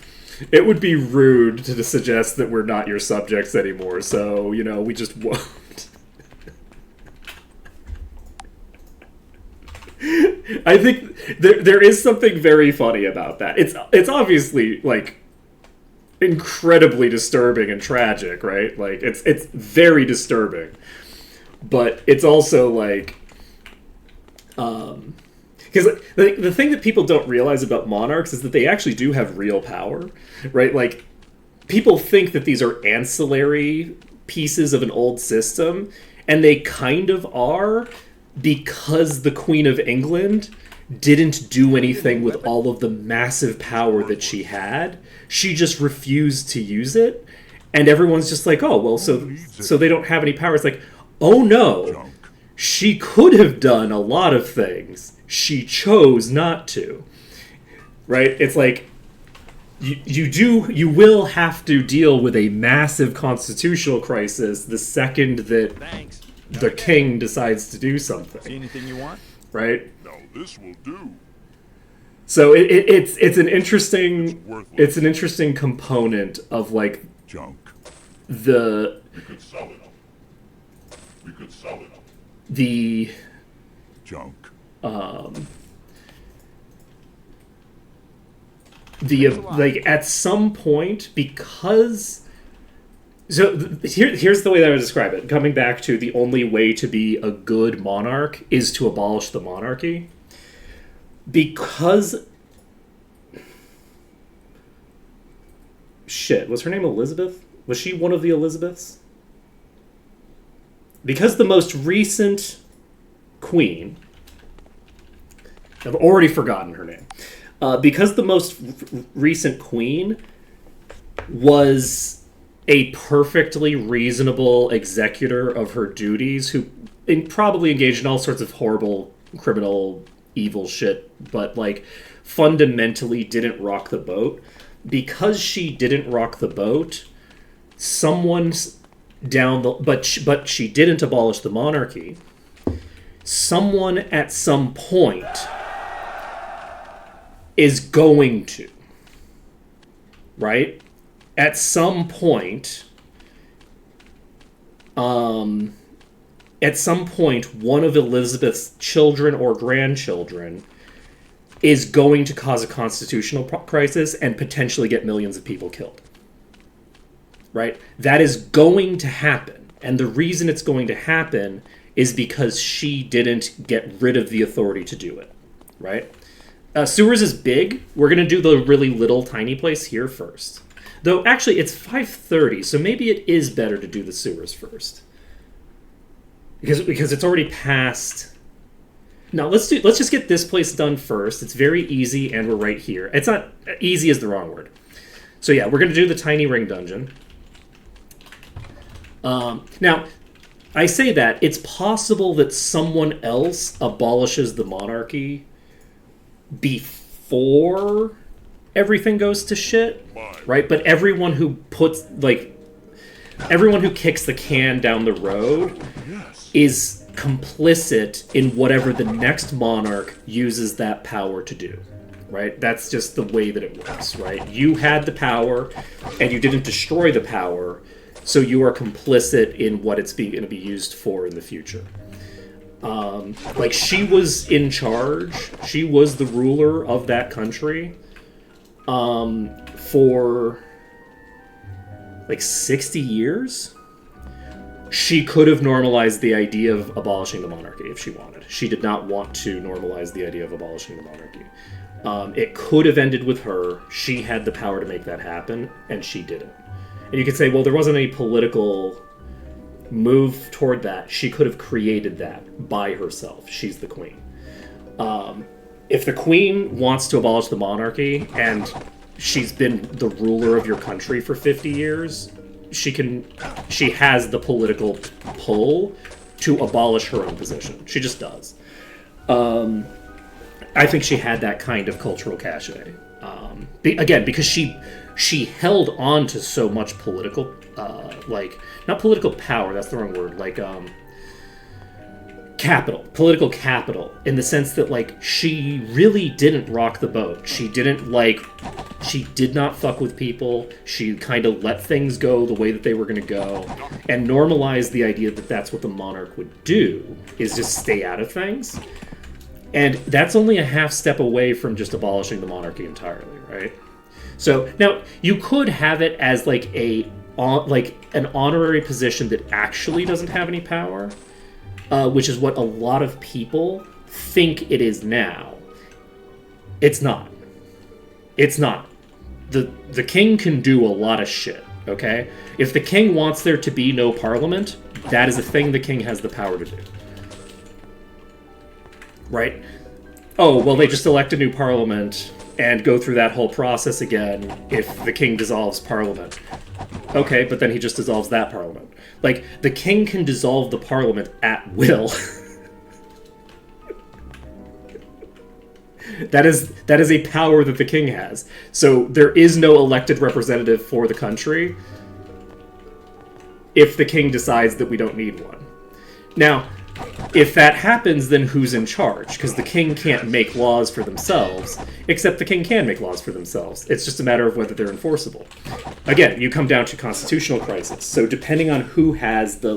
B: It would be rude to suggest that we're not your subjects anymore, so, you know, we just won't. I think there is something very funny about that. It's obviously, like, incredibly disturbing and tragic, right? Like, it's very disturbing. But it's also, like... Because the thing that people don't realize about monarchs is that they actually do have real power, right? Like, people think that these are ancillary pieces of an old system, and they kind of are, because the Queen of England didn't do anything with all of the massive power that she had. She just refused to use it, and everyone's just like, oh, well, so they don't have any power. It's like, oh no, she could have done a lot of things. She chose not to. Right? It's like, you will have to deal with a massive constitutional crisis the second that
C: Thanks.
B: the king decides to do something.
C: See anything you want?
B: Right?
E: Now this will do.
B: So it's an interesting
E: Worthless.
B: it's an interesting component of, like,
E: Junk.
B: the
E: We could sell it. We could sell it.
B: the
E: Junk.
B: like, at some point, because here's the way that I would describe it. Coming back to the only way to be a good monarch is to abolish the monarchy. Because shit, was her name Elizabeth? Was she one of the Elizabeths? Because the most recent queen, I've already forgotten her name. Because the most recent queen was a perfectly reasonable executor of her duties, who probably engaged in all sorts of horrible, criminal, evil shit, but, like, fundamentally didn't rock the boat. Because she didn't rock the boat, someone's down the... But she didn't abolish the monarchy. Someone at some point is going to. Right? At some point, one of Elizabeth's children or grandchildren is going to cause a constitutional crisis and potentially get millions of people killed. Right? That is going to happen. And the reason it's going to happen is because she didn't get rid of the authority to do it. Right? Sewers is big. We're going to do the really little tiny place here first. Though, actually, it's 5:30, so maybe it is better to do the sewers first. Because it's already past... No, let's just get this place done first. It's very easy, and we're right here. It's not... Easy is the wrong word. So yeah, we're going to do the tiny ring dungeon. Now, I say that, it's possible that someone else abolishes the monarchy before everything goes to shit, right? But everyone who kicks the can down the road is complicit in whatever the next monarch uses that power to do, right? That's just the way that it works, right? You had the power, and you didn't destroy the power, so you are complicit in what it's going to be used for in the future. Like, she was in charge. She was the ruler of that country for, like, 60 years. she could have normalized the idea of abolishing the monarchy if she wanted. She did not want to normalize the idea of abolishing the monarchy. It could have ended with her. She had the power to make that happen, and she didn't. And you could say, well, there wasn't any political move toward that. She could have created that by herself. She's the queen. If the queen wants to abolish the monarchy, and she's been the ruler of your country for 50 years, she has the political pull to abolish her own position. She just does. I think she had that kind of cultural cachet. Again, because she held on to so much political, not political power, that's the wrong word, political capital, in the sense that, she really didn't rock the boat. She did not fuck with people. She kind of let things go the way that they were going to go, and normalized the idea that that's what the monarch would do, is just stay out of things. And that's only a half step away from just abolishing the monarchy entirely, right? So now you could have it as an honorary position that actually doesn't have any power, which is what a lot of people think it is now. It's not. It's not. The king can do a lot of shit, okay? If the king wants there to be no parliament, that is a thing the king has the power to do. Right? Oh, well, they just elect a new parliament and go through that whole process again if the king dissolves parliament. Okay, but then he just dissolves that parliament. The king can dissolve the parliament at will. That is a power that the king has. So there is no elected representative for the country if the king decides that we don't need one. Now, if that happens, then who's in charge? Because the king can't make laws for themselves, except the king can make laws for themselves. It's just a matter of whether they're enforceable. Again, you come down to constitutional crisis. So depending on who has the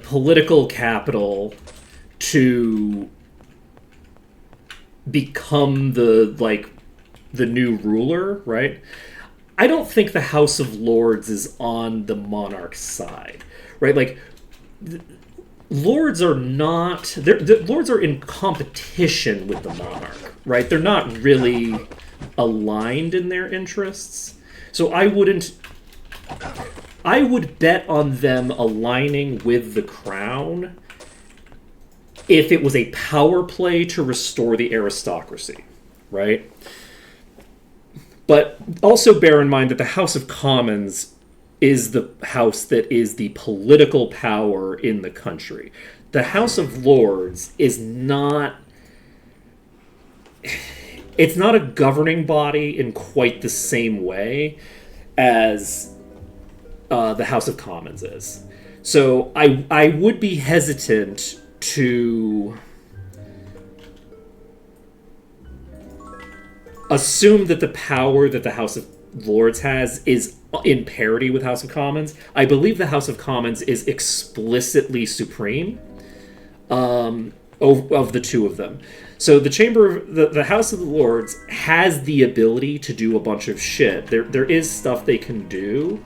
B: political capital to become the new ruler, right? I don't think the House of Lords is on the monarch's side, right? Lords are not... Lords are in competition with the monarch, right? They're not really aligned in their interests. So I would bet on them aligning with the crown if it was a power play to restore the aristocracy, right? But also bear in mind that the House of Commons is the house that is the political power in the country. The House of Lords is not... It's not a governing body in quite the same way as the House of Commons is. So I would be hesitant to assume that the power that the House of Lords has is in parity with House of Commons. I believe the House of Commons is explicitly supreme of the two of them. So the House of the Lords has the ability to do a bunch of shit. There is stuff they can do.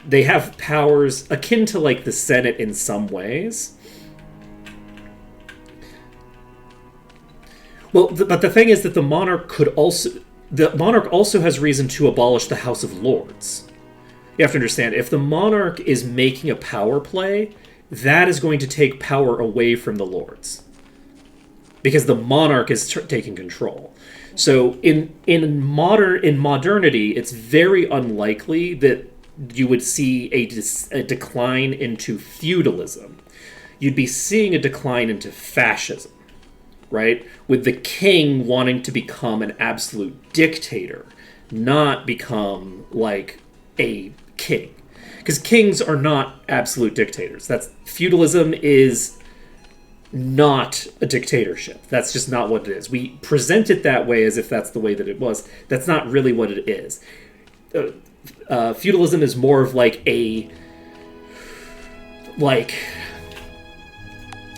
B: They have powers akin to the Senate in some ways. Well, but the thing is that the monarch also has reason to abolish the House of Lords. You have to understand, if the monarch is making a power play, that is going to take power away from the lords, because the monarch is taking control. So in modernity, it's very unlikely that you would see a decline into feudalism. You'd be seeing a decline into fascism, right? With the king wanting to become an absolute dictator, not become a king. Because kings are not absolute dictators. Feudalism is not a dictatorship. That's just not what it is. We present it that way as if that's the way that it was. That's not really what it is. Feudalism is more of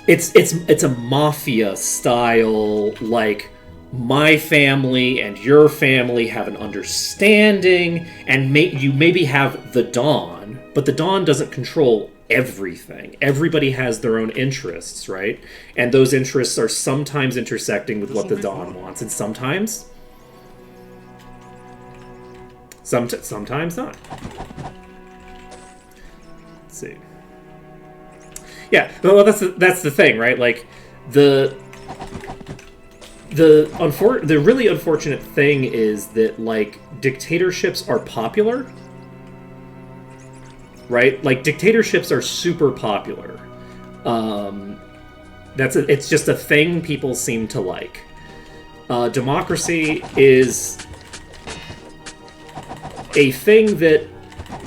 B: it's a mafia style my family and your family have an understanding, and you maybe have the Dawn, but the Dawn doesn't control everything. Everybody has their own interests, right? And those interests are sometimes intersecting with what the Dawn wants, and sometimes not. Let's see. Yeah, well, that's the thing, right? Like, the really unfortunate thing is that, like, dictatorships are popular, right? Like, dictatorships are super popular. It's just a thing people seem to like. Democracy is a thing that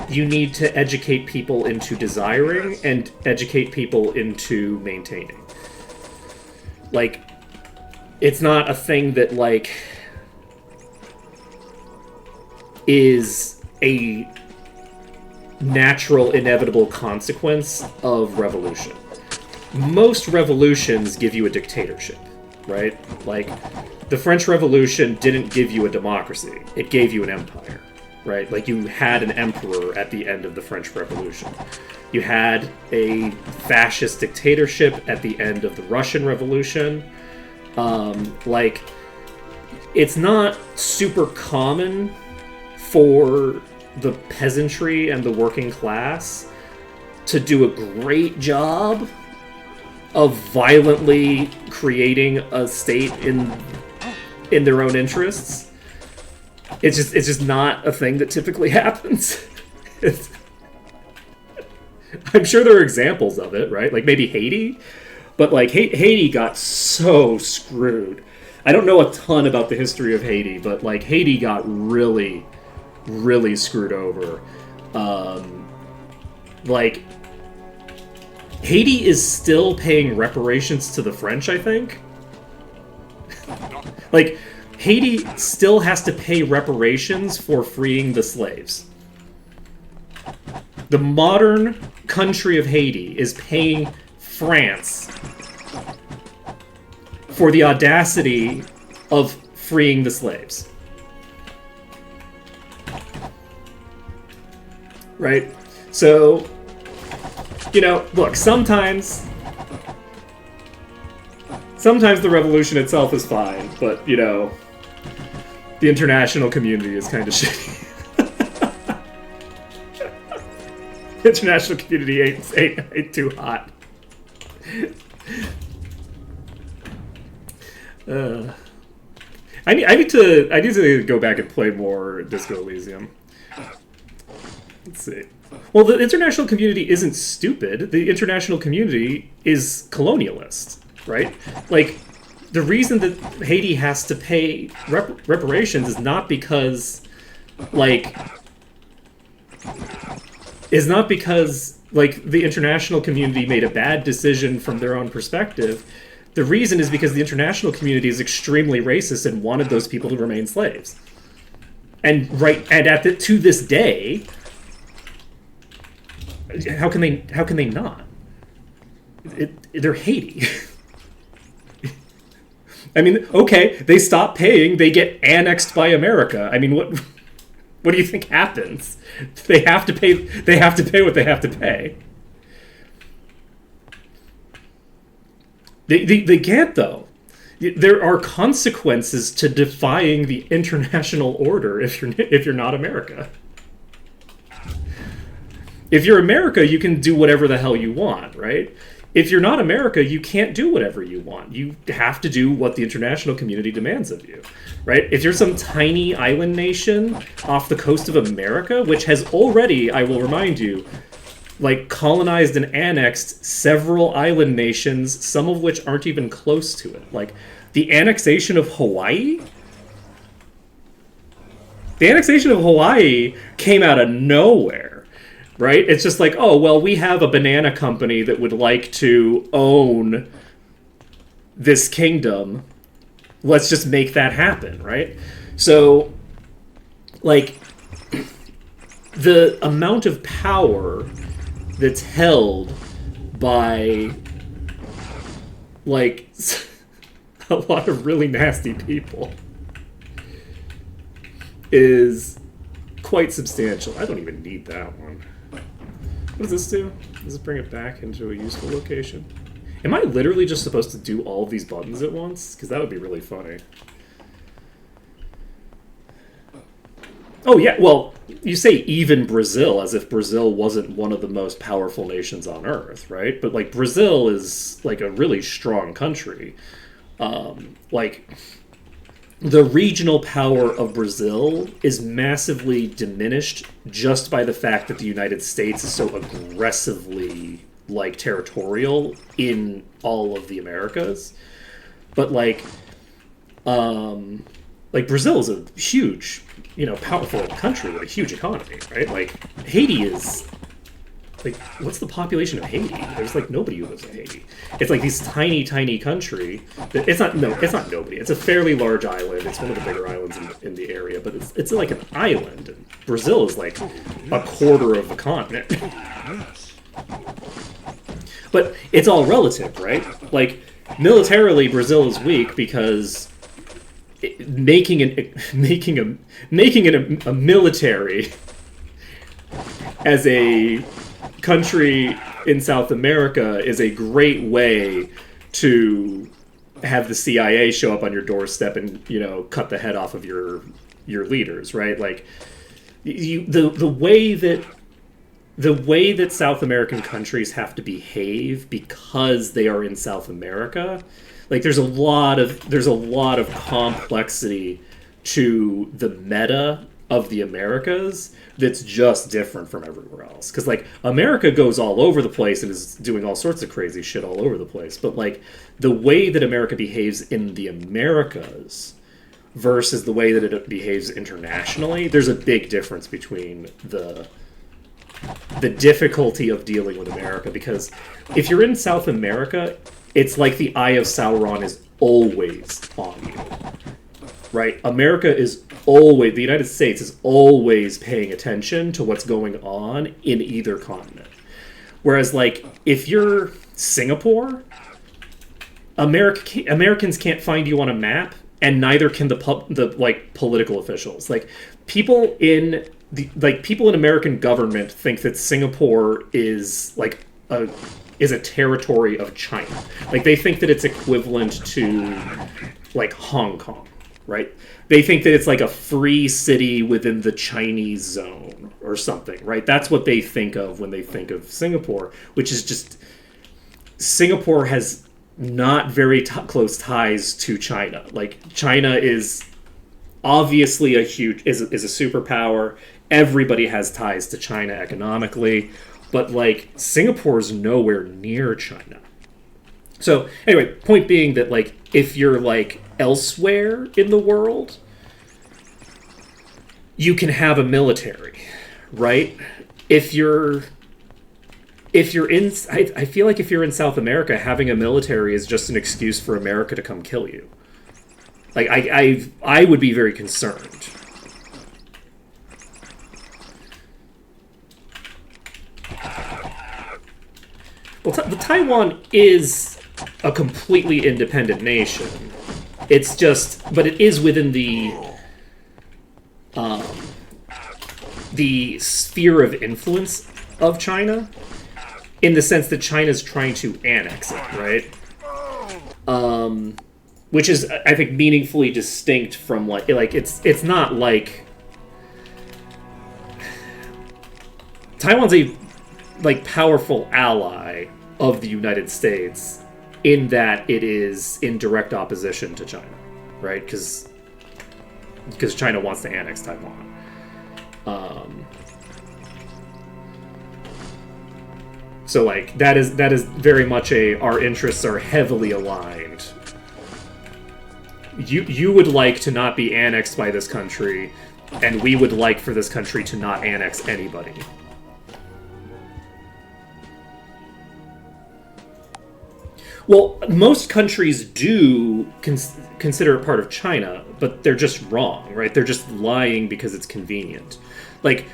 B: you need to educate people into desiring and educate people into maintaining. Like, it's not a thing that, like, is a natural, inevitable consequence of revolution. Most revolutions give you a dictatorship, right? Like, the French Revolution didn't give you a democracy. It gave you an empire, right? Like, you had an emperor at the end of the French Revolution. You had a fascist dictatorship at the end of the Russian Revolution. Like, it's not super common for the peasantry and the working class to do a great job of violently creating a state in their own interests. It's just not a thing that typically happens. I'm sure there are examples of it, right? Like maybe Haiti, but like Haiti got so screwed. I don't know a ton about the history of Haiti, but like Haiti got really, really screwed over. Like, Haiti is still paying reparations to the French, I think. Like, Haiti still has to pay reparations for freeing the slaves. The modern country of Haiti is paying France for the audacity of freeing the slaves. Right? So, you know, look, sometimes the revolution itself is fine, but, you know, the international community is kind of shitty. The international community ain't too hot. I need to go back and play more Disco Elysium. Let's see. Well, the international community isn't stupid. The international community is colonialist, right? Like, the reason that Haiti has to pay reparations is not because, like, the international community made a bad decision from their own perspective. The reason is because the international community is extremely racist and wanted those people to remain slaves. And to this day, how can they not? They're Haiti. I mean, okay, they stop paying, they get annexed by America. I mean, what do you think happens? They have to pay what they have to pay. They can't, though. There are consequences to defying the international order if you're not America. If you're America, you can do whatever the hell you want, right? If you're not America, you can't do whatever you want. You have to do what the international community demands of you, right? If you're some tiny island nation off the coast of America, which has already, I will remind you, like, colonized and annexed several island nations, some of which aren't even close to it. Like, the annexation of Hawaii? The annexation of Hawaii came out of nowhere. Right? It's just like, oh, well, we have a banana company that would like to own this kingdom. Let's just make that happen, right? So, like, the amount of power that's held by, like, a lot of really nasty people is quite substantial. I don't even need that one. What does this do? Does it bring it back into a useful location? Am I literally just supposed to do all of these buttons at once? Because that would be really funny. Oh, yeah, well, you say even Brazil, as if Brazil wasn't one of the most powerful nations on Earth, right? But, like, Brazil is, like, a really strong country. Like, the regional power of Brazil is massively diminished just by the fact that the United States is so aggressively, like, territorial in all of the Americas. But, like Brazil is a huge, powerful country with a huge economy, right? Like, Haiti is, like, what's the population of Haiti? There's, like, nobody who lives in Haiti. It's, like, this tiny, tiny country. It's not nobody. It's a fairly large island. It's one of the bigger islands in the area, but it's like an island. And Brazil is, like, a quarter of the continent. But it's all relative, right? Like, militarily, Brazil is weak because making a military as a country in South America is a great way to have the CIA show up on your doorstep and cut the head off of your leaders, right? Like, the way that South American countries have to behave because they are in South America, like, there's a lot of complexity to the meta of the Americas that's just different from everywhere else. Because, like, America goes all over the place and is doing all sorts of crazy shit all over the place. But, like, the way that America behaves in the Americas versus the way that it behaves internationally, there's a big difference between the difficulty of dealing with America. Because if you're in South America, it's like the Eye of Sauron is always on you, right? America is always, the United States is always paying attention to what's going on in either continent. Whereas, like, if you're Singapore, Americans can't find you on a map, and neither can the political officials. Like, people in American government think that Singapore is like a territory of China. Like, they think that it's equivalent to, like, Hong Kong, right? They think that it's like a free city within the Chinese zone or something, right? That's what they think of when they think of Singapore, which is just, Singapore has not very close ties to China. Like, China is obviously is a superpower. Everybody has ties to China economically. But, like, Singapore's nowhere near China. So, anyway, point being that, like, if you're, like, elsewhere in the world, you can have a military, right? If you're in... I feel like if you're in South America, having a military is just an excuse for America to come kill you. Like, I would be very concerned. Well, Taiwan is a completely independent nation. It's just, but it is within the sphere of influence of China, in the sense that China's trying to annex it, right? Which is, I think, meaningfully distinct from like it's not like Taiwan's a powerful ally of the United States in that it is in direct opposition to China, right? Because China wants to annex Taiwan. So like that is very much our interests are heavily aligned. You would like to not be annexed by this country, and we would like for this country to not annex anybody. Well, most countries do consider it part of China, but they're just wrong, right? They're just lying because it's convenient. Like,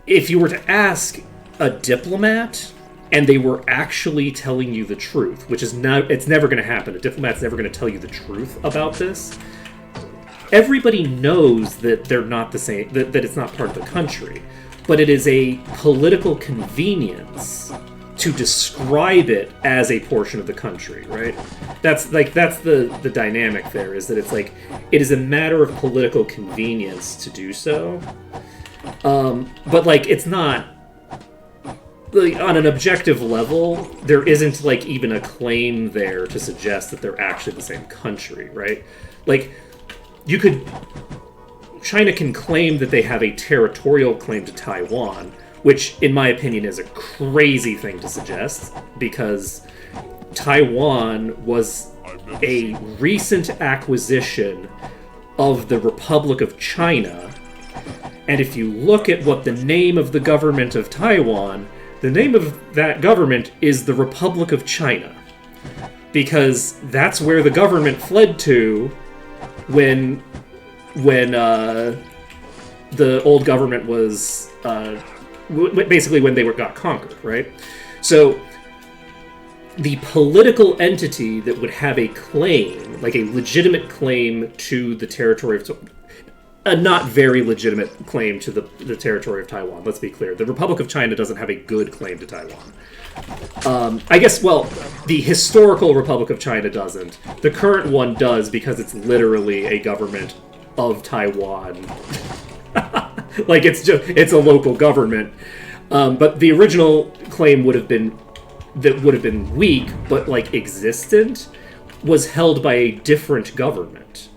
B: if you were to ask a diplomat and they were actually telling you the truth, which is not, it's never going to happen. A diplomat's never going to tell you the truth about this. Everybody knows that they're not the same, that it's not part of the country, but it is a political convenience to describe it as a portion of the country, right? That's the dynamic there, is that it's like, it is a matter of political convenience to do so. But like, it's not, like, on an objective level, there isn't like even a claim there to suggest that they're actually the same country, right? Like, China can claim that they have a territorial claim to Taiwan, which, in my opinion, is a crazy thing to suggest, because Taiwan was a recent acquisition of the Republic of China, and if you look at what the name of the government of Taiwan, the name of that government is the Republic of China, because that's where the government fled to when the old government was basically when they got conquered, right? So the political entity that would have a claim, like a legitimate claim to the territory of, a not very legitimate claim to the territory of Taiwan, let's be clear. The Republic of China doesn't have a good claim to Taiwan. I guess, well, the historical Republic of China doesn't. The current one does, because it's literally a government of Taiwan. Like, it's a local government. But the original claim would have been weak, but like existent, was held by a different government,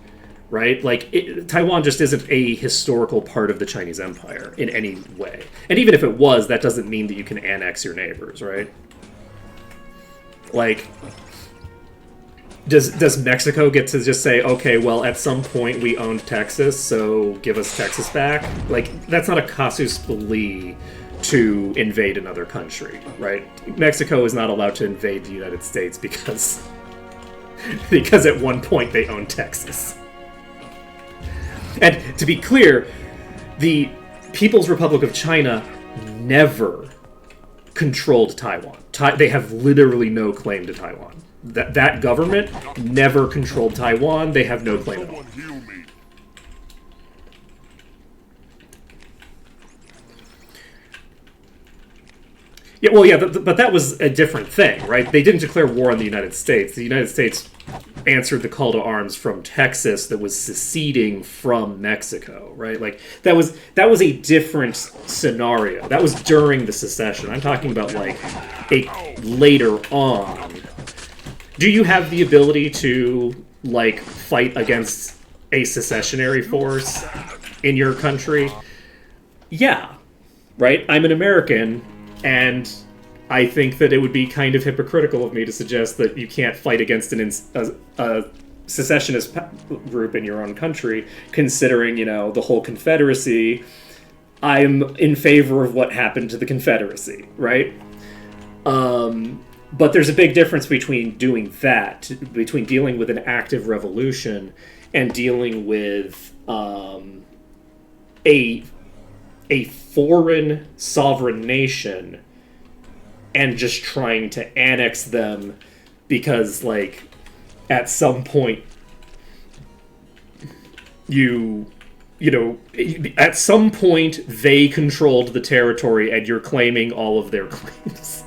B: right? Like, Taiwan just isn't a historical part of the Chinese Empire in any way. And even if it was, that doesn't mean that you can annex your neighbors, right? Like, does Mexico get to just say, okay, well, at some point we owned Texas, so give us Texas back? Like, that's not a casus belli to invade another country, right? Mexico is not allowed to invade the United States because at one point they owned Texas. And to be clear, the People's Republic of China never controlled Taiwan. They have literally no claim to Taiwan. That government never controlled Taiwan. They have no claim at all. Yeah, well, yeah, but that was a different thing, right? They didn't declare war on the United States. The United States answered the call to arms from Texas that was seceding from Mexico, right? Like, that was a different scenario. That was during the secession. I'm talking about, like, a later on. Do you have the ability to, like, fight against a secessionary force in your country? Yeah, right? I'm an American, and I think that it would be kind of hypocritical of me to suggest that you can't fight against a secessionist group in your own country, considering, you know, the whole Confederacy. I'm in favor of what happened to the Confederacy, right? But there's a big difference between doing that, between dealing with an active revolution and dealing with a foreign sovereign nation and just trying to annex them because, like, at some point at some point they controlled the territory and you're claiming all of their claims.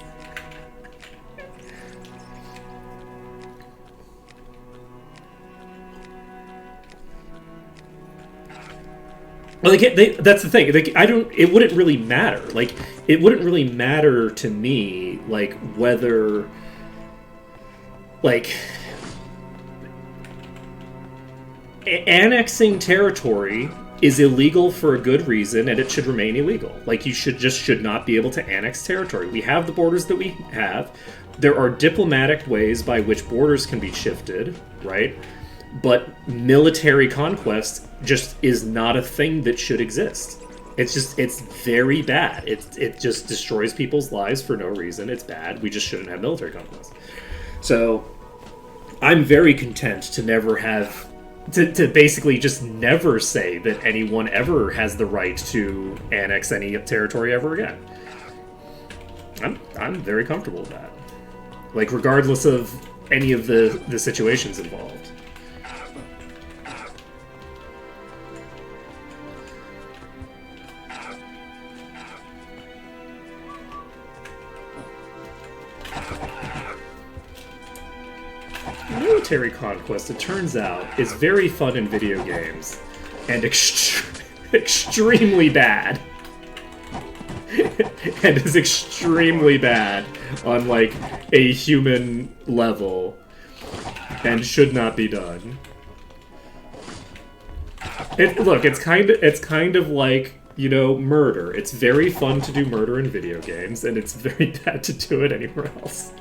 B: Well, that's the thing. It wouldn't really matter. Like, it wouldn't really matter to me, like, whether, like, annexing territory is illegal for a good reason, and it should remain illegal. Like, you should not be able to annex territory. We have the borders that we have. There are diplomatic ways by which borders can be shifted, right? But military conquest just is not a thing that should exist. It's very bad. It just destroys people's lives for no reason. It's bad. We just shouldn't have military conquest. So I'm very content to never have to basically just never say that anyone ever has the right to annex any territory ever again. I'm very comfortable with that. Like, regardless of any of the situations involved. Military conquest, it turns out, is very fun in video games, and extremely bad. And is extremely bad on, like, a human level, and should not be done. Look, it's kind of like, you know, murder. It's very fun to do murder in video games, and it's very bad to do it anywhere else.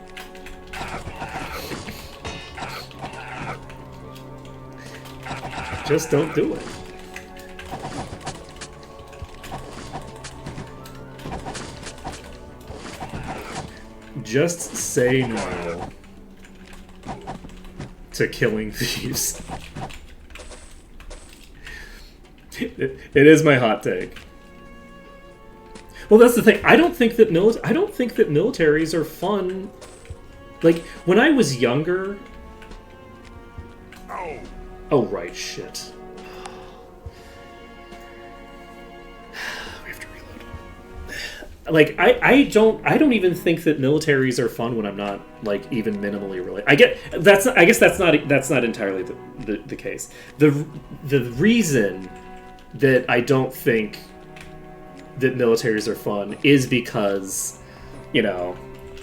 B: Just don't do it. Just say no to killing thieves. It is my hot take. Well, that's the thing. I don't think that militaries are fun. Like, when I was younger. Oh, right, shit. We have to reload. Like, I don't even think that militaries are fun when I'm not, like, even minimally related. I guess that's not entirely the case. The reason that I don't think that militaries are fun is because, you know,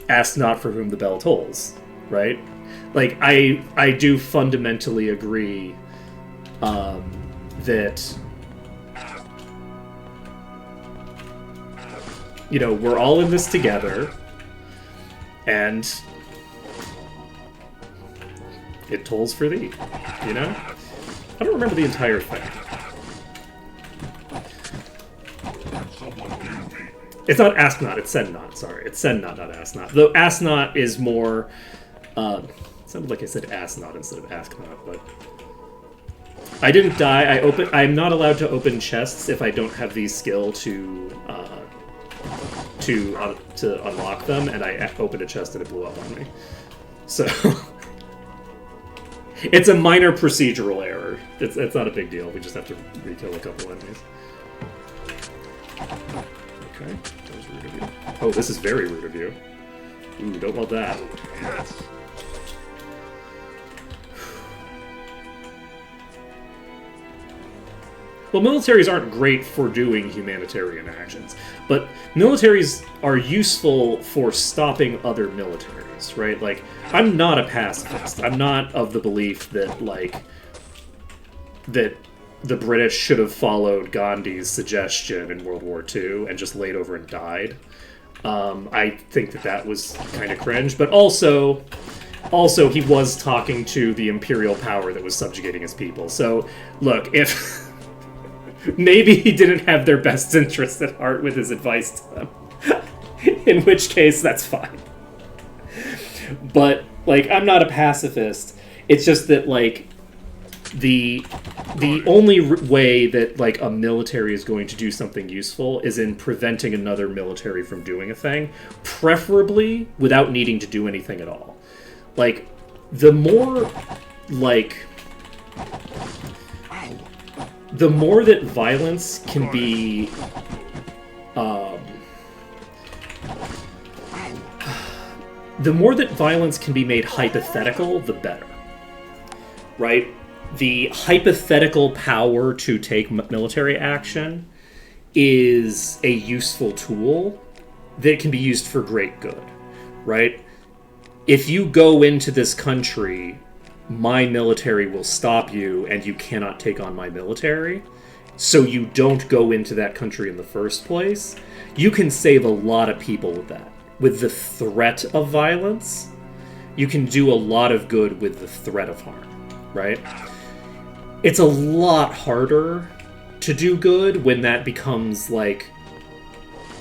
B: ask not for whom the bell tolls, right? Like, I do fundamentally agree that, you know, we're all in this together, and it tolls for thee, you know? I don't remember the entire thing. It's not ask not, it's send not, sorry. It's send not ask not. Though ask not is more... it sounded like I said ask not instead of ask not, but... I didn't die. I'm not allowed to open chests if I don't have the skill to unlock them, and I opened a chest and it blew up on me. So... it's a minor procedural error. It's not a big deal. We just have to re-kill a couple enemies. Okay, that was rude of you. Oh, this is very rude of you. Ooh, don't want that.
E: Yes.
B: Well, militaries aren't great for doing humanitarian actions, but militaries are useful for stopping other militaries, right? Like, I'm not a pacifist. I'm not of the belief that, like, that the British should have followed Gandhi's suggestion in World War II and just laid over and died. I think that was kind of cringe, but also he was talking to the imperial power that was subjugating his people. So, look, if... maybe he didn't have their best interests at heart with his advice to them. In which case, that's fine. But, like, I'm not a pacifist. It's just that, like, the only way that, like, a military is going to do something useful is in preventing another military from doing a thing, preferably without needing to do anything at all. Like, the more, like... the more that violence can be, the more that violence can be made hypothetical, the better. Right? The hypothetical power to take military action is a useful tool that can be used for great good. Right? If you go into this country, my military will stop you and you cannot take on my military, so you don't go into that country in the first place, you can save a lot of people with that. With the threat of violence, you can do a lot of good with the threat of harm, right? It's a lot harder to do good when that becomes, like,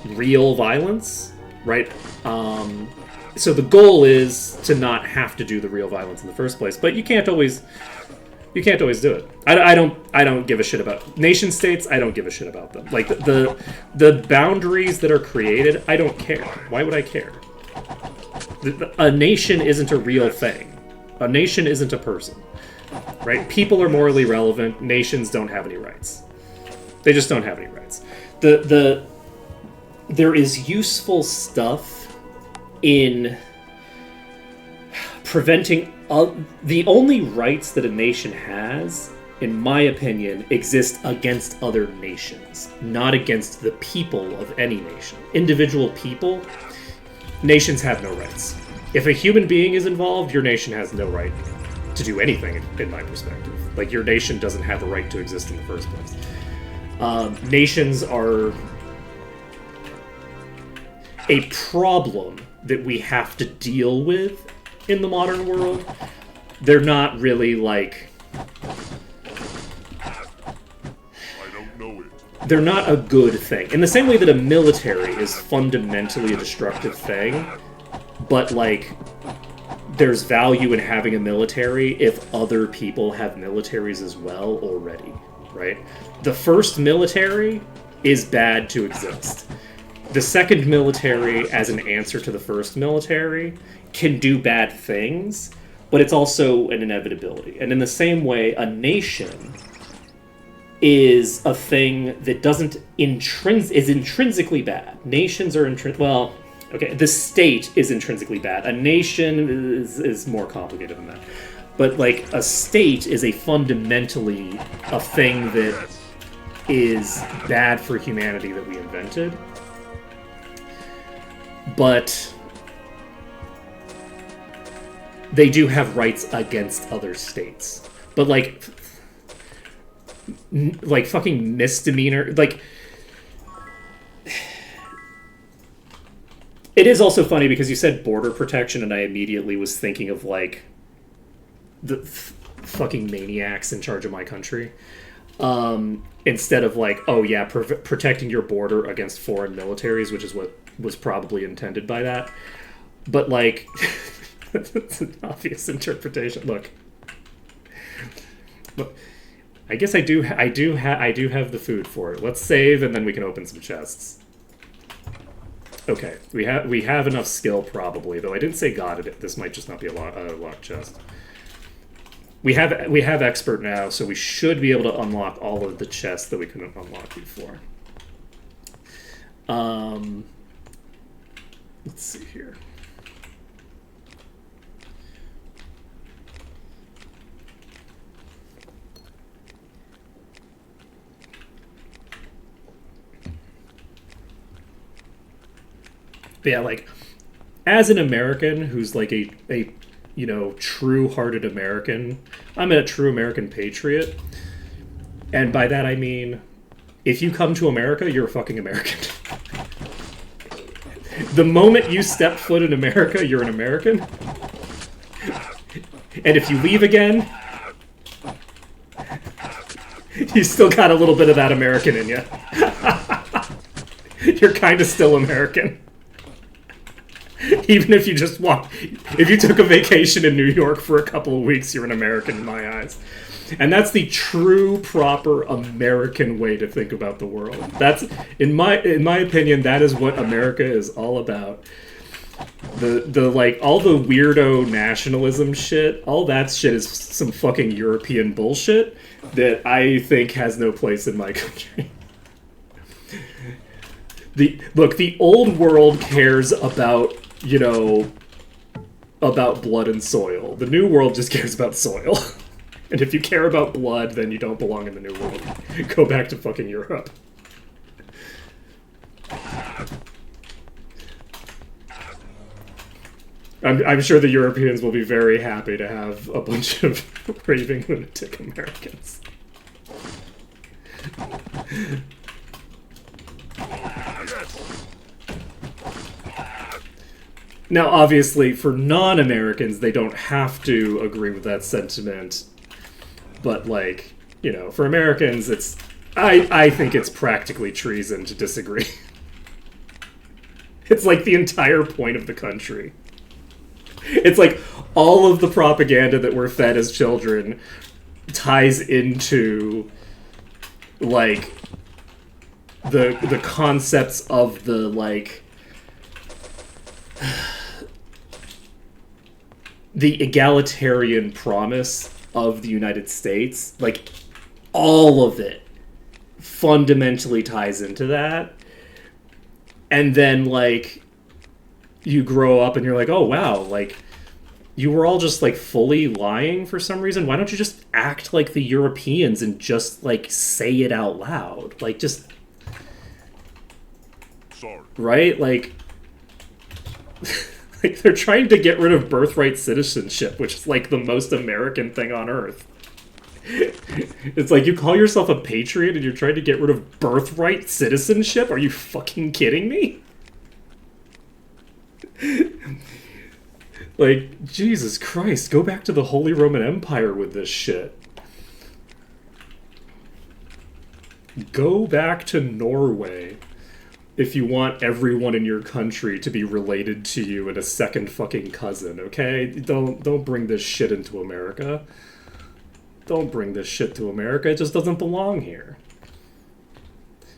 B: real violence, right? So the goal is to not have to do the real violence in the first place, but you can't always You can't always do it. I don't give a shit about nation states. I don't give a shit about them. Like the boundaries that are created, I don't care. Why would I care? A nation isn't a real thing. A nation isn't a person, right? People are morally relevant. Nations don't have any rights. They just don't have any rights. There is useful stuff in preventing the only rights that a nation has, in my opinion, exist against other nations, not against the people of any nation. Individual people, nations have no rights. If a human being is involved, your nation has no right to do anything, in my perspective. Like, your nation doesn't have a right to exist in the first place. Nations are a problem that we have to deal with in the modern world. They're not really like...
E: I don't know it.
B: They're not a good thing. In the same way that a military is fundamentally a destructive thing, but like, there's value in having a military if other people have militaries as well already, right? The first military is bad to exist. The second military, as an answer to the first military, can do bad things, but it's also an inevitability. And in the same way, a nation is a thing that doesn't is intrinsically bad. Nations are well, okay, the state is intrinsically bad. A nation is more complicated than that. But like, a state is a fundamentally a thing that is bad for humanity that we invented. But they do have rights against other states. But like fucking misdemeanor, like, it is also funny because you said border protection and I immediately was thinking of like the fucking maniacs in charge of my country. Instead of like, oh yeah, protecting your border against foreign militaries, which is what was probably intended by that. But like, it's an obvious interpretation. Look, I guess I do have the food for it. Let's save and then we can open some chests. Okay, we have enough skill probably, though I didn't say God. This might just not be a locked chest. We have expert now, so we should be able to unlock all of the chests that we couldn't unlock before. Let's see here. But yeah, like, as an American who's like a you know, true-hearted American, I'm a true American patriot. And by that I mean, if you come to America, you're a fucking American. The moment you step foot in America, you're an American. And if you leave again, you still got a little bit of that American in you. You're kind of still American. Even if you just if you took a vacation in New York for a couple of weeks, you're an American in my eyes. And that's the true, proper American way to think about the world. That's, in my opinion, that is what America is all about. The like, all the weirdo nationalism shit, all that shit is some fucking European bullshit that I think has no place in my country. The old world cares about, you know, about blood and soil. The new world just cares about soil. And if you care about blood, then you don't belong in the new world. Go back to fucking Europe. I'm sure the Europeans will be very happy to have a bunch of raving lunatic Americans. Now, obviously, for non-Americans, they don't have to agree with that sentiment. But, like, you know, for Americans, it's... I think it's practically treason to disagree. It's like the entire point of the country. It's like all of the propaganda that we're fed as children ties into like the concepts of the like the egalitarian promise of the United States. Like all of it fundamentally ties into that. And then like you grow up and you're like, oh wow, like you were all just like fully lying for some reason. Why don't you just act like the Europeans and just like say it out loud? Like just
E: Sorry.
B: right? Like like they're trying to get rid of birthright citizenship, which is like the most American thing on earth. It's like you call yourself a patriot and you're trying to get rid of birthright citizenship? Are you fucking kidding me? Like, Jesus Christ, go back to the Holy Roman Empire with this shit. Go back to Norway if you want everyone in your country to be related to you and a second fucking cousin, okay? Don't bring this shit into America. Don't bring this shit to America. It just doesn't belong here.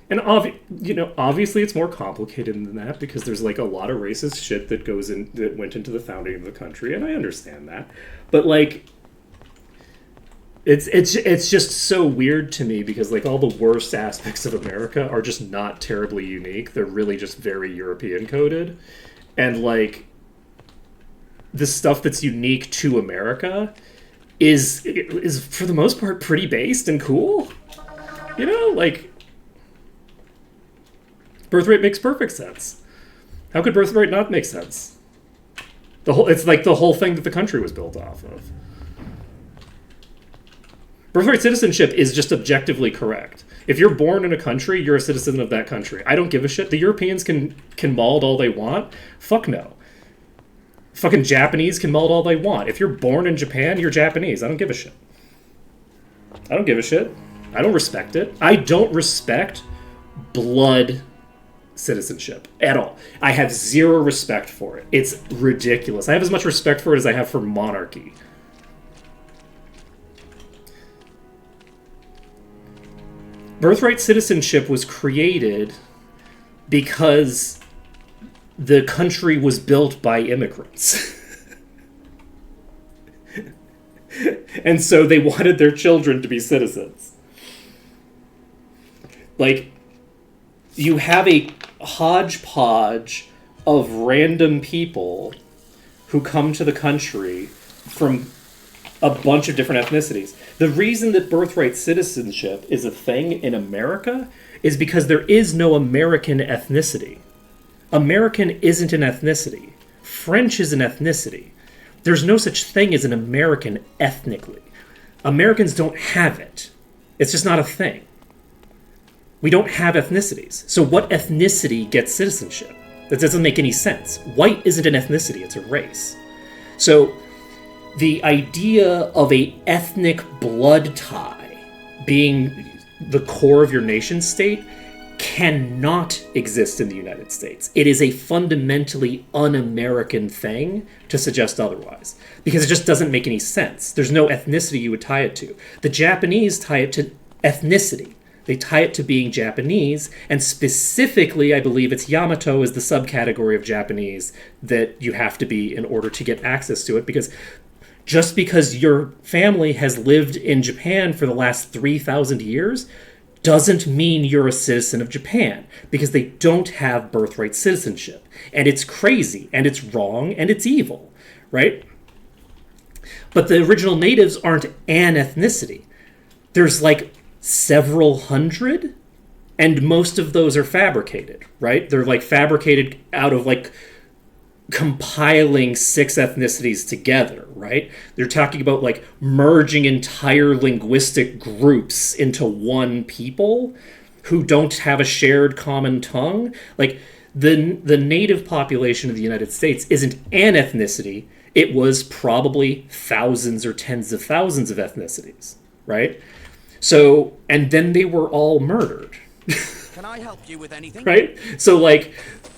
B: And obviously it's more complicated than that because there's like a lot of racist shit that went into the founding of the country, and I understand that. But like it's just so weird to me because like all the worst aspects of America are just not terribly unique. They're really just very European coded. And like the stuff that's unique to America is for the most part pretty based and cool. You know, like birthright makes perfect sense. How could birthright not make sense? It's like the whole thing that the country was built off of. Birthright citizenship is just objectively correct. If you're born in a country, you're a citizen of that country. I don't give a shit. The Europeans can maul all they want. Fuck no. Fucking Japanese can maul all they want. If you're born in Japan, you're Japanese. I don't give a shit. I don't give a shit. I don't respect it. I don't respect blood citizenship at all. I have zero respect for it. It's ridiculous. I have as much respect for it as I have for monarchy. Birthright citizenship was created because the country was built by immigrants. And so they wanted their children to be citizens. Like, you have a hodgepodge of random people who come to the country from a bunch of different ethnicities. The reason that birthright citizenship is a thing in America is because there is no American ethnicity. American isn't an ethnicity. French is an ethnicity. There's no such thing as an American ethnically. Americans don't have it. It's just not a thing. We don't have ethnicities. So what ethnicity gets citizenship? That doesn't make any sense. White isn't an ethnicity, it's a race. So the idea of a ethnic blood tie being the core of your nation state cannot exist in the United States. It is a fundamentally un-American thing to suggest otherwise, because it just doesn't make any sense. There's no ethnicity you would tie it to. The Japanese tie it to ethnicity. They tie it to being Japanese, and specifically, I believe it's Yamato is the subcategory of Japanese that you have to be in order to get access to it, because just because your family has lived in Japan for the last 3,000 years doesn't mean you're a citizen of Japan, because they don't have birthright citizenship. And it's crazy, and it's wrong, and it's evil, right? But the original natives aren't an ethnicity. There's like several hundred, and most of those are fabricated, right? They're like fabricated out of like compiling 6 ethnicities together, right? They're talking about like merging entire linguistic groups into one people who don't have a shared common tongue. Like the native population of the United States isn't an ethnicity. It was probably thousands or tens of thousands of ethnicities, right? So, and then they were all murdered.
D: Can I help you with anything?
B: Right? So, like,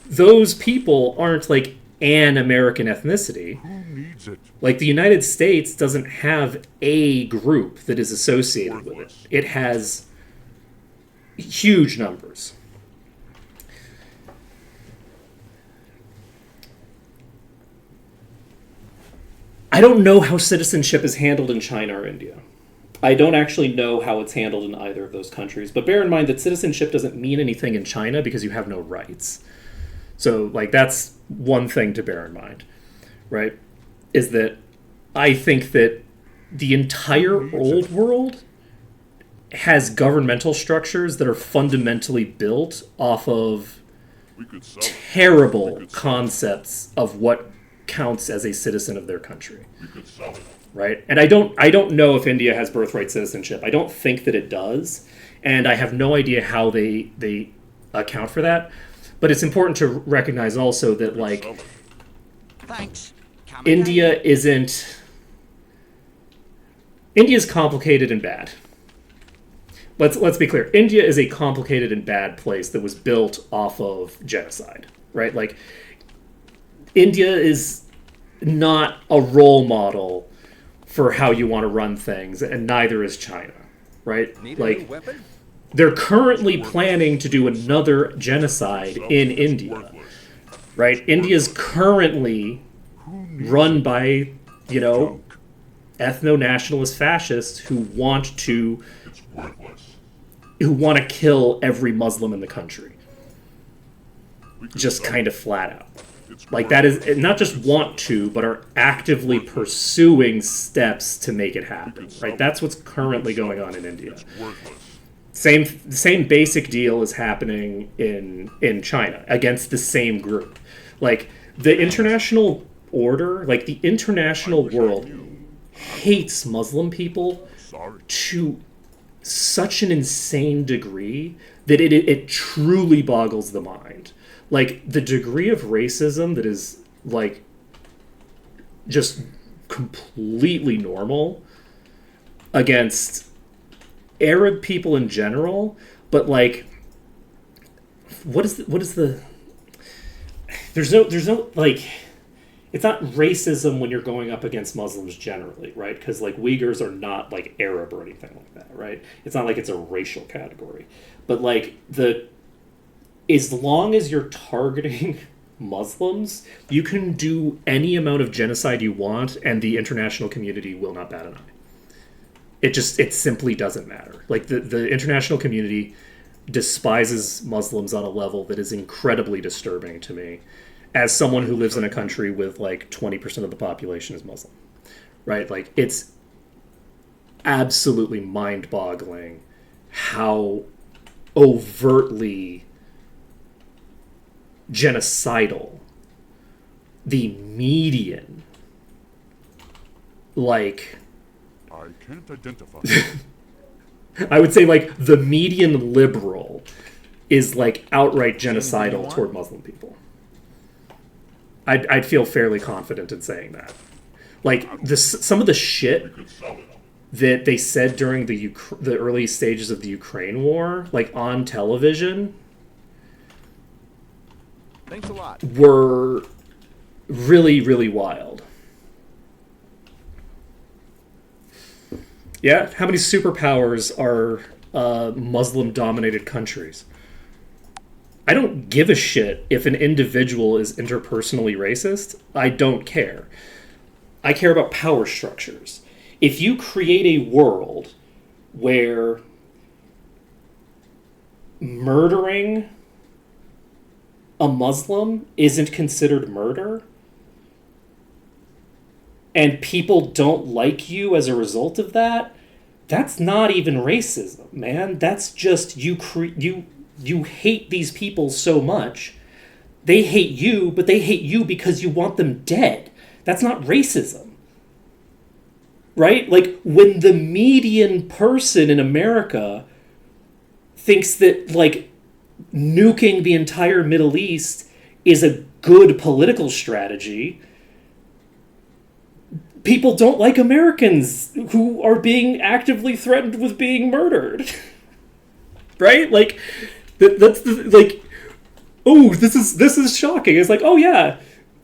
B: those people aren't, like, an American ethnicity.
E: Who needs it?
B: Like, the United States doesn't have a group that is associated with it. It has huge numbers. I don't know how citizenship is handled in China or India. I don't actually know how it's handled in either of those countries. But bear in mind that citizenship doesn't mean anything in China because you have no rights. So, like, that's one thing to bear in mind, right? Is that I think that the entire old world has governmental structures that are fundamentally built off of
E: We could sell it.
B: terrible concepts of what counts as a citizen of their country.
E: We could sell it.
B: Right? And I don't know if India has birthright citizenship. I don't think that it does, and I have no idea how they account for that. But it's important to recognize also that, like,
E: Sell it.
D: Thanks. Come
B: India isn't. India's complicated and bad. Let's be clear. India is a complicated and bad place that was built off of genocide, right? Like, India is not a role model for how you want to run things, and neither is China, right?
C: Need a new
B: Like,
C: weapon?
B: they're currently planning to do another genocide in
E: It's
B: India,
E: worthless.
B: right? India's currently
E: Who needs
B: run by, you know,
E: junk?
B: ethno-nationalist fascists who want to
E: It's worthless.
B: kill every Muslim in the country,
E: We could
B: just
E: sell
B: kind
E: it.
B: of flat out.
E: It's
B: Like, that
E: worthless.
B: is not just want to, but are actively pursuing steps to make it happen, right? That's what's currently going on in India.
E: It's worthless.
B: Same basic deal is happening in China against the same group. Like, the international order, like the international world hates Muslim people
E: Sorry.
B: to such an insane degree that it truly boggles the mind. Like, the degree of racism that is, like, just completely normal against Arab people in general, but, like, what is the there's no like, it's not racism when you're going up against Muslims generally, right? Because, like, Uyghurs are not, like, Arab or anything like that, right? It's not like it's a racial category. But, like, as long as you're targeting Muslims, you can do any amount of genocide you want, and the international community will not bat an eye. It simply doesn't matter. Like, the international community despises Muslims on a level that is incredibly disturbing to me, as someone who lives in a country with, like, 20% of the population is Muslim, right? Like, it's absolutely mind-boggling how overtly genocidal the median, like,
E: I can't identify.
B: I would say, like, the median liberal is, like, outright genocidal
C: want?
B: toward Muslim people. I'd feel fairly confident in saying that. Like, some of the shit
E: We could sell it.
B: that they said during the early stages of the Ukraine war, like, on television,
C: Thanks a lot.
B: were really, really wild. Yeah, how many superpowers are Muslim-dominated countries? I don't give a shit if an individual is interpersonally racist. I don't care. I care about power structures. If you create a world where murdering a Muslim isn't considered murder, and people don't like you as a result of that, that's not even racism, man. That's just you hate these people so much. They hate you, but they hate you because you want them dead. That's not racism. Right? Like, when the median person in America thinks that, like, nuking the entire Middle East is a good political strategy, people don't like Americans who are being actively threatened with being murdered. Right? Like, that's the, like, oh, this is shocking. It's like, oh yeah,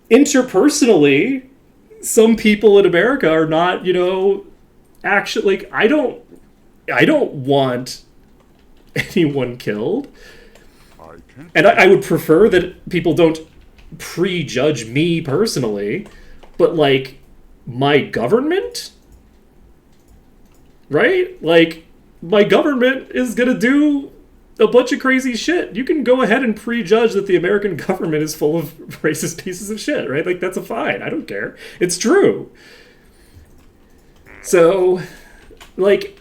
B: interpersonally, some people in America are not, actually, like, I don't want anyone killed.
E: I can't.
B: And I would prefer that people don't prejudge me personally, but, like, my government? Right? Like, my government is gonna do a bunch of crazy shit. You can go ahead and prejudge that the American government is full of racist pieces of shit, right? Like, that's fine. I don't care. It's true. So, like,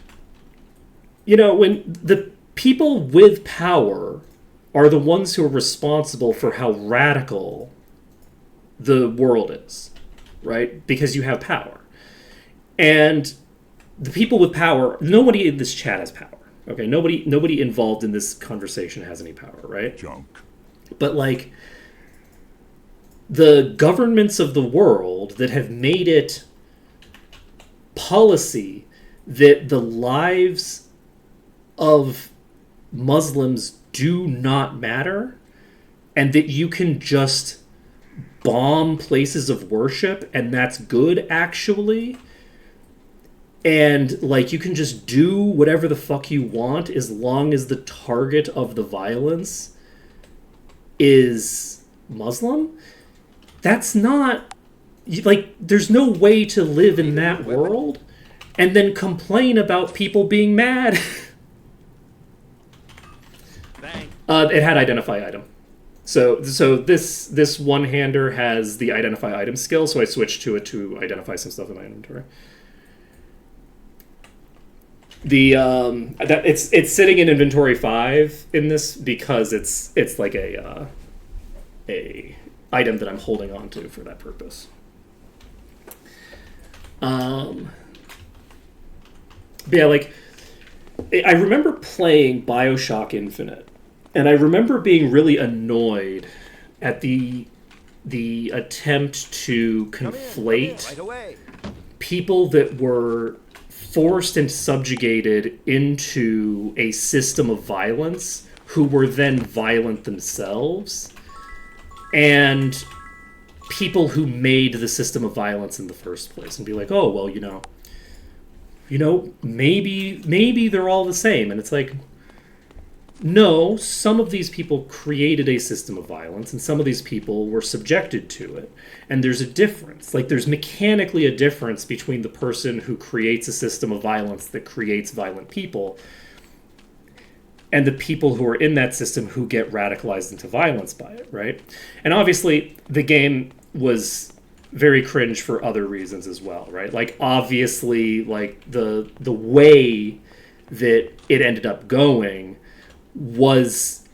B: when the people with power are the ones who are responsible for how radical the world is, right? Because you have power. And the people with power, nobody in this chat has power. Okay, nobody involved in this conversation has any power, right?
E: Junk.
B: But, like, the governments of the world that have made it policy that the lives of Muslims do not matter, and that you can just bomb places of worship and that's good, actually, and, like, you can just do whatever the fuck you want as long as the target of the violence is Muslim. That's not, like, there's no way to live in that world and then complain about people being mad.
D: Thanks.
B: It had identify item. So this one-hander has the identify item skill, so I switched to it to identify some stuff in my inventory. It's sitting in inventory 5 in this because it's like a item that I'm holding on to for that purpose. But yeah, like, I remember playing BioShock Infinite, and I remember being really annoyed at the attempt to conflate
C: Right away.
B: people that were forced and subjugated into a system of violence who were then violent themselves, and people who made the system of violence in the first place, and be like, oh, well, maybe they're all the same. And it's like, no, some of these people created a system of violence, and some of these people were subjected to it. And there's a difference. Like, there's mechanically a difference between the person who creates a system of violence that creates violent people and the people who are in that system who get radicalized into violence by it, right? And obviously, the game was very cringe for other reasons as well, right? Like, obviously, like, the way that it ended up going was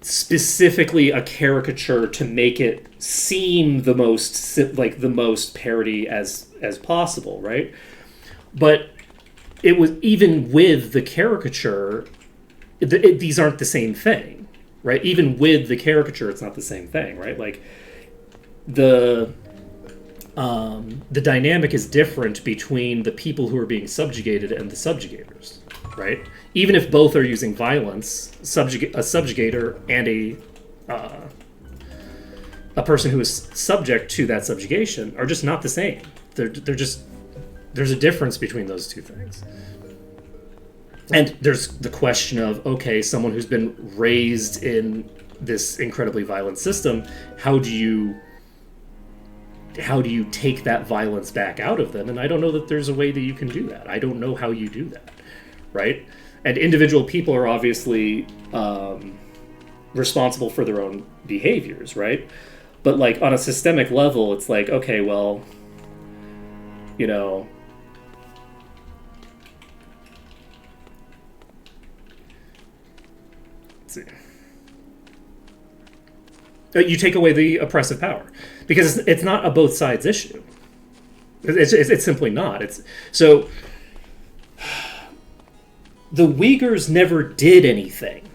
B: specifically a caricature to make it seem the most parody as possible, right? But it was, even with the caricature, these aren't the same thing, right? Even with the caricature, it's not the same thing, right? Like, the dynamic is different between the people who are being subjugated and the subjugators, right? Even if both are using violence, a subjugator and a person who is subject to that subjugation are just not the same. They're just, there's a difference between those two things. And there's the question of, okay, someone who's been raised in this incredibly violent system, how do you take that violence back out of them? And I don't know that there's a way that you can do that. I don't know how you do that, right? And individual people are obviously responsible for their own behaviors, right? But, like, on a systemic level, it's like, okay, well, let's see. You take away the oppressive power, because it's not a both sides issue. It's simply not. So the Uyghurs never did anything.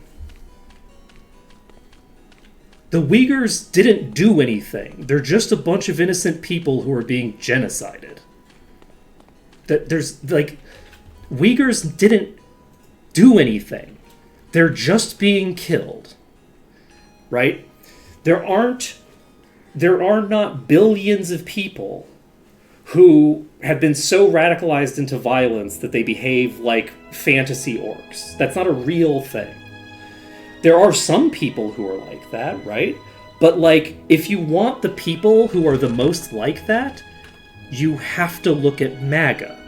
B: The Uyghurs didn't do anything. They're just a bunch of innocent people who are being genocided. Uyghurs didn't do anything. They're just being killed. Right? There aren't there are not billions of people who have been so radicalized into violence that they behave like fantasy orcs. That's not a real thing. There are some people who are like that, right? But, like, if you want the people who are the most like that, you have to look at MAGA,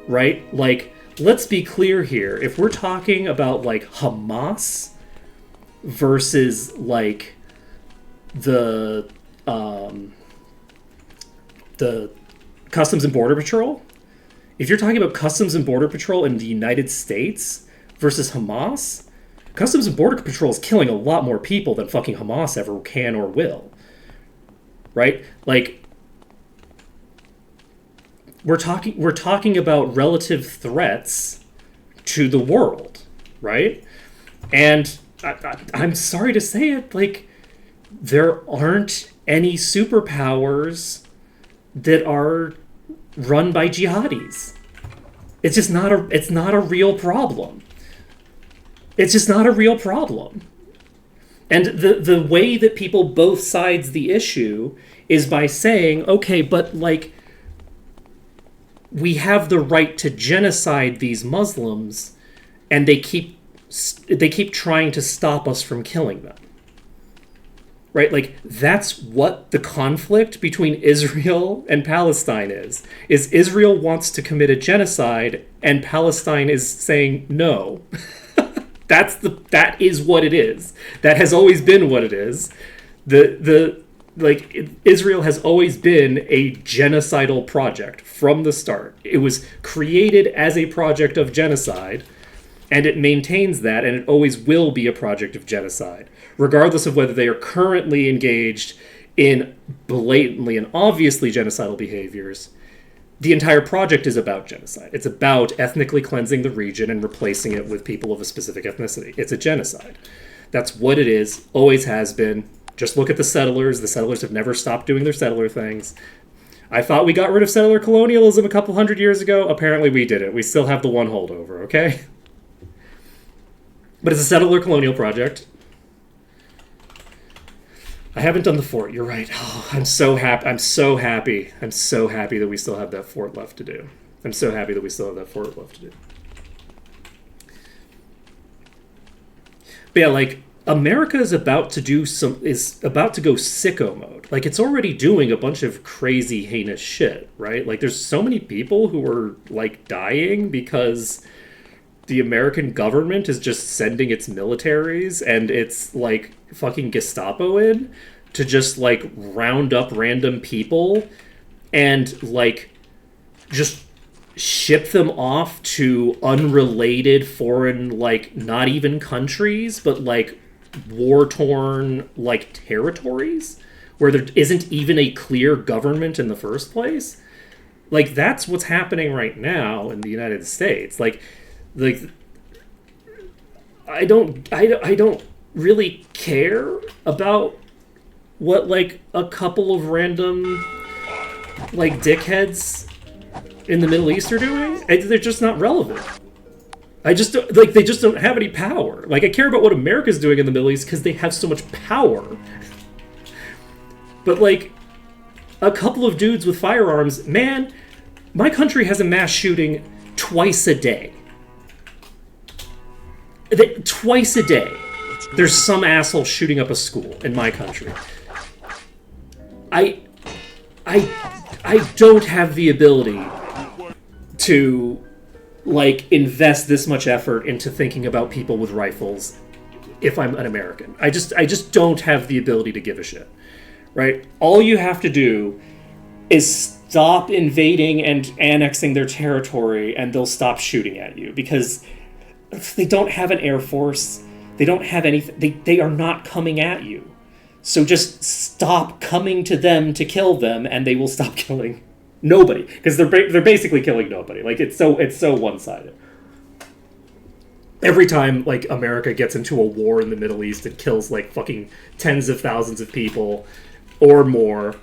B: right? Like, let's be clear here. If we're talking about, like, Hamas versus, like, the Customs and Border Patrol, if you're talking about Customs and Border Patrol in the United States versus Hamas, Customs and Border Patrol is killing a lot more people than fucking Hamas ever can or will. Right? Like, we're talking about relative threats to the world, right? And I'm sorry to say it, like, there aren't any superpowers that are run by jihadis. It's just not a real problem. It's just not a real problem. And the way that people both sides the issue is by saying, okay, but, like, we have the right to genocide these Muslims, and they keep trying to stop us from killing them. Right? Like, that's what the conflict between Israel and Palestine is Israel wants to commit a genocide, and Palestine is saying no. That is what it is. That has always been what it is. Israel has always been a genocidal project from the start. It was created as a project of genocide, and it maintains that, and it always will be a project of genocide, regardless of whether they are currently engaged in blatantly and obviously genocidal behaviors. The entire project is about genocide. It's about ethnically cleansing the region and replacing it with people of a specific ethnicity. It's a genocide. That's what it is, always has been. Just look at the settlers. The settlers have never stopped doing their settler things. I thought we got rid of settler colonialism a couple hundred years ago. Apparently we didn't. We still have the one holdover, okay? But it's a settler colonial project. I haven't done the fort. You're right. Oh, I'm so happy. I'm so happy that we still have that fort left to do. I'm so happy that we still have that fort left to do. But yeah, like, America is about to go sicko mode. Like, it's already doing a bunch of crazy, heinous shit, right? Like, there's so many people who are, like, dying because the American government is just sending its militaries and its, like, fucking Gestapo in to just, like, round up random people and, like, just ship them off to unrelated foreign, like, not even countries, but, like, war-torn, like, territories where there isn't even a clear government in the first place. Like, that's what's happening right now in the United States. Like I don't really care about what, like, a couple of random, like, dickheads in the Middle East are doing. They're just not relevant. I just don't, like, they just don't have any power. Like, I care about what America's doing in the Middle East because they have so much power. But, like, a couple of dudes with firearms, man, my country has a mass shooting twice a day. Twice a day, there's some asshole shooting up a school in my country. I don't have the ability to, like, invest this much effort into thinking about people with rifles if I'm an American. I just don't have the ability to give a shit. Right? All you have to do is stop invading and annexing their territory, and they'll stop shooting at you, because they don't have an air force. They don't have anything. They are not coming at you. So just stop coming to them to kill them, and they will stop killing nobody, because they're basically killing nobody. Like, it's so one-sided. Every time, like, America gets into a war in the Middle East, it kills, like, fucking tens of thousands of people or more,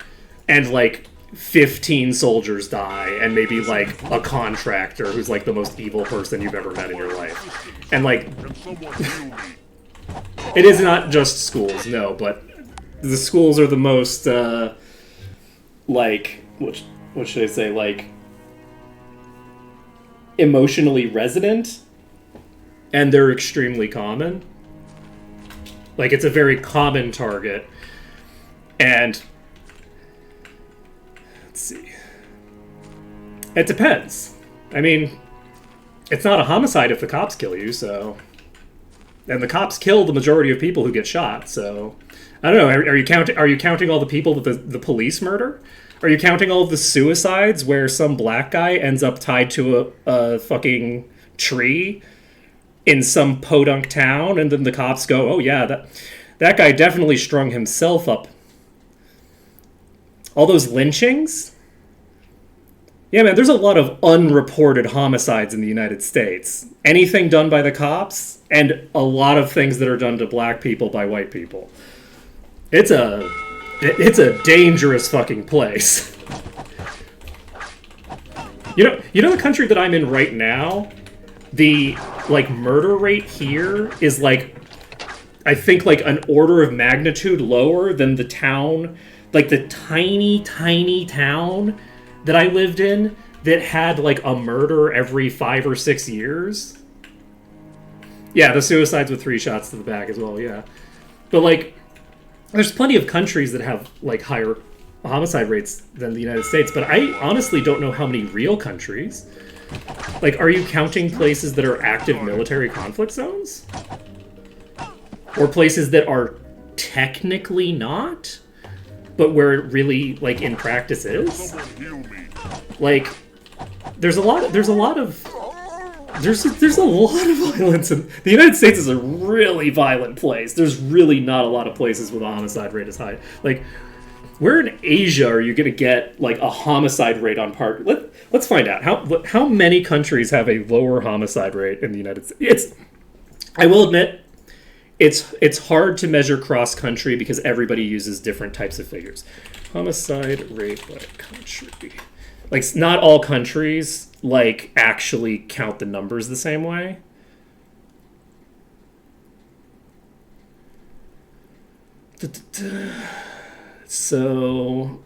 B: and, like, 15 soldiers die, and maybe, like, a contractor who's, like, the most evil person you've ever met in your life. And, like, it is not just schools, no, but the schools are the most like what should I say, like emotionally resonant, and they're extremely common. Like, it's a very common target. And let's see. It depends. I mean, it's not a homicide if the cops kill you, so... And the cops kill the majority of people who get shot, so... I don't know, are you counting all the people that the police murder? Are you counting all of the suicides where some black guy ends up tied to a fucking tree in some podunk town, and then the cops go, oh yeah, that guy definitely strung himself up. All those lynchings? Yeah, man, there's a lot of unreported homicides in the United States. Anything done by the cops, and a lot of things that are done to black people by white people. It's a dangerous fucking place. You know the country that I'm in right now? The, like, murder rate here is, like, I think, like, an order of magnitude lower than the town, like, the tiny, tiny town that I lived in that had, like, a murder every 5 or 6 years. Yeah, the suicides with 3 shots to the back as well, yeah. But, like, there's plenty of countries that have, like, higher homicide rates than the United States, but I honestly don't know how many real countries. Like, are you counting places that are active military conflict zones? Or places that are technically not, but where it really, like, in practice is? Like, there's a lot of violence, and the United States is a really violent place. There's really not a lot of places with a homicide rate as high. Like, where in Asia are you going to get, like, a homicide rate on part? Let's find out. How many countries have a lower homicide rate in the United States? I will admit, it's hard to measure cross-country because everybody uses different types of figures. Homicide rate by country. Like, not all countries, like, actually count the numbers the same way. So...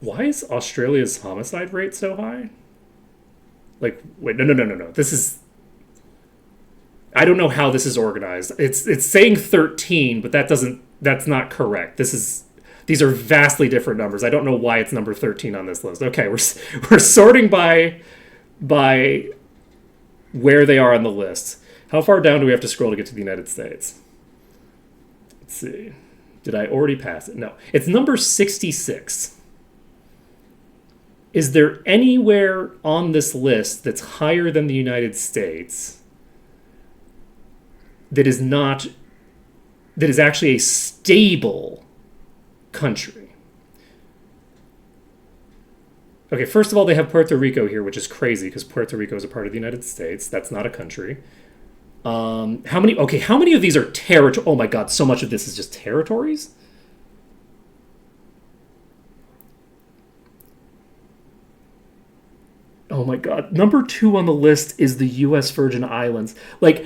B: Why is Australia's homicide rate so high? Like, wait, no. This is... I don't know how this is organized. It's saying 13, but that's not correct. These are vastly different numbers. I don't know why it's number 13 on this list. Okay, we're sorting by where they are on the list. How far down do we have to scroll to get to the United States? Let's see. Did I already pass it? No. It's number 66. Is there anywhere on this list that's higher than the United States that is actually a stable country? Okay, first of all, they have Puerto Rico here, which is crazy because Puerto Rico is a part of the United States. That's not a country. How many of these are territory? Oh my god, so much of this is just territories? Oh my god. Number 2 on the list is the U.S. Virgin Islands. Like,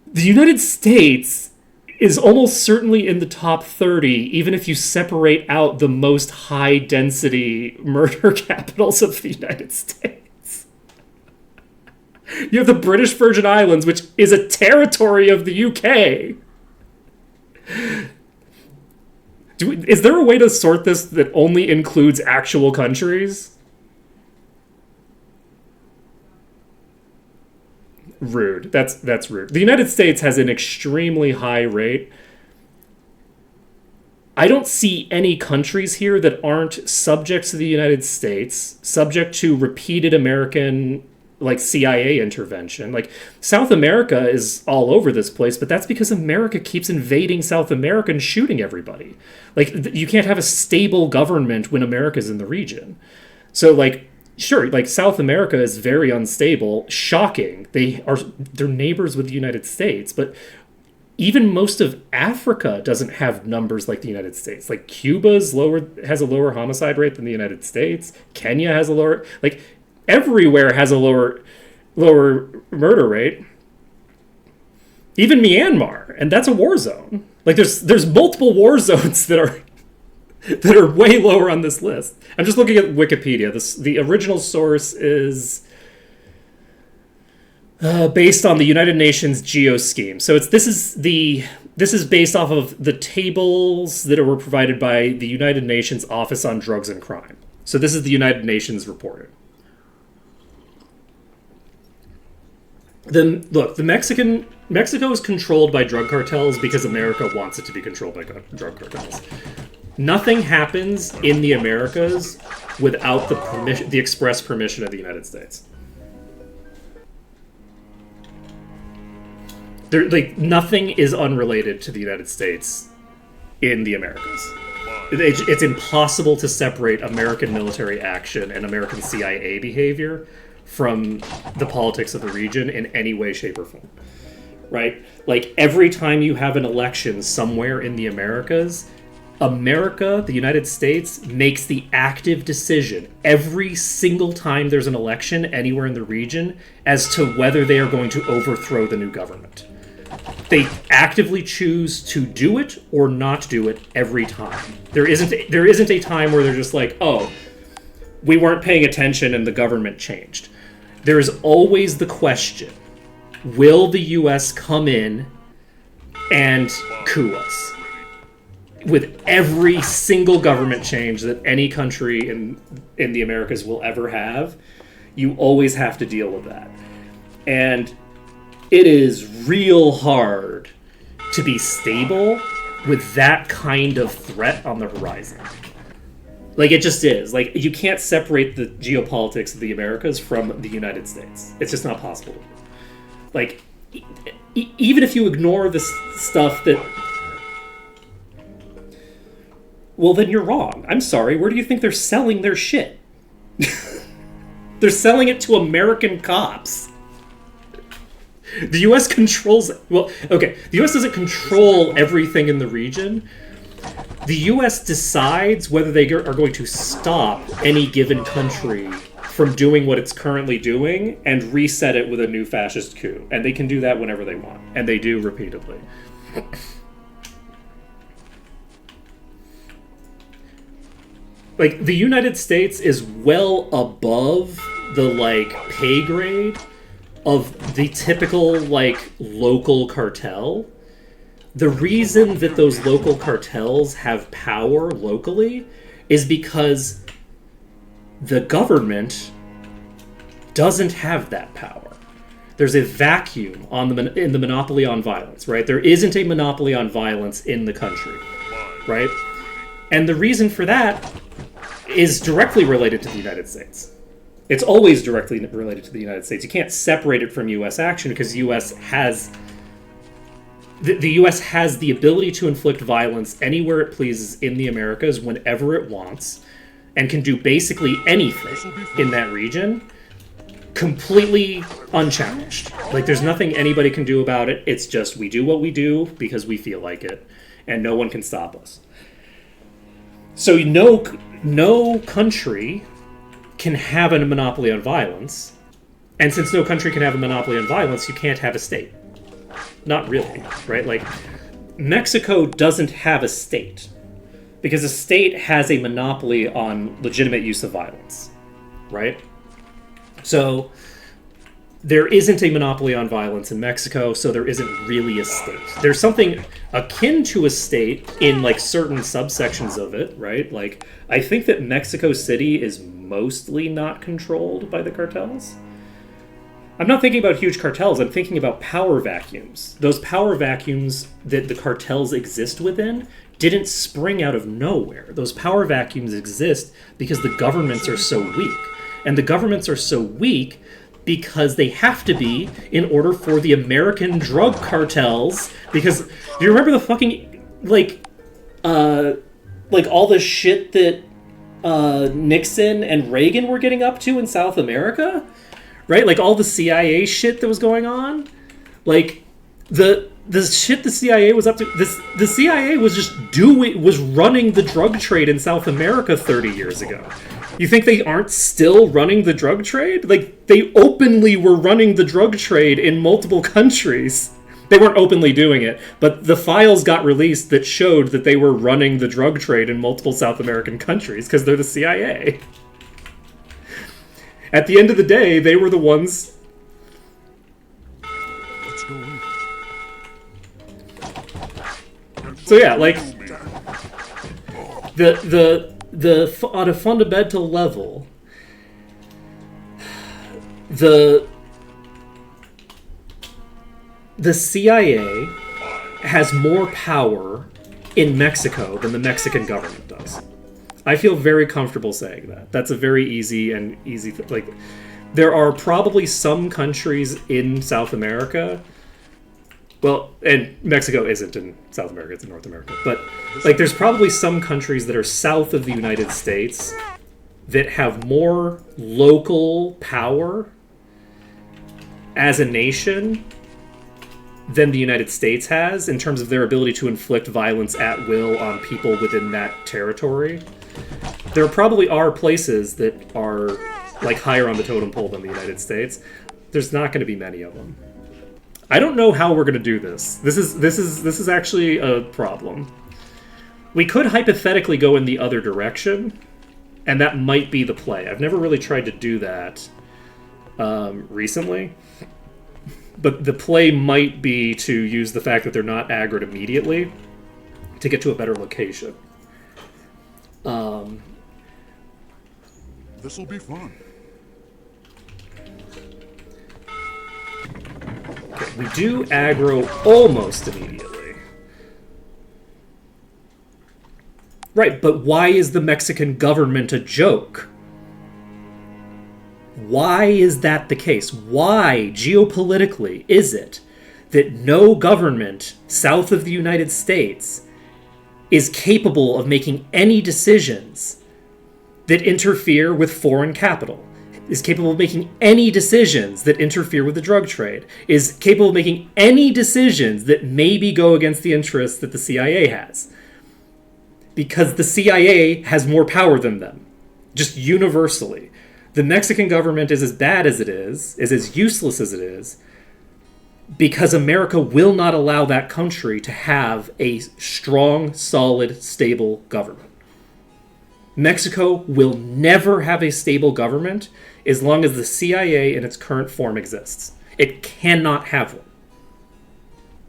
B: the United States is almost certainly in the top 30, even if you separate out the most high-density murder capitals of the United States. You have the British Virgin Islands, which is a territory of the UK. Is there a way to sort this that only includes actual countries? Rude. That's rude. The United States has an extremely high rate. I don't see any countries here that aren't subject to the United States, subject to repeated American, like, CIA intervention. Like, South America is all over this place, but that's because America keeps invading South America and shooting everybody. Like, you can't have a stable government when America's in the region. So, like, sure, like, South America is very unstable. Shocking. They're neighbors with the United States, but even most of Africa doesn't have numbers like the United States. Like Cuba's has a lower homicide rate than the United States. Kenya has a lower, like everywhere has a lower murder rate. Even Myanmar, and that's a war zone. Like there's multiple war zones that are way lower on this list. I'm just looking at Wikipedia. The original source is based on the United Nations Geoscheme. So this is based off of the tables that were provided by the United Nations Office on Drugs and Crime. So this is the United Nations reported. Then look, Mexico is controlled by drug cartels because America wants it to be controlled by drug cartels. Nothing happens in the Americas without the express permission of the United States. Nothing is unrelated to the United States in the Americas. It's impossible to separate American military action and American CIA behavior from the politics of the region in any way, shape, or form. Right? Like, every time you have an election somewhere in the Americas, America, the United States, makes the active decision every single time there's an election anywhere in the region as to whether they are going to overthrow the new government. They actively choose to do it or not do it every time. There isn't a time where they're just like, oh, we weren't paying attention and the government changed. There is always the question, will the U.S. come in and coup us? With every single government change that any country in the Americas will ever have, you always have to deal with that. And it is real hard to be stable with that kind of threat on the horizon. Like, it just is. Like, you can't separate the geopolitics of the Americas from the United States. It's just not possible. Like, even if you ignore this stuff that... Well, then you're wrong. I'm sorry. Where do you think they're selling their shit? They're selling it to American cops. The U.S. controls... Well, okay. The U.S. doesn't control everything in the region. The U.S. decides whether they are going to stop any given country from doing what it's currently doing and reset it with a new fascist coup. And they can do that whenever they want. And they do repeatedly. Like, the United States is well above the, like, pay grade of the typical, like, local cartel. The reason that those local cartels have power locally is because the government doesn't have that power. There's a vacuum in the monopoly on violence, right? There isn't a monopoly on violence in the country, right? And the reason for that is directly related to the United States. It's always directly related to the United States. You can't separate it from U.S. action because the U.S. has the ability to inflict violence anywhere it pleases in the Americas whenever it wants and can do basically anything in that region completely unchallenged. Like, there's nothing anybody can do about it. It's just we do what we do because we feel like it and no one can stop us. So no country can have a monopoly on violence, and since no country can have a monopoly on violence, you can't have a state. Not really, right? Like, Mexico doesn't have a state, because a state has a monopoly on legitimate use of violence, right? So there isn't a monopoly on violence in Mexico, so there isn't really a state. There's something akin to a state in, like, certain subsections of it, right? Like, I think that Mexico City is mostly not controlled by the cartels. I'm not thinking about huge cartels, I'm thinking about power vacuums. Those power vacuums that the cartels exist within didn't spring out of nowhere. Those power vacuums exist because the governments are so weak. And the governments are so weak because they have to be in order for the American drug cartels. Because do you remember the fucking like all the shit that Nixon and Reagan were getting up to in South America? Right? Like all the CIA shit that was going on? Like the the shit the CIA was up to. The CIA was just running the drug trade in South America 30 years ago. You think they aren't still running the drug trade? Like, they openly were running the drug trade in multiple countries. They weren't openly doing it, but the files got released that showed that they were running the drug trade in multiple South American countries because they're the CIA. At the end of the day, they were the ones.
E: Let's go in.
B: So yeah, like on a fundamental level, the CIA has more power in Mexico than the Mexican government does. I feel very comfortable saying that. That's a very easy like, there are probably some countries in South America. Well, and Mexico isn't in South America, it's in North America. But, like, there's probably some countries that are south of the United States that have more local power as a nation than the United States has in terms of their ability to inflict violence at will on people within that territory. There probably are places that are, like, higher on the totem pole than the United States. There's not going to be many of them. I don't know how we're going to do this. This is actually a problem. We could hypothetically go in the other direction, and that might be the play. I've never really tried to do that recently, but the play might be to use the fact that they're not aggroed immediately to get to a better location.
E: This'll be fun.
B: Okay, we do aggro almost immediately. Right, but why is the Mexican government a joke? Why is that the case? Why, geopolitically, is it that no government south of the United States is capable of making any decisions that interfere with foreign capital, is capable of making any decisions that interfere with the drug trade, is capable of making any decisions that maybe go against the interests that the CIA has? Because the CIA has more power than them, just universally. The Mexican government is as bad as it is as useless as it is, because America will not allow that country to have a strong, solid, stable government. Mexico will never have a stable government as long as the CIA in its current form exists. It cannot have one.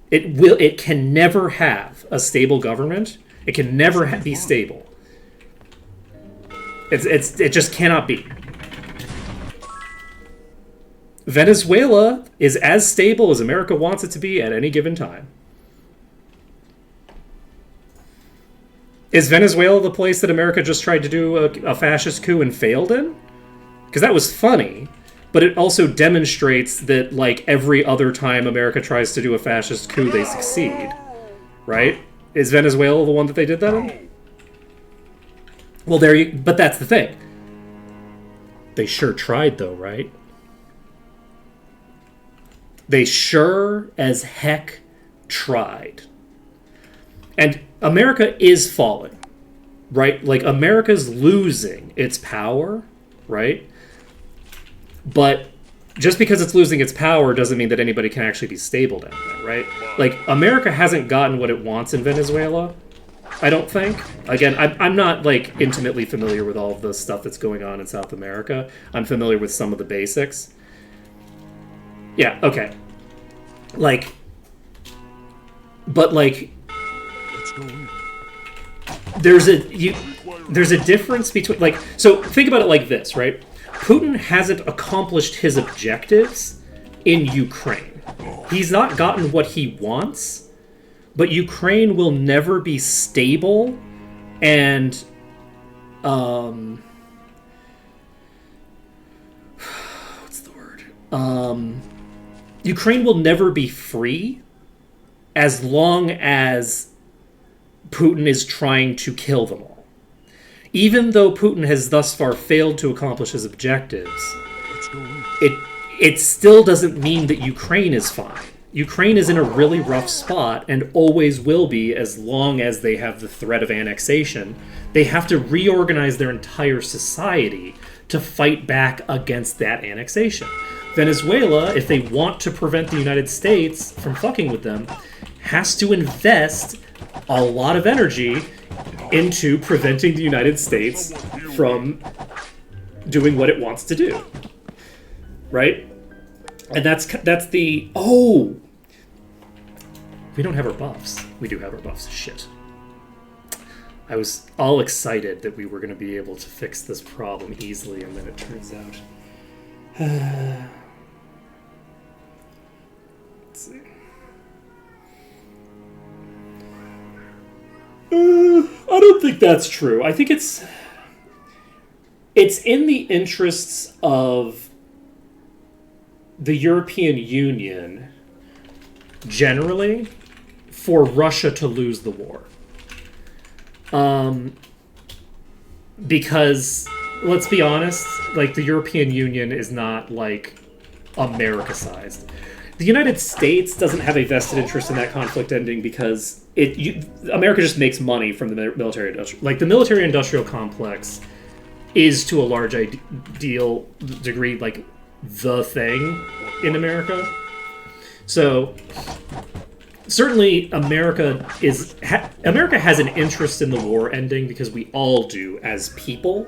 B: It can never have a stable government. It can never be stable. It just cannot be. Venezuela is as stable as America wants it to be at any given time. Is Venezuela the place that America just tried to do a fascist coup and failed in? Because that was funny, but it also demonstrates that, like, every other time America tries to do a fascist coup, they succeed. Right? Is Venezuela the one that they did that in? Well, but that's the thing. They sure tried, though, right? They sure as heck tried. And America is falling, right? Like, America's losing its power, right? But just because it's losing its power doesn't mean that anybody can actually be stable down there, right? Like, America hasn't gotten what it wants in Venezuela, I don't think. Again, I'm not, like, intimately familiar with all of the stuff that's going on in South America. I'm familiar with some of the basics. Yeah, okay. Like, but, like, there's a difference between, like, so think about it like this, right? Putin hasn't accomplished his objectives in Ukraine. He's not gotten what he wants, but Ukraine will never be stable and what's the word? Ukraine will never be free as long as Putin is trying to kill them all. Even though Putin has thus far failed to accomplish his objectives, it still doesn't mean that Ukraine is fine. Ukraine is in a really rough spot and always will be as long as they have the threat of annexation. They have to reorganize their entire society to fight back against that annexation. Venezuela, if they want to prevent the United States from fucking with them, has to invest a lot of energy into preventing the United States from doing what it wants to do. Right? And that's the... Oh! We don't have our buffs. We do have our buffs. Shit. I was all excited that we were going to be able to fix this problem easily, and then it turns out... Let's see. I don't think that's true. I think it's in the interests of the European Union generally for Russia to lose the war. Because let's be honest, like, the European Union is not like America-sized. The United States doesn't have a vested interest in that conflict ending because America just makes money from the military industrial. Like, the military industrial complex is to a large degree like the thing in America. So certainly America has an interest in the war ending because we all do as people.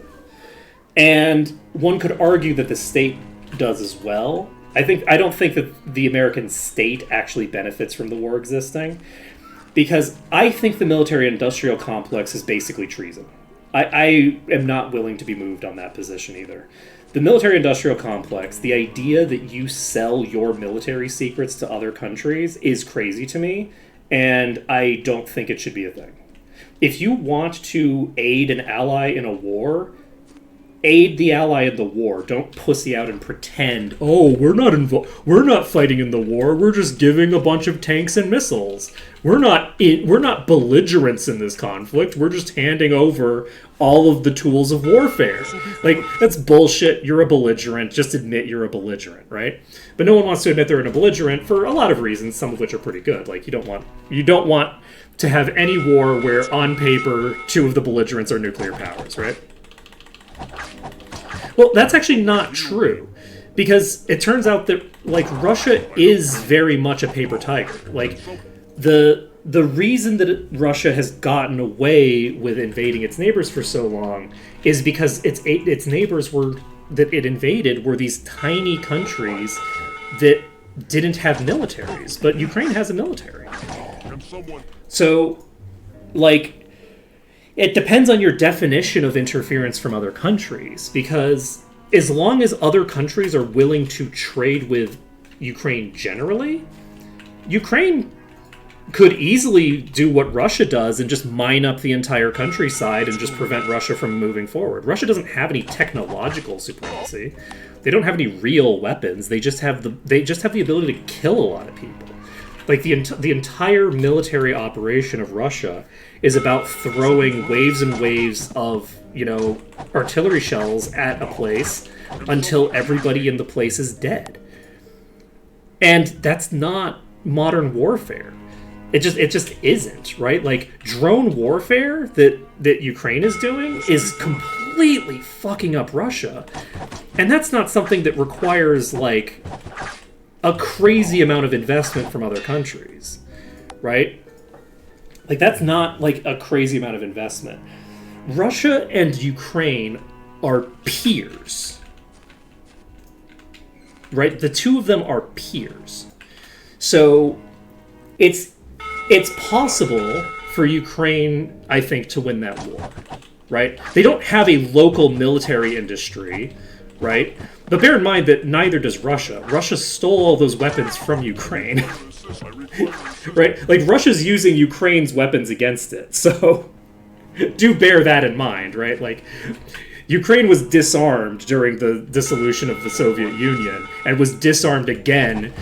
B: And one could argue that the state does as well. I don't think that the American state actually benefits from the war existing, because I think the military-industrial complex is basically treason. I am not willing to be moved on that position either. The military-industrial complex, the idea that you sell your military secrets to other countries, is crazy to me, and I don't think it should be a thing. If you want to aid an ally in a war, aid the ally in the war. Don't pussy out and pretend, oh, we're not fighting in the war. We're just giving a bunch of tanks and missiles. We're not belligerents in this conflict. We're just handing over all of the tools of warfare. Like, that's bullshit. You're a belligerent. Just admit you're a belligerent, right? But no one wants to admit they're a belligerent for a lot of reasons, some of which are pretty good. Like, you don't want to have any war where on paper 2 of the belligerents are nuclear powers, right? Well, that's actually not true, because it turns out that, like, Russia is very much a paper tiger. Like, the reason that Russia has gotten away with invading its neighbors for so long is because its neighbors that it invaded were these tiny countries that didn't have militaries, but Ukraine has a military. So, like, it depends on your definition of interference from other countries, because as long as other countries are willing to trade with Ukraine generally, Ukraine could easily do what Russia does and just mine up the entire countryside and just prevent Russia from moving forward. Russia doesn't have any technological supremacy. They don't have any real weapons. They just have the ability to kill a lot of people. Like, the entire military operation of Russia is about throwing waves and waves of, artillery shells at a place until everybody in the place is dead. And that's not modern warfare. It just isn't, right? Like, drone warfare that Ukraine is doing is completely fucking up Russia. And that's not something that requires, like, a crazy amount of investment from other countries, right? Like, that's not, like, a crazy amount of investment. Russia and Ukraine are peers, right? The two of them are peers. So it's possible for Ukraine, I think, to win that war, right? They don't have a local military industry, right? But bear in mind that neither does Russia. Russia stole all those weapons from Ukraine. Right? Like, Russia's using Ukraine's weapons against it. So do bear that in mind, right? Like, Ukraine was disarmed during the dissolution of the Soviet Union and was disarmed again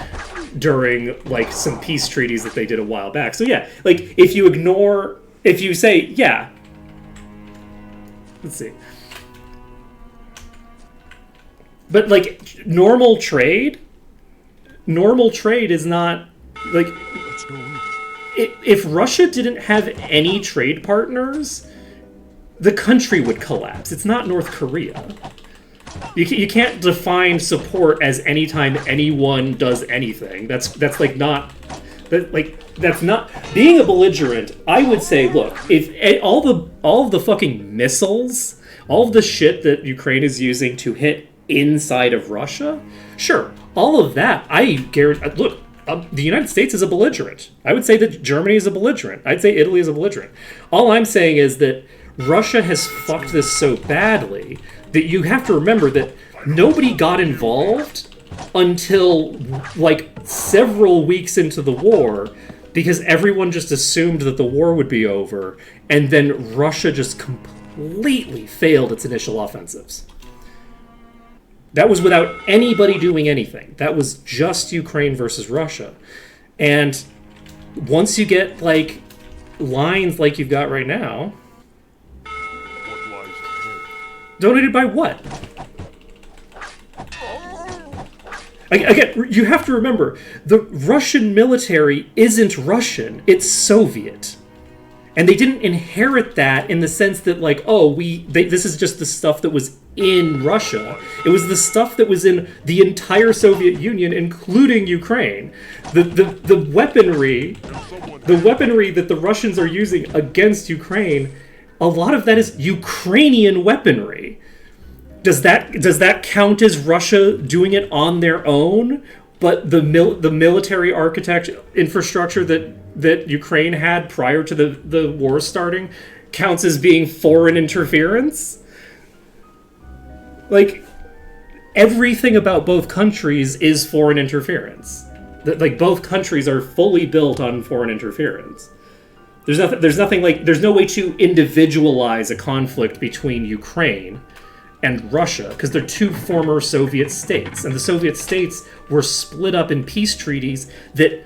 B: during, like, some peace treaties that they did a while back. So yeah, like, if you say, yeah, let's see. But, like, normal trade is not Like, if Russia didn't have any trade partners, the country would collapse. It's not North Korea. You can't define support as anytime anyone does anything. That's like not... that's not... Being a belligerent, I would say, look, if all of the fucking missiles, all of the shit that Ukraine is using to hit inside of Russia, sure, all of that, I guarantee... Look, the United States is a belligerent. I would say that Germany is a belligerent. I'd say Italy is a belligerent. All I'm saying is that Russia has fucked this so badly that you have to remember that nobody got involved until, like, several weeks into the war, because everyone just assumed that the war would be over, and then Russia just completely failed its initial offensives. That was without anybody doing anything. That was just Ukraine versus Russia. And once you get, like, lines like you've got right now...
E: What lies ahead?
B: Donated by what? Again, you have to remember, the Russian military isn't Russian, it's Soviet. And they didn't inherit that in the sense that, like, this is just the stuff that was in Russia. It was the stuff that was in the entire Soviet Union, including Ukraine. The weaponry that the Russians are using against Ukraine, a lot of that is Ukrainian weaponry. Does that count as Russia doing it on their own? But the military architecture infrastructure that Ukraine had prior to the war starting counts as being foreign interference? Like, everything about both countries is foreign interference. Like, both countries are fully built on foreign interference. There's no way to individualize a conflict between Ukraine and Russia, because they're two former Soviet states, and the Soviet states were split up in peace treaties that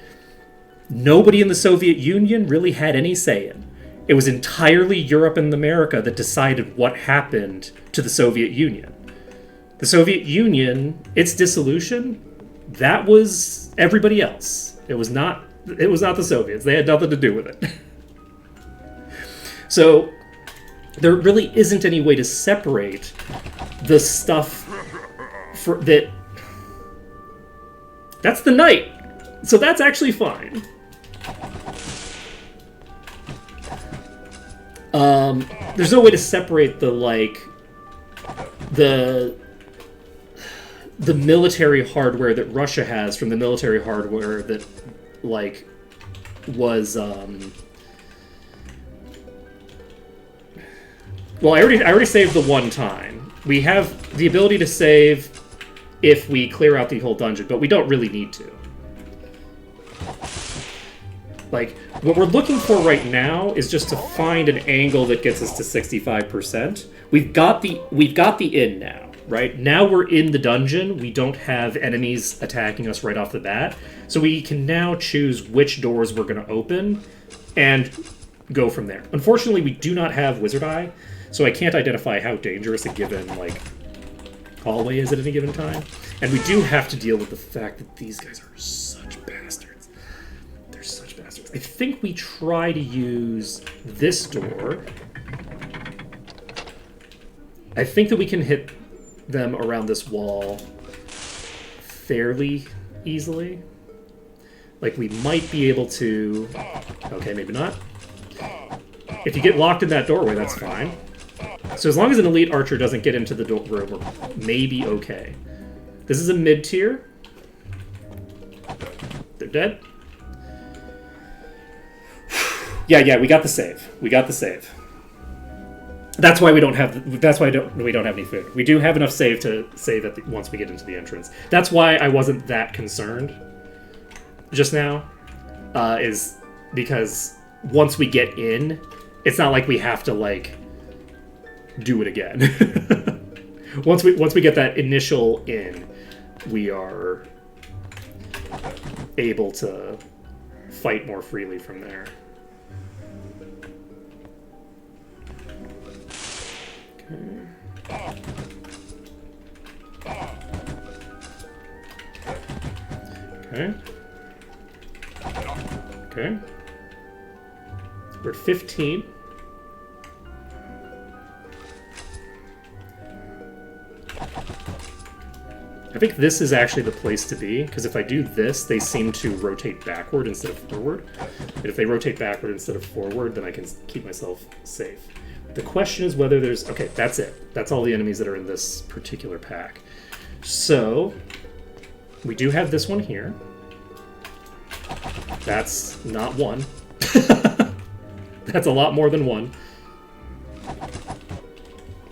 B: nobody in the Soviet Union really had any say in. It was entirely Europe and America that decided what happened to the Soviet Union. The Soviet Union, its dissolution, that was everybody else. It was not the Soviets. They had nothing to do with it. So there really isn't any way to separate the stuff that's the knight. So that's actually fine. There's no way to separate the military hardware that Russia has from the military hardware that, like, was well, I already saved the one time. We have the ability to save if we clear out the whole dungeon, but we don't really need to. Like, what we're looking for right now is just to find an angle that gets us to 65%. We've got the inn now, right? Now we're in the dungeon. We don't have enemies attacking us right off the bat. So we can now choose which doors we're going to open and go from there. Unfortunately, we do not have Wizard Eye, so I can't identify how dangerous a given, like, hallway is at any given time. And we do have to deal with the fact that these guys are such bastards. They're such bastards. I think we try to use this door. I think that we can hit them around this wall fairly easily. Like, we might be able to... Okay, maybe not. If you get locked in that doorway, that's fine. So as long as an elite archer doesn't get into the room, we're maybe okay. This is a mid-tier. They're dead. Yeah, we got the save. We got the save. That's why we don't have. That's why we don't have any food. We do have enough save to save at once we get into the entrance. That's why I wasn't that concerned just now. Is because once we get in, it's not like we have to, like, do it again. once we get that initial in, we are able to fight more freely from there. Okay. Okay. We're at 15. I think this is actually the place to be, because if I do this, they seem to rotate backward instead of forward. And if they rotate backward instead of forward, then I can keep myself safe. The question is whether there's... Okay, that's it. That's all the enemies that are in this particular pack. So, we do have this one here. That's not one. That's a lot more than one.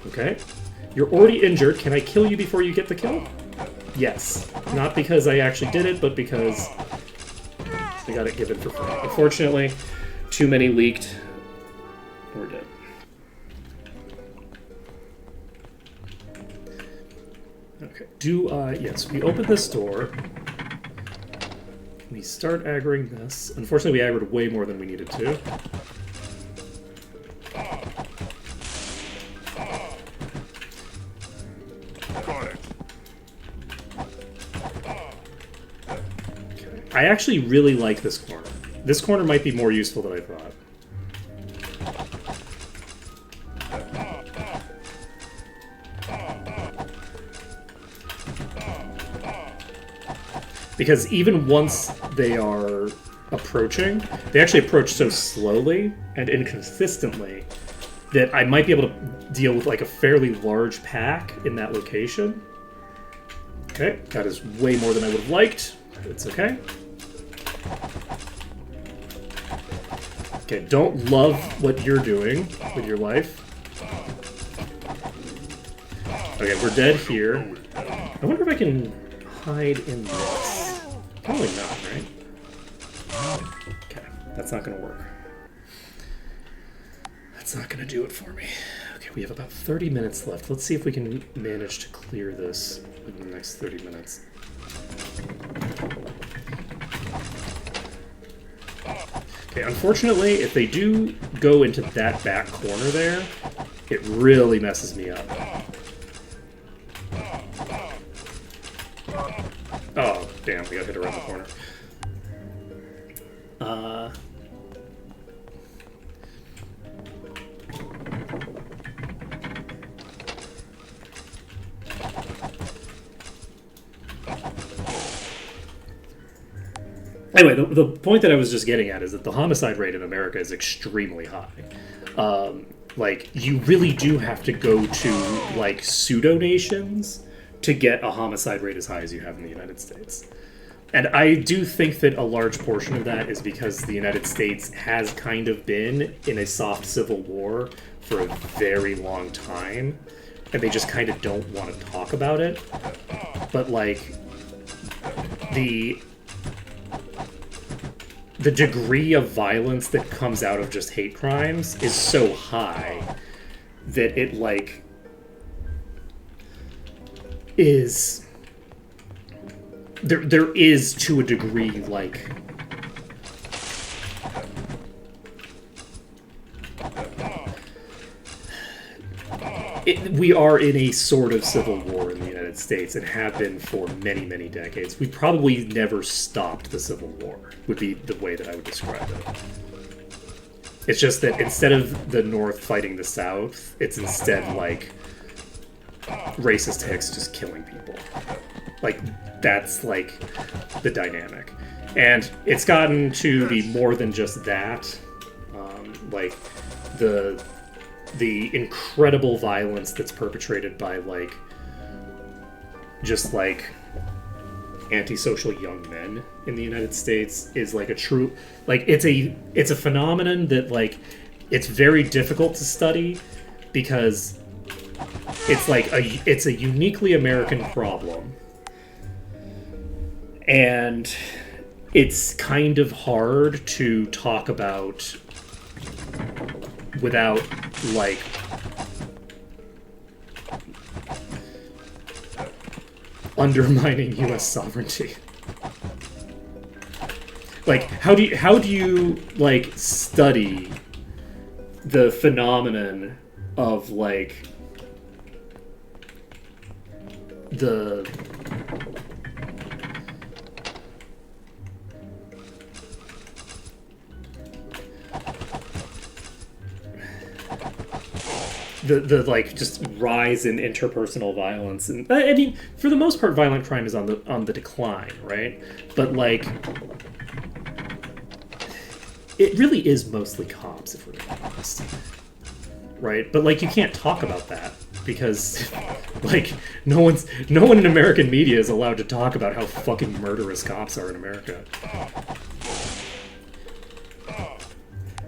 B: Okay. You're already injured. Can I kill you before you get the kill? Yes. Not because I actually did it, but because I got it given for free. Unfortunately, too many leaked. We're dead. Okay. Yes, we open this door. We start aggroing this. Unfortunately, we aggroed way more than we needed to. I actually really like this corner. This corner might be more useful than I thought. Because even once they are approaching, they actually approach so slowly and inconsistently that I might be able to deal with like a fairly large pack in that location. Okay, that is way more than I would have liked. It's okay. Okay, don't love what you're doing with your life. Okay, we're dead here. I wonder if I can hide in this. Probably not, right? Okay, that's not gonna work. That's not gonna do it for me. Okay, we have about 30 minutes left. Let's see if we can manage to clear this in the next 30 minutes. Okay, unfortunately, if they do go into that back corner there, it really messes me up. Oh, damn, we got hit around the corner. Anyway, the point that I was just getting at is that the homicide rate in America is extremely high. Like, you really do have to go to, like, pseudo-nations to get a homicide rate as high as you have in the United States. And I do think that a large portion of that is because the United States has kind of been in a soft civil war for a very long time, and they just kind of don't want to talk about it. But, like, the degree of violence that comes out of just hate crimes is so high that it, like, is... There is, to a degree, like... we are in a sort of civil war in the United States and have been for many, many decades. We probably never stopped the Civil War, would be the way that I would describe it. It's just that instead of the North fighting the South, it's instead like racist hicks just killing people. Like, that's like the dynamic. And it's gotten to be more than just that. Like, the incredible violence that's perpetrated by, like, just, like, antisocial young men in the United States is, like, a true... Like, it's a phenomenon that, like, it's very difficult to study because it's, like, it's a uniquely American problem. And it's kind of hard to talk about without, like, undermining U.S. sovereignty. Like, how do you like study the phenomenon of, like, the the like just rise in interpersonal violence, and I mean, for the most part, violent crime is on the decline, right? But like, it really is mostly cops, if we're being honest, right? But like, you can't talk about that because like no one in American media is allowed to talk about how fucking murderous cops are in America.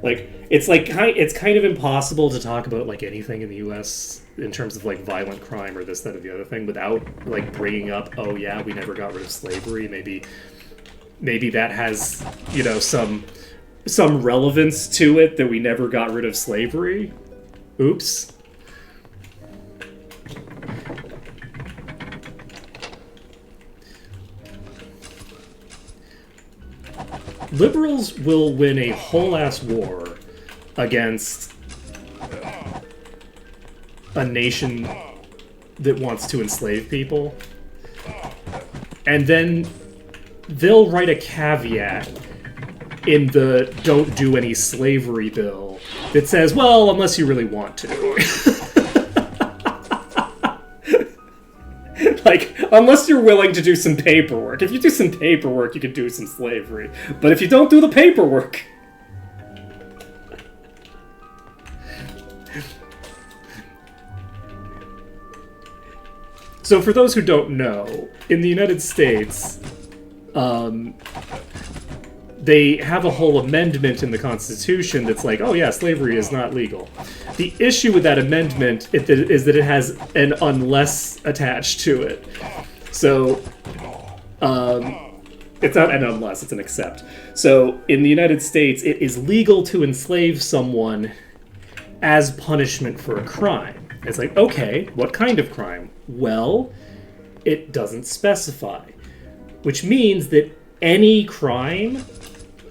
B: Like, it's kind of impossible to talk about like anything in the U.S. in terms of like violent crime or this, that, or the other thing without like bringing up, oh yeah, we never got rid of slavery. Maybe that has, you know, some relevance to it, that we never got rid of slavery. Oops. Liberals will win a whole-ass war against a nation that wants to enslave people. And then they'll write a caveat in the don't do any slavery bill that says, well, unless you really want to. Like, unless you're willing to do some paperwork. If you do some paperwork, you can do some slavery. But if you don't do the paperwork... So for those who don't know, in the United States, they have a whole amendment in the Constitution that's like, oh yeah, slavery is not legal. The issue with that amendment is that it has an unless attached to it. So, it's not an unless, it's an except. So, in the United States, it is legal to enslave someone as punishment for a crime. It's like, okay, what kind of crime? Well, it doesn't specify. Which means that any crime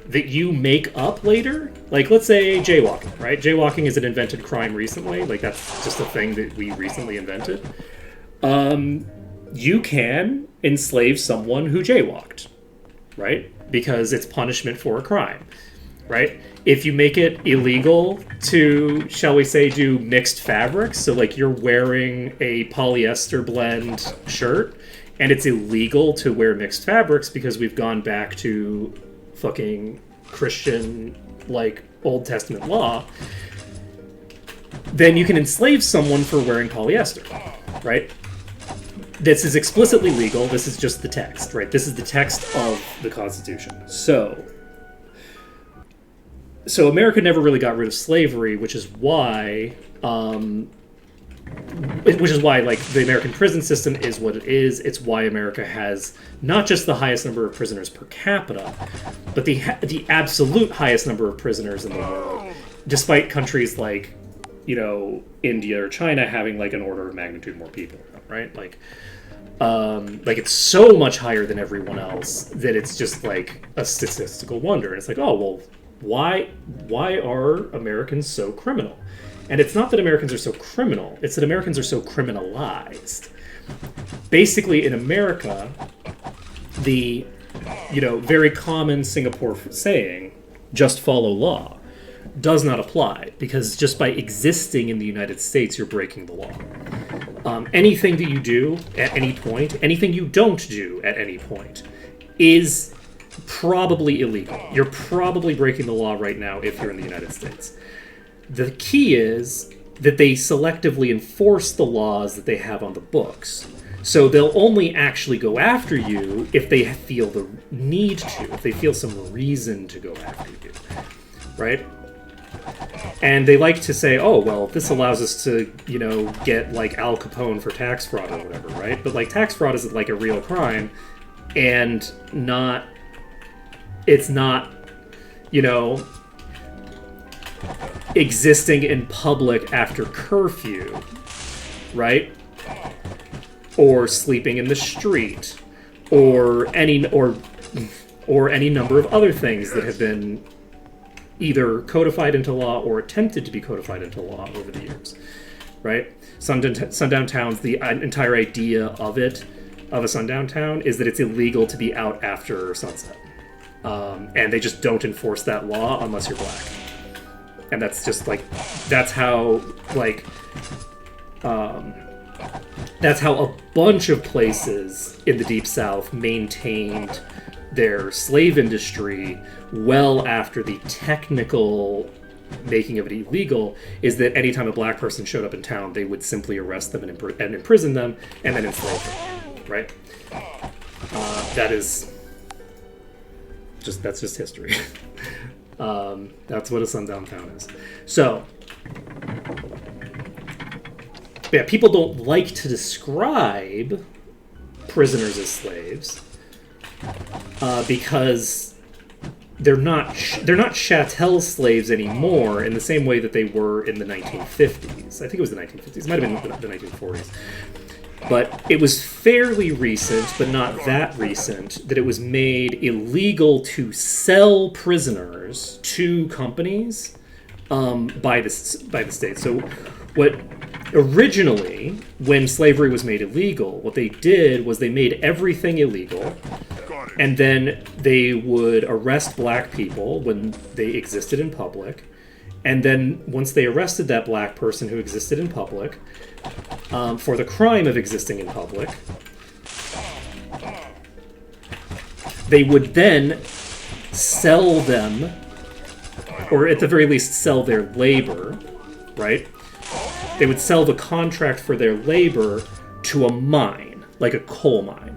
B: that you make up later, like let's say jaywalking, right? Jaywalking is an invented crime recently, like that's just a thing that we recently invented. You can enslave someone who jaywalked, right? Because it's punishment for a crime, right? If you make it illegal to, shall we say, do mixed fabrics, so like you're wearing a polyester blend shirt, and it's illegal to wear mixed fabrics because we've gone back to fucking Christian, like, Old Testament law, then you can enslave someone for wearing polyester, right? This is explicitly legal. This is just the text, right? This is the text of the Constitution. So America never really got rid of slavery, which is why like the American prison system is what it is. It's why America has not just the highest number of prisoners per capita, but the absolute highest number of prisoners in the world, despite countries like, you know, India or China having like an order of magnitude more people, right? Like it's so much higher than everyone else that it's just like a statistical wonder. And it's like, oh well, why are Americans so criminal? And it's not that Americans are so criminal, it's that Americans are so criminalized. Basically, in America, the, you know, very common Singapore saying, just follow law, does not apply, because just by existing in the United States, you're breaking the law. Anything that you do at any point, anything you don't do at any point, is probably illegal. You're probably breaking the law right now if you're in the United States. The key is that they selectively enforce the laws that they have on the books. So they'll only actually go after you if they feel the need to, if they feel some reason to go after you, right? And they like to say, oh, well, this allows us to, you know, get, like, Al Capone for tax fraud or whatever, right? But, like, tax fraud is, like, a real crime, and it's not, you know, existing in public after curfew, right? Or sleeping in the street, or any number of other things that have been either codified into law or attempted to be codified into law over the years, right? Sundown towns, the entire idea of a sundown town is that it's illegal to be out after sunset. And they just don't enforce that law unless you're black. And that's just like, that's how, like, that's how a bunch of places in the Deep South maintained their slave industry well after the technical making of it illegal, is that anytime a black person showed up in town, they would simply arrest them and imprison them and then enslave them, right? That's just history. That's what a sundown town is. So, yeah, people don't like to describe prisoners as slaves because they're not chattel slaves anymore in the same way that they were in the 1950s. I think it was the 1950s. It might have been the 1940s. But it was fairly recent, but not that recent, that it was made illegal to sell prisoners to companies by the state. So what originally, when slavery was made illegal, what they did was they made everything illegal, and then they would arrest black people when they existed in public, and then once they arrested that black person who existed in public, for the crime of existing in public, they would then sell them, or at the very least sell their labor, right? They would sell the contract for their labor to a mine, like a coal mine.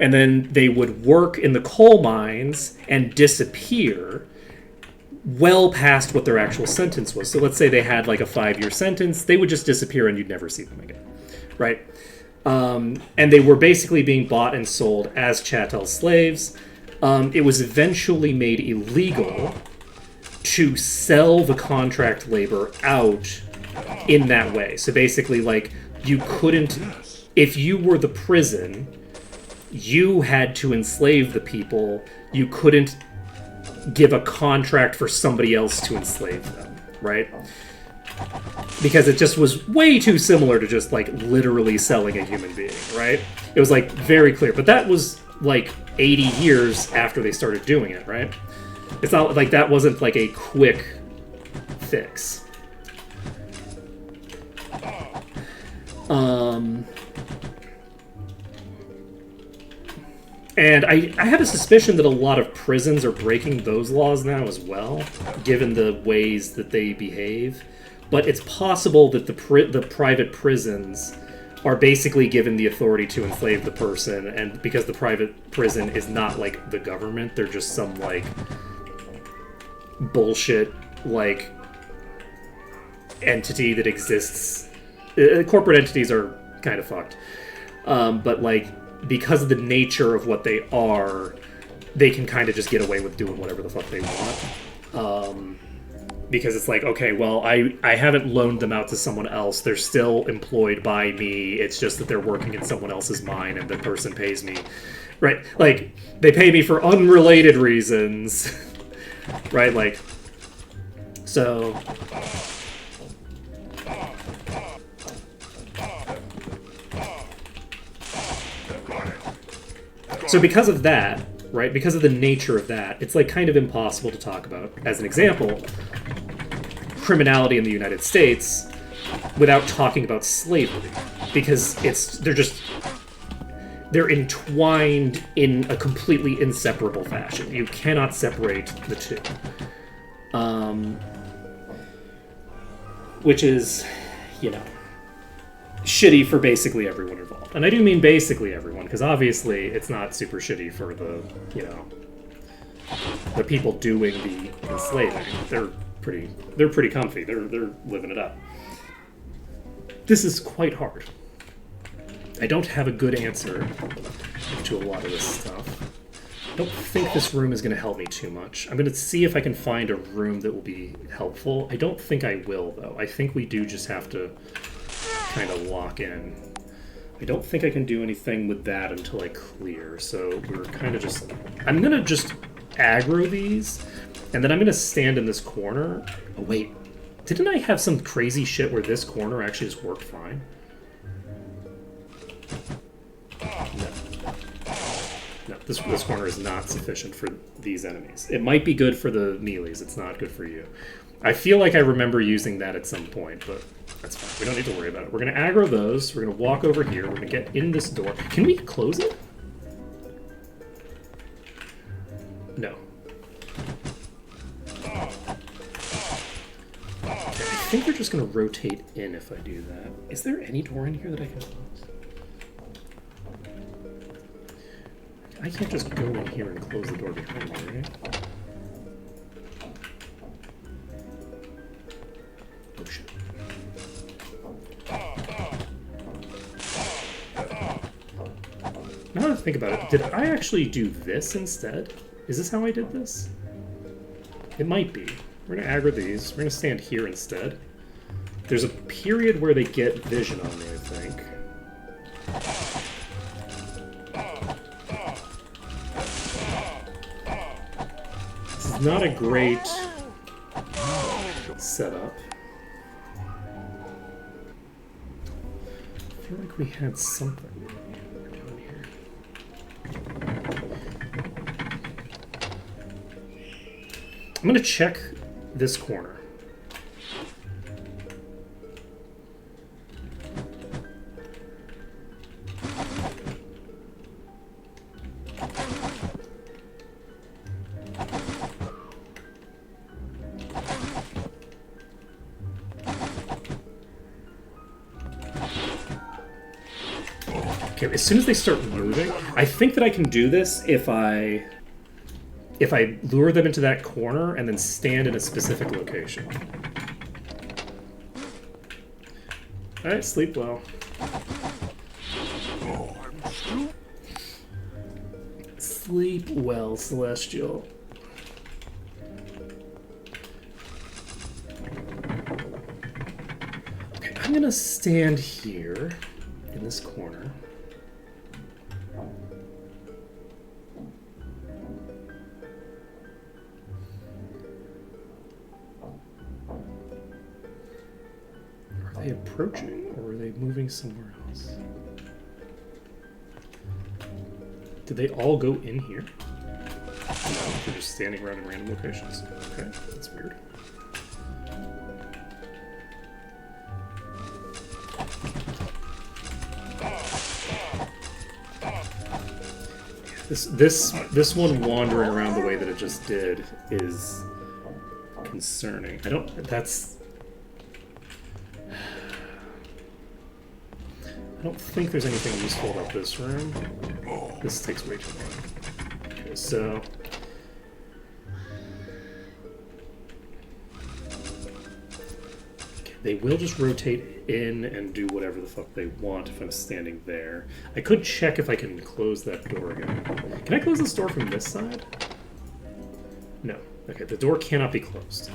B: And then they would work in the coal mines and disappear well past what their actual sentence was. So let's say they had like a 5-year sentence, they would just disappear and you'd never see them again, right? And they were basically being bought and sold as chattel slaves. It was eventually made illegal to sell the contract labor out in that way. So basically, like, you couldn't, if you were the prison, you had to enslave the people. You couldn't give a contract for somebody else to enslave them, right? Because it just was way too similar to just, like, literally selling a human being, right? It was, like, very clear. But that was, like, 80 years after they started doing it, right? It's not like that wasn't, like, a quick fix. And I have a suspicion that a lot of prisons are breaking those laws now as well, given the ways that they behave. But it's possible that the private prisons are basically given the authority to enslave the person, and because the private prison is not like the government, they're just some like bullshit like entity that exists. Corporate entities are kind of fucked, but like because of the nature of what they are, they can kind of just get away with doing whatever the fuck they want. Because it's like, okay, well, I haven't loaned them out to someone else. They're still employed by me. It's just that they're working in someone else's mine and the person pays me. Right? Like, they pay me for unrelated reasons. Right? Like, so... So because of that, right, because of the nature of that, it's like kind of impossible to talk about, as an example, criminality in the United States without talking about slavery, because they're entwined in a completely inseparable fashion. You cannot separate the two. Which is, you know, shitty for basically everyone involved. And I do mean basically everyone, because obviously it's not super shitty for the, you know, the people doing the enslaving. They're pretty comfy. They're living it up. This is quite hard. I don't have a good answer to a lot of this stuff. I don't think this room is going to help me too much. I'm going to see if I can find a room that will be helpful. I don't think I will, though. I think we do just have to kind of lock in. I don't think I can do anything with that until I clear, so we're kind of just... I'm going to just aggro these, and then I'm going to stand in this corner. Oh, wait. Didn't I have some crazy shit where this corner actually just worked fine? No, this corner is not sufficient for these enemies. It might be good for the melees. It's not good for you. I feel like I remember using that at some point, but that's fine. We don't need to worry about it. We're going to aggro those. We're going to walk over here. We're going to get in this door. Can we close it? No. Okay, I think they're just going to rotate in if I do that. Is there any door in here that I can close? I can't just go in here and close the door behind me, right? Oh shit. Now that I think about it, did I actually do this instead? Is this how I did this? It might be. We're gonna aggro these. We're gonna stand here instead. There's a period where they get vision on me, I think. This is not a great setup. I feel like we had something down here. I'm gonna check this corner. Okay, as soon as they start moving, I think that I can do this if I lure them into that corner and then stand in a specific location. Alright, sleep well. Sleep well, Celestial. Okay, I'm gonna stand here in this corner. Are they approaching, or are they moving somewhere else? Did they all go in here? No, they're just standing around in random locations. Okay, that's weird. This one wandering around the way that it just did is concerning. I don't think there's anything useful about this room. This takes way too long. Okay, so okay, they will just rotate in and do whatever the fuck they want if I'm standing there. I could check if I can close that door again. Can I close this door from this side? No. Okay, the door cannot be closed.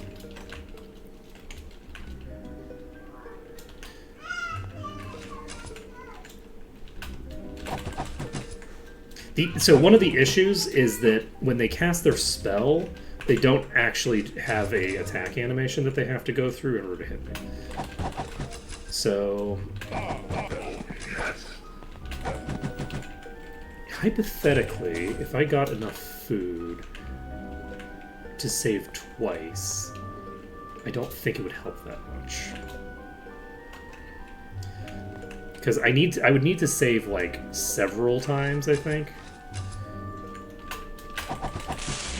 B: So one of the issues is that when they cast their spell, they don't actually have a attack animation that they have to go through in order to hit me. So hypothetically, if I got enough food to save twice, I don't think it would help that much. Because I would need to save like several times, I think,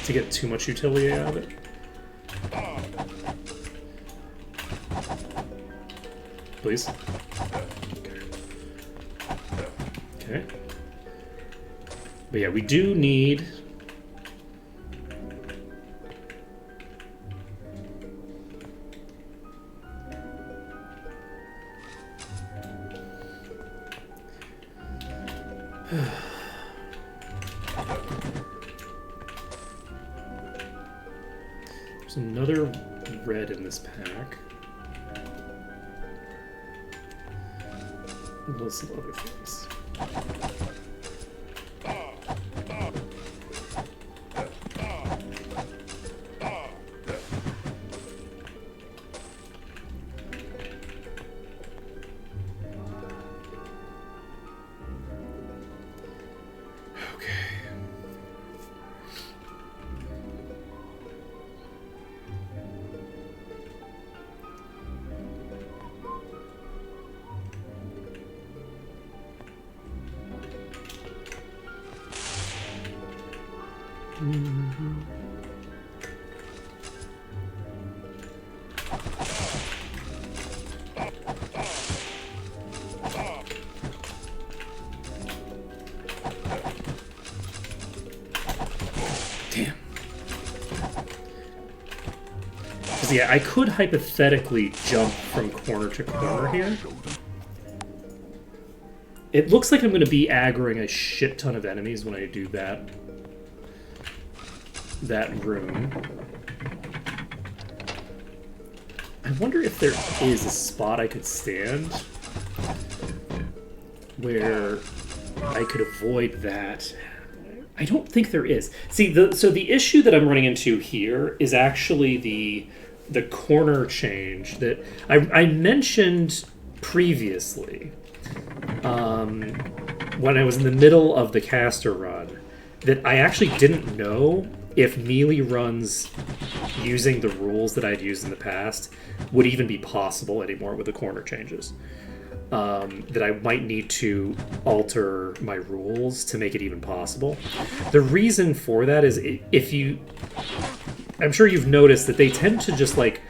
B: to get too much utility out of it. Please. Okay. But yeah, we do need... There's another red in this pack. And lots of other things. Damn. Because, yeah, I could hypothetically jump from corner to corner here. It looks like I'm going to be aggroing a shit ton of enemies when I do that room. I wonder if there is a spot I could stand where I could avoid that. I don't think there is. See, so the issue that I'm running into here is actually the corner change that I mentioned previously. When I was in the middle of the caster run, that I actually didn't know if melee runs using the rules that I'd used in the past would even be possible anymore with the corner changes. That I might need to alter my rules to make it even possible. The reason for that is I'm sure you've noticed that they tend to just like,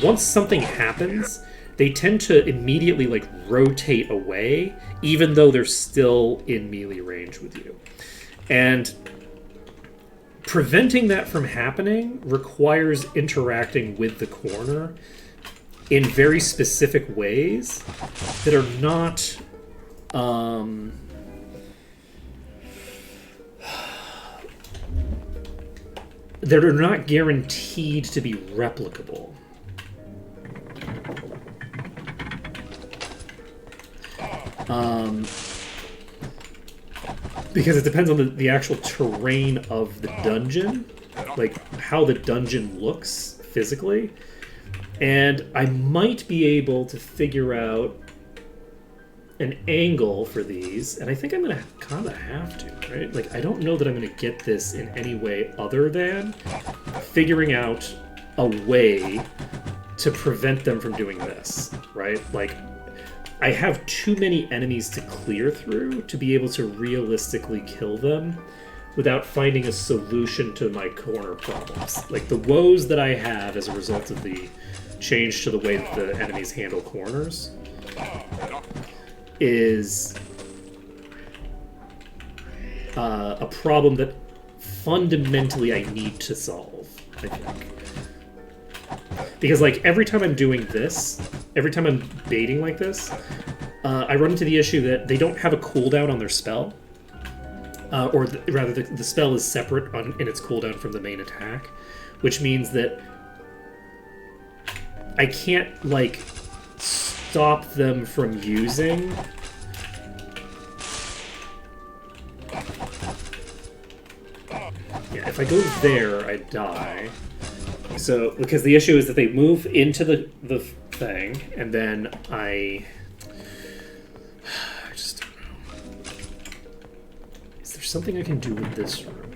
B: once something happens, they tend to immediately like rotate away, even though they're still in melee range with you. And preventing that from happening requires interacting with the corner in very specific ways that are not that are not guaranteed to be replicable. Because it depends on the actual terrain of the dungeon, like how the dungeon looks physically. And I might be able to figure out an angle for these, and I think I'm going to kind of have to, right? Like, I don't know that I'm going to get this in any way other than figuring out a way to prevent them from doing this, right? Like, I have too many enemies to clear through to be able to realistically kill them without finding a solution to my corner problems. Like, the woes that I have as a result of the change to the way that the enemies handle corners is a problem that fundamentally I need to solve, I think. Because, like, every time I'm doing this, every time I'm baiting like this, I run into the issue that they don't have a cooldown on their spell. Rather, the spell is separate in its cooldown from the main attack, which means that I can't, like, stop them from using... Yeah, if I go there, I die. So, because the issue is that they move into the thing, and then I just don't know. Is there something I can do with this room?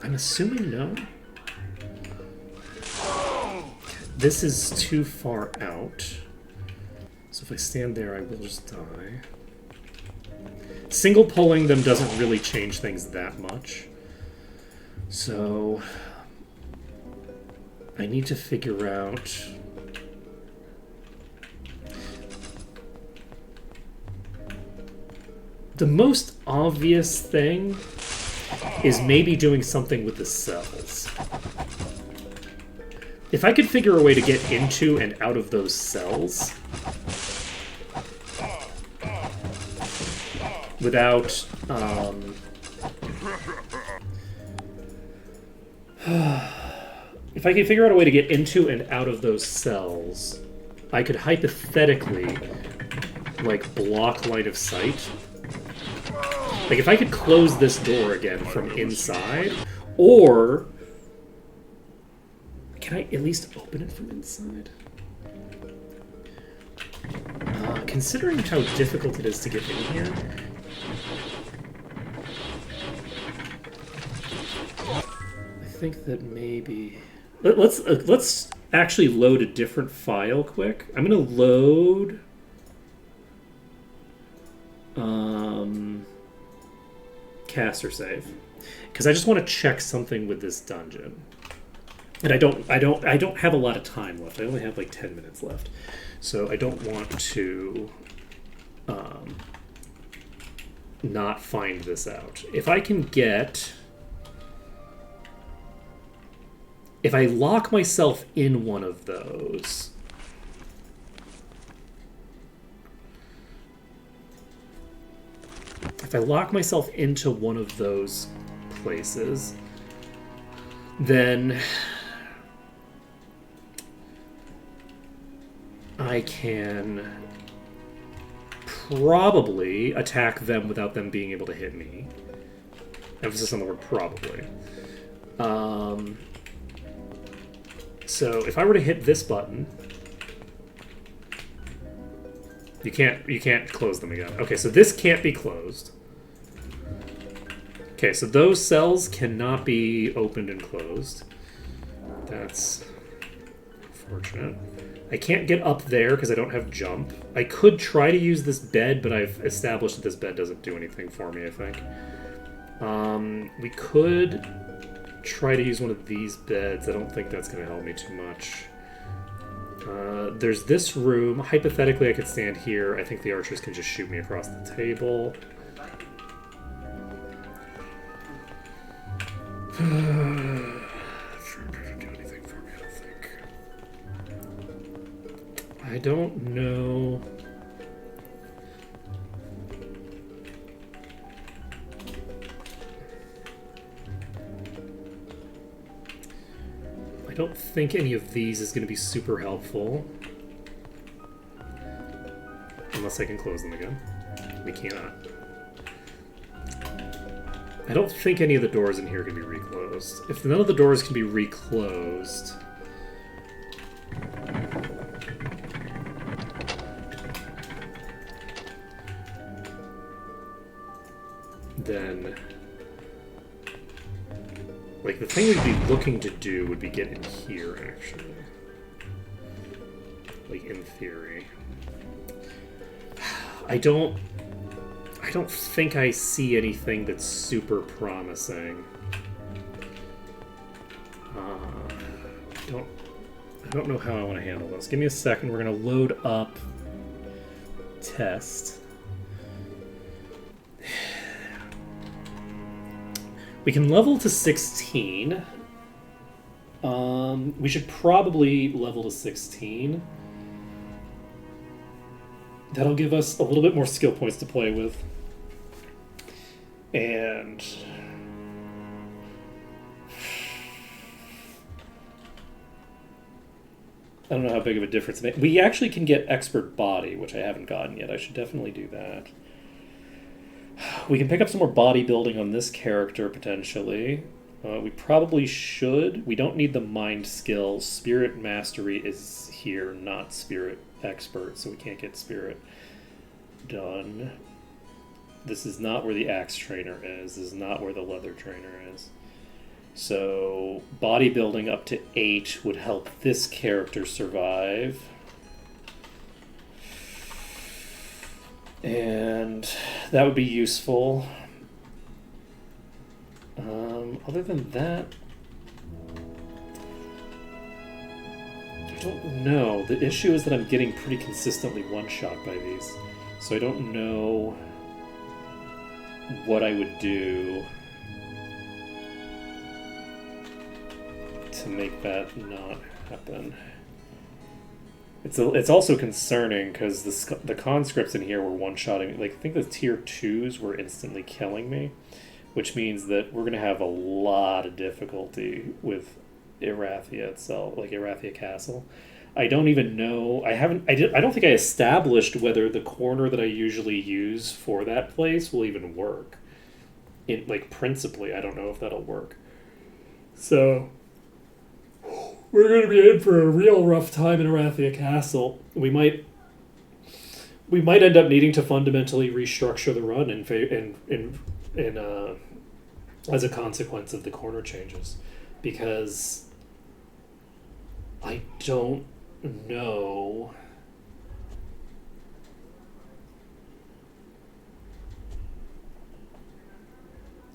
B: I'm assuming no. This is too far out. So if I stand there, I will just die. Single pulling them doesn't really change things that much. So I need to figure out... The most obvious thing is maybe doing something with the cells. If I could figure a way to get into and out of those cells without if I could figure out a way to get into and out of those cells, I could hypothetically, like, block line of sight. Like, if I could close this door again from inside, or... Can I at least open it from inside? Considering how difficult it is to get in here... I think that maybe... Let's actually load a different file quick. I'm gonna load... caster save. because I just want to check something with this dungeon. And I don't have a lot of time left. I only have like 10 minutes left. So I don't want to not find this out. If I can get... If I lock myself in one of those... If I lock myself into one of those places, then I can probably attack them without them being able to hit me. Emphasis on the word probably. So if I were to hit this button, you can't close them again. Okay, so this can't be closed. Okay, so those cells cannot be opened and closed. That's unfortunate. I can't get up there because I don't have jump. I could try to use this bed, but I've established that this bed doesn't do anything for me, I think. We could try to use one of these beds. I don't think that's going to help me too much. There's this room. Hypothetically, I could stand here. I think the archers can just shoot me across the table. Do anything for me, I don't think. I don't know. I don't think any of these is going to be super helpful. Unless I can close them again. We cannot. I don't think any of the doors in here can be reclosed. If none of the doors can be reclosed... then... like, the thing we'd be looking to do would be get in here, actually. Like, in theory. I don't think I see anything that's super promising. I don't know how I want to handle this. Give me a second. We're going to load up test. We can level to 16. We should probably level to 16. That'll give us a little bit more skill points to play with. And... I don't know how big of a difference it makes. We actually can get Expert Body, which I haven't gotten yet. I should definitely do that. We can pick up some more bodybuilding on this character, potentially. We probably should. We don't need the mind skill. Spirit Mastery is here, not Spirit Expert, so we can't get Spirit done. This is not where the Axe Trainer is. This is not where the Leather Trainer is. So, bodybuilding up to 8 would help this character survive. And that would be useful. Other than that, I don't know. The issue is that I'm getting pretty consistently one-shot by these. So I don't know what I would do to make that not happen. It's also concerning because the conscripts in here were one-shotting. Like, I think the tier 2s were instantly killing me, which means that we're going to have a lot of difficulty with Erathia itself, like Erathia Castle. I don't even know. I don't think I established whether the corner that I usually use for that place will even work. Principally, I don't know if that'll work. So... we're going to be in for a real rough time in Erathia Castle. We might end up needing to fundamentally restructure the run as a consequence of the corner changes, because I don't know.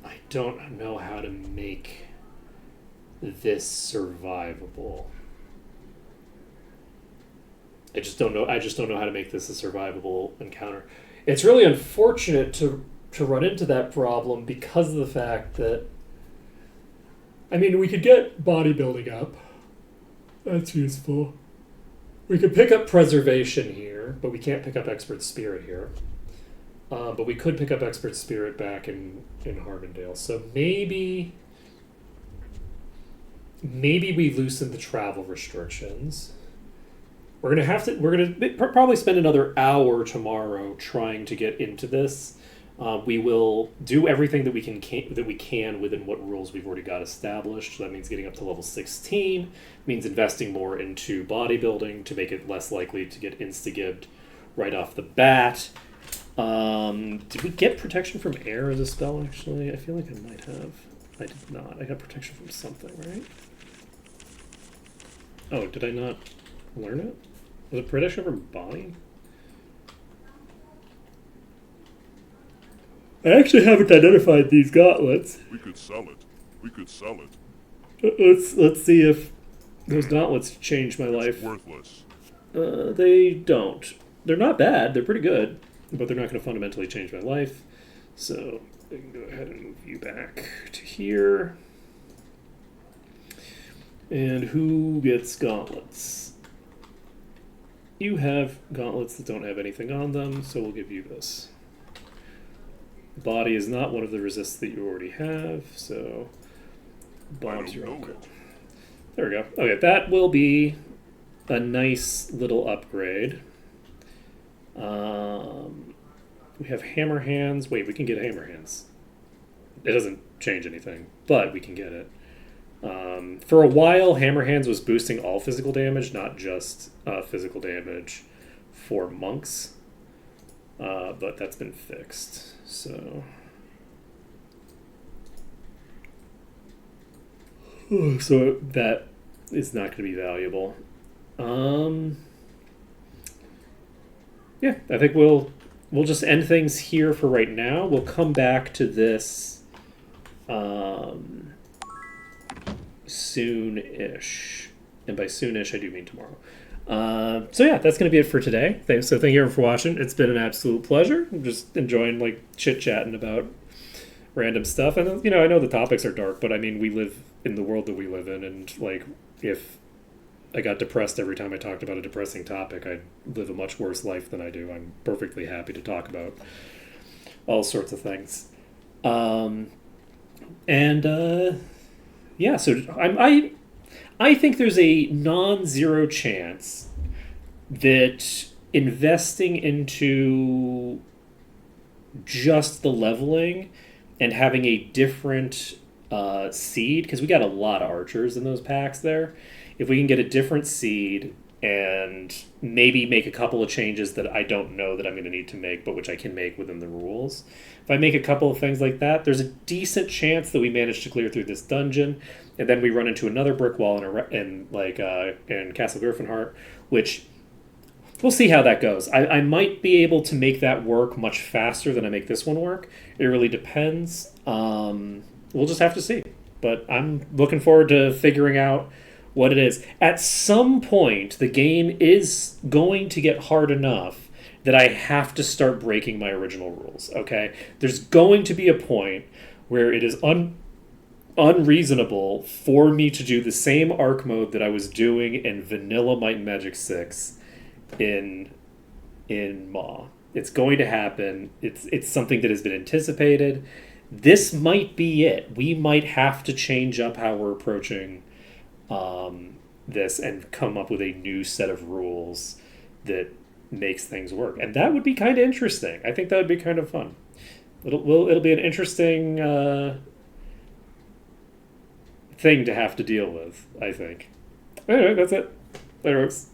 B: I don't know how to make this survivable. I just don't know how to make this a survivable encounter. It's really unfortunate to run into that problem because of the fact that, I mean, we could get bodybuilding up. That's useful. We could pick up preservation here, but we can't pick up expert spirit here. But we could pick up expert spirit back in Harmondale. So maybe we loosen the travel restrictions. We're gonna probably spend another hour tomorrow trying to get into this. We will do everything that we can within what rules we've already got established. So that means getting up to level 16. It means investing more into bodybuilding to make it less likely to get insta-gibbed right off the bat. Did we get protection from air as a spell, actually? I feel like I might have. I did not. I got protection from something, right? Oh, did I not learn it? Was it protection from body? I actually haven't identified these gauntlets.
E: We could sell it. We could sell it.
B: Let's see if those gauntlets change my life.
E: Worthless.
B: They don't. They're not bad. They're pretty good, but they're not going to fundamentally change my life. So I can go ahead and move you back to here. And who gets gauntlets? You have gauntlets that don't have anything on them, so we'll give you this. Body is not one of the resists that you already have, so bombs your own. There we go. Okay, that will be a nice little upgrade. We have hammer hands. Wait, we can get hammer hands. It doesn't change anything, but we can get it. For a while, hammer hands was boosting all physical damage, not just physical damage for monks. But that's been fixed. So that is not going to be valuable. Yeah, I think we'll just end things here for right now. We'll come back to this soon-ish. And by soon-ish, I do mean tomorrow. So yeah, that's going to be it for today. Thank you everyone for watching. It's been an absolute pleasure. I'm just enjoying chit-chatting about random stuff. And I know the topics are dark, but I mean, we live in the world that we live in, and if I got depressed every time I talked about a depressing topic, I'd live a much worse life than I do. I'm perfectly happy to talk about all sorts of things. Yeah, so I think there's a non-zero chance that investing into just the leveling and having a different seed, because we got a lot of archers in those packs there, if we can get a different seed and maybe make a couple of changes that I don't know that I'm going to need to make, but which I can make within the rules. If I make a couple of things like that, there's a decent chance that we manage to clear through this dungeon, and then we run into another brick wall in Castle Griffinheart, which we'll see how that goes. I might be able to make that work much faster than I make this one work. It really depends. We'll just have to see. But I'm looking forward to figuring out what it is. At some point, the game is going to get hard enough that I have to start breaking my original rules, okay? There's going to be a point where it is unreasonable for me to do the same arc mode that I was doing in Vanilla Might and Magic 6 in Maw. It's going to happen. It's something that has been anticipated. This might be it. We might have to change up how we're approaching this and come up with a new set of rules that makes things work. And that would be kind of interesting. I think that would be kind of fun. It'll be an interesting thing to have to deal with, I think. Anyway, that's it. Later, folks.